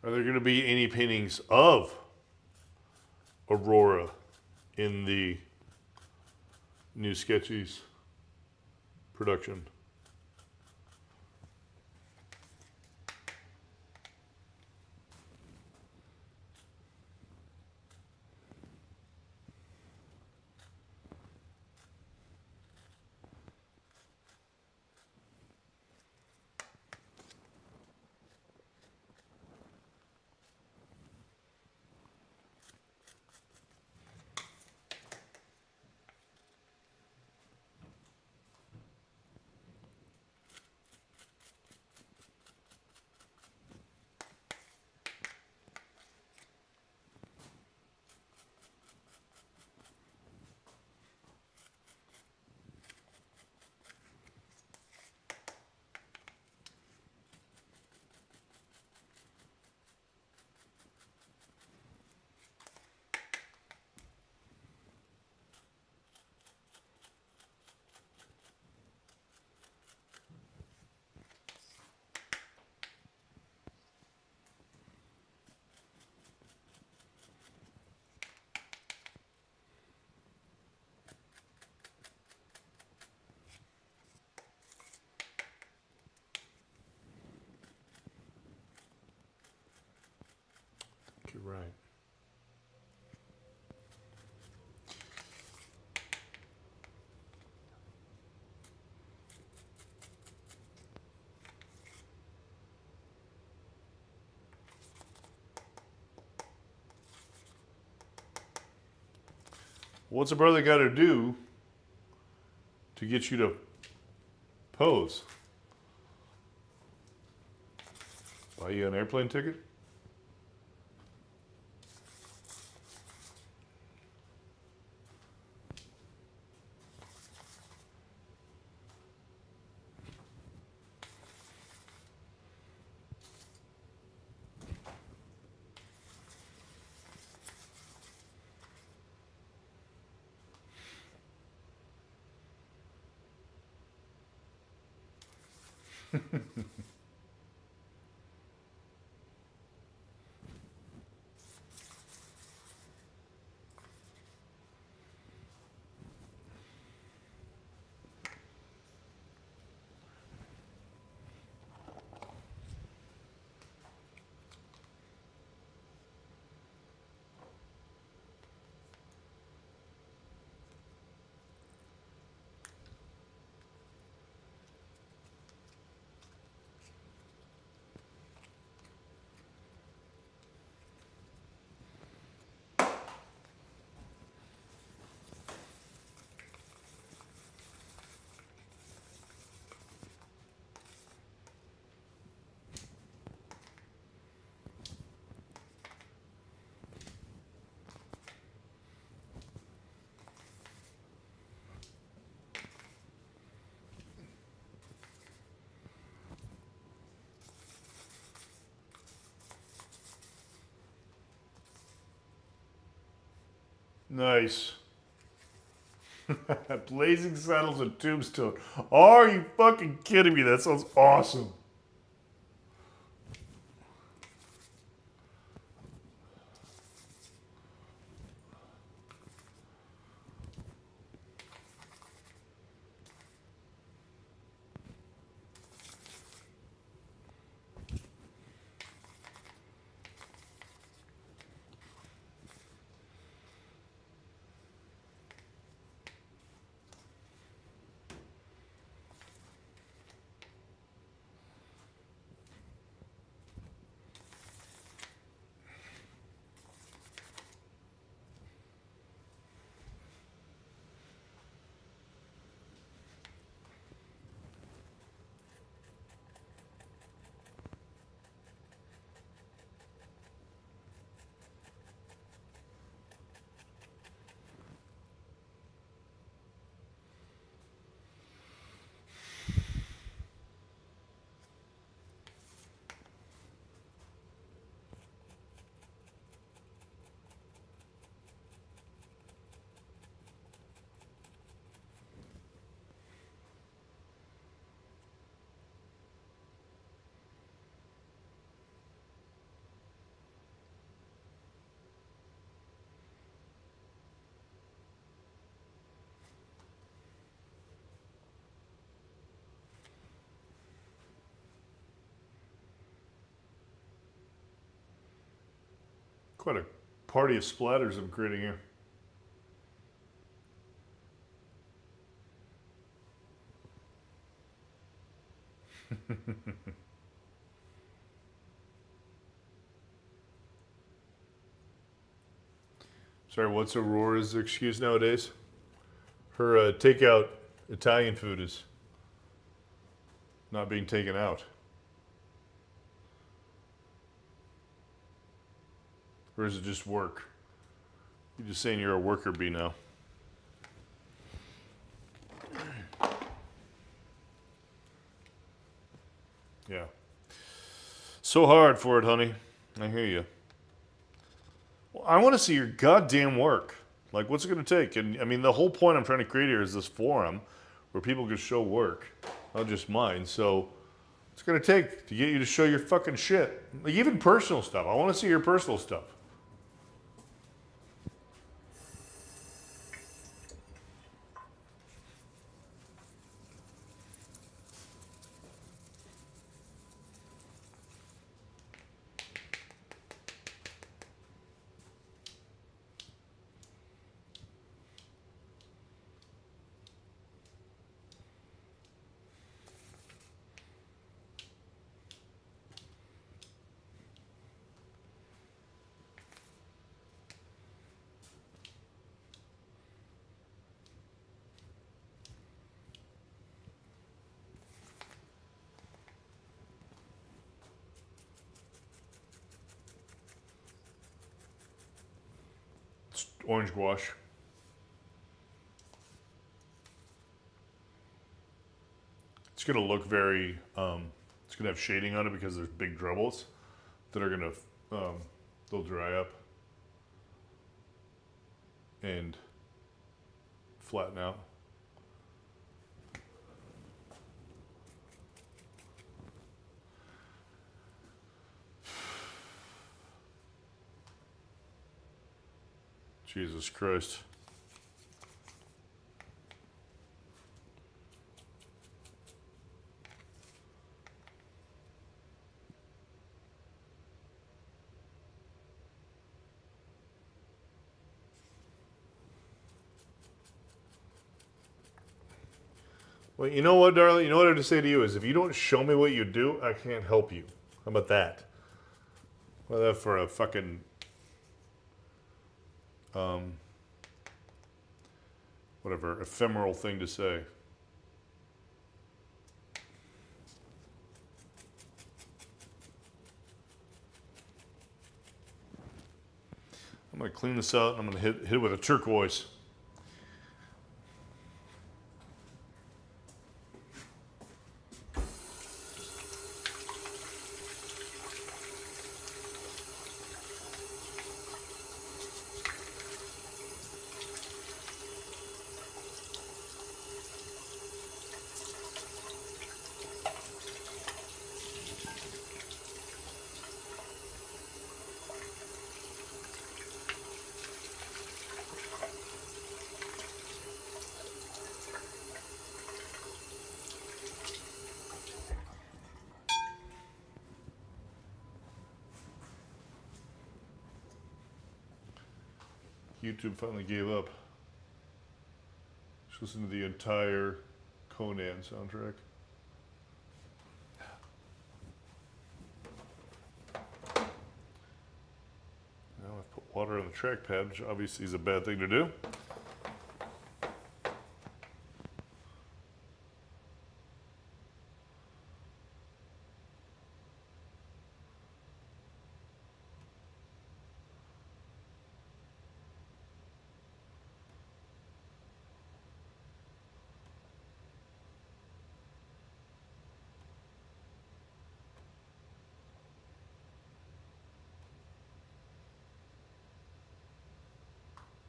Are there going to be any paintings of Aurora in the new Sketchies production? You're right. What's a brother got to do to get you to pose? Buy you an airplane ticket? Nice. Blazing Saddles and Tombstone. Are you fucking kidding me? That sounds awesome. Quite a party of splatters I'm creating here. Sorry, what's Aurora's excuse nowadays? Her takeout Italian food is not being taken out. Or is it just work? You're just saying you're a worker bee now. Yeah. So hard for it, honey. I hear you. Well, I want to see your goddamn work. Like, what's it going to take? And I mean, the whole point I'm trying to create here is this forum where people can show work, not just mine. So, what's it going to take to get you to show your fucking shit? Like, even personal stuff. I want to see your personal stuff. It's orange gouache. It's going to look very, it's going to have shading on it because there's big dribbles that are going to, they'll dry up and flatten out. Jesus Christ. Well, you know what, darling? You know what I have to say to you is if you don't show me what you do, I can't help you. How about that? Well, that for a fucking, whatever, ephemeral thing to say. I'm going to clean this out and I'm going to hit it with a turquoise. YouTube finally gave up. Just listen to the entire Conan soundtrack. Now I've put water on the trackpad, which obviously is a bad thing to do.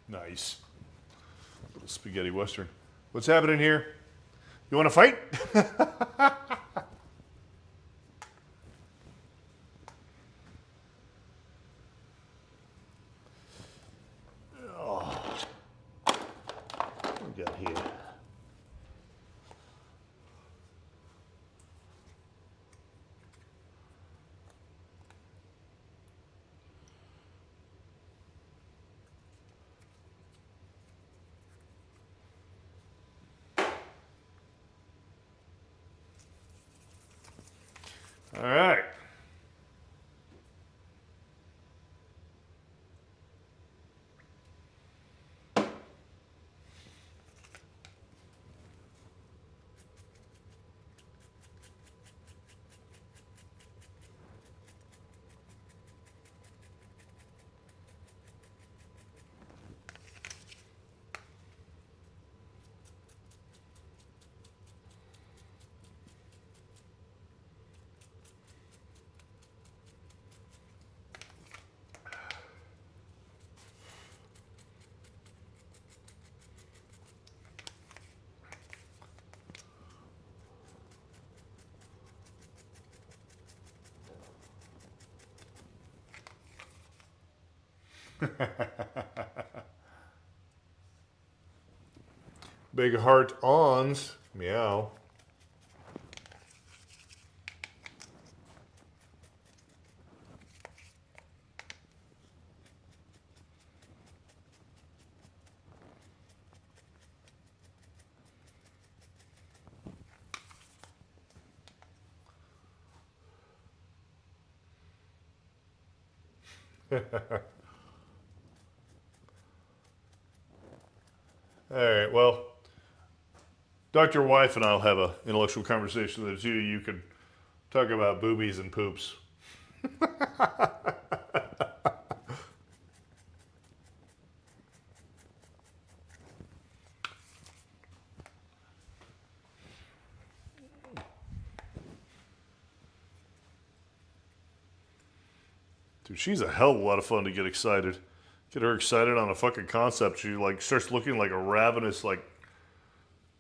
Nice. Little spaghetti western. What's happening here? You want to fight? Oh. What we got here? All right. Big heart ons. Meow. All right, well, Dr. Wife and I'll have an intellectual conversation that the two of you can talk about boobies and poops. Dude, she's a hell of a lot of fun to get excited. Get her excited on a fucking concept. She like starts looking like a ravenous like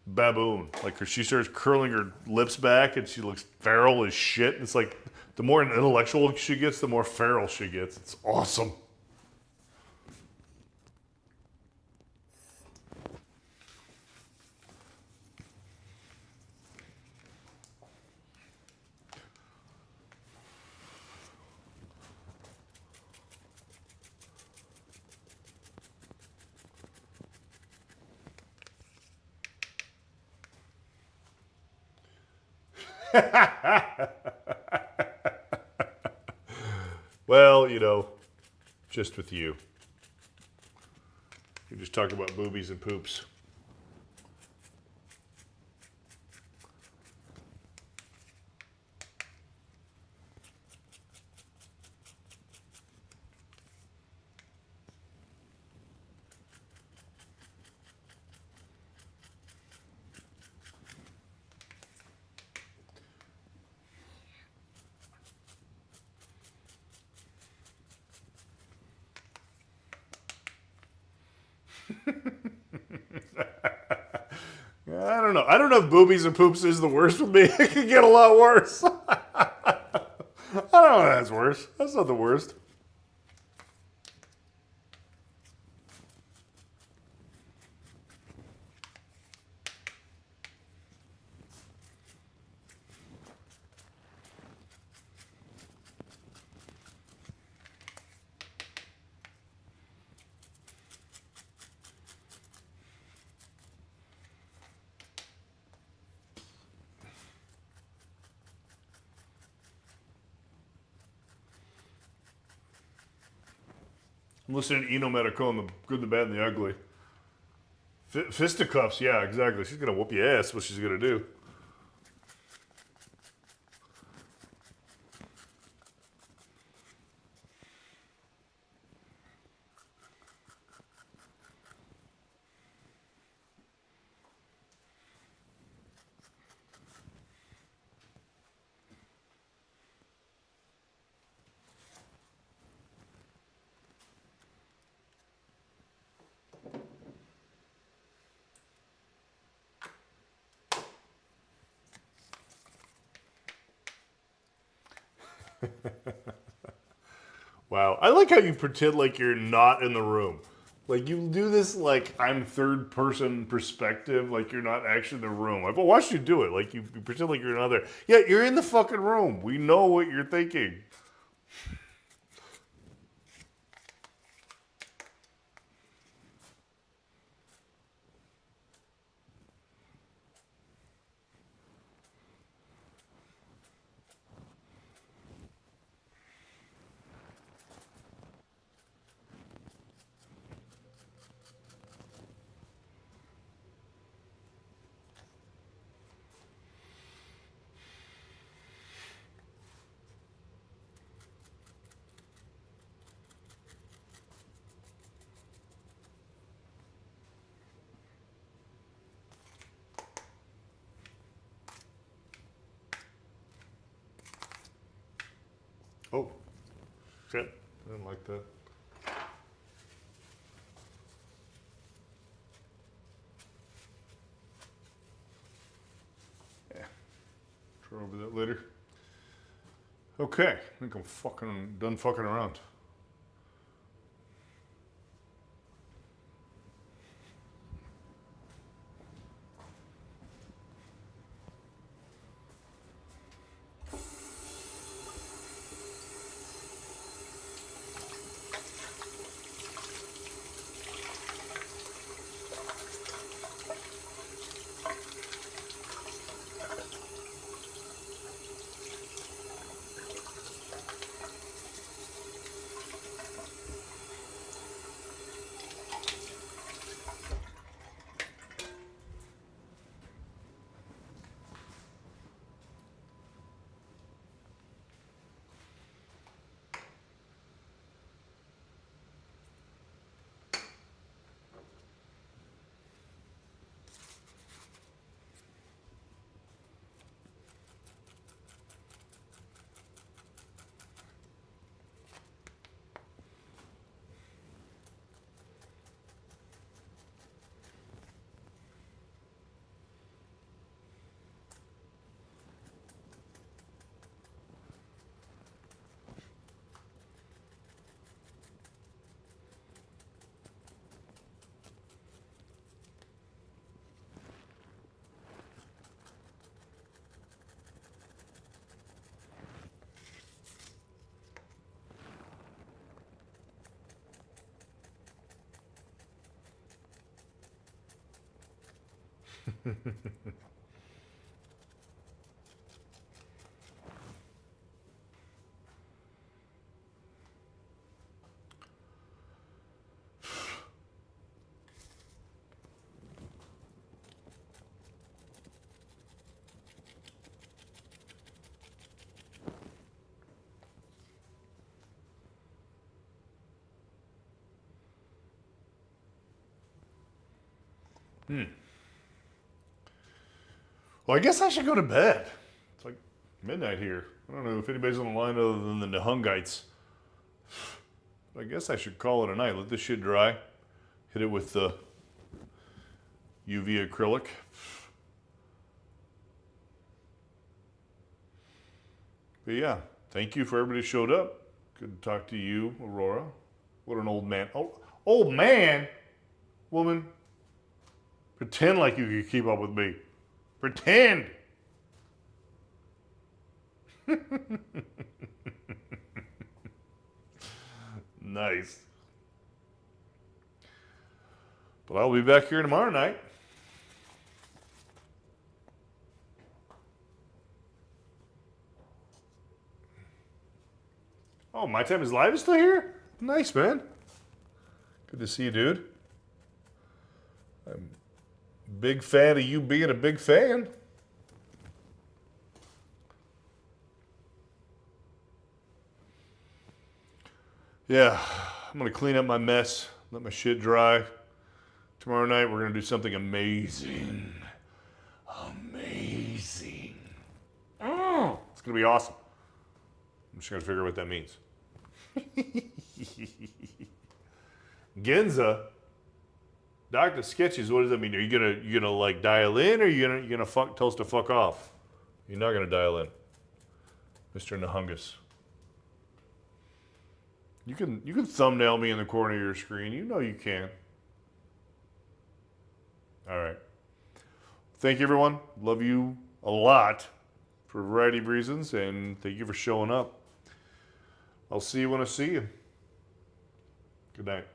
baboon. Like she starts curling her lips back and she looks feral as shit. It's like the more intellectual she gets, the more feral she gets. It's awesome. Well, you know, just with you. You just talk about boobies and poops. I don't know. I don't know if boobies and poops is the worst with me. It could get a lot worse. I don't know if that's worse. That's not the worst. I'm listening to Eno Medical and the Good, the Bad, and the Ugly. Fisticuffs, yeah, exactly. She's gonna whoop your ass. What she's gonna do? Wow, I like how you pretend like you're not in the room. Like you do this like I'm third person perspective, like you're not actually in the room. I've watched you do it. Like you pretend like you're not there. Yeah, you're in the fucking room. We know what you're thinking. Oh, shit. I didn't like that. Yeah. Try over that later. Okay. I think I'm fucking done fucking around. Well, I guess I should go to bed. It's like midnight here. I don't know if anybody's on the line other than the Nahungites. I guess I should call it a night. Let this shit dry. Hit it with the UV acrylic. But yeah, thank you for everybody who showed up. Good to talk to you, Aurora. What an old man. Oh, old man? Woman, pretend like you could keep up with me. Pretend. Nice. But I'll be back here tomorrow night. Oh, My Time is Live is still here? Nice, man. Good to see you, dude. I'm a big fan of you being a big fan. Yeah, I'm going to clean up my mess, let my shit dry. Tomorrow night, we're going to do something amazing. Amazing. It's going to be awesome. I'm just going to figure out what that means. Genza, Dr. Sketches, what does that mean? Are you gonna like dial in, or you gonna tell us to fuck off? You're not gonna dial in, Mr. Nahungus. You can thumbnail me in the corner of your screen. You know you can. All right. Thank you, everyone. Love you a lot for a variety of reasons, and thank you for showing up. I'll see you when I see you. Good night.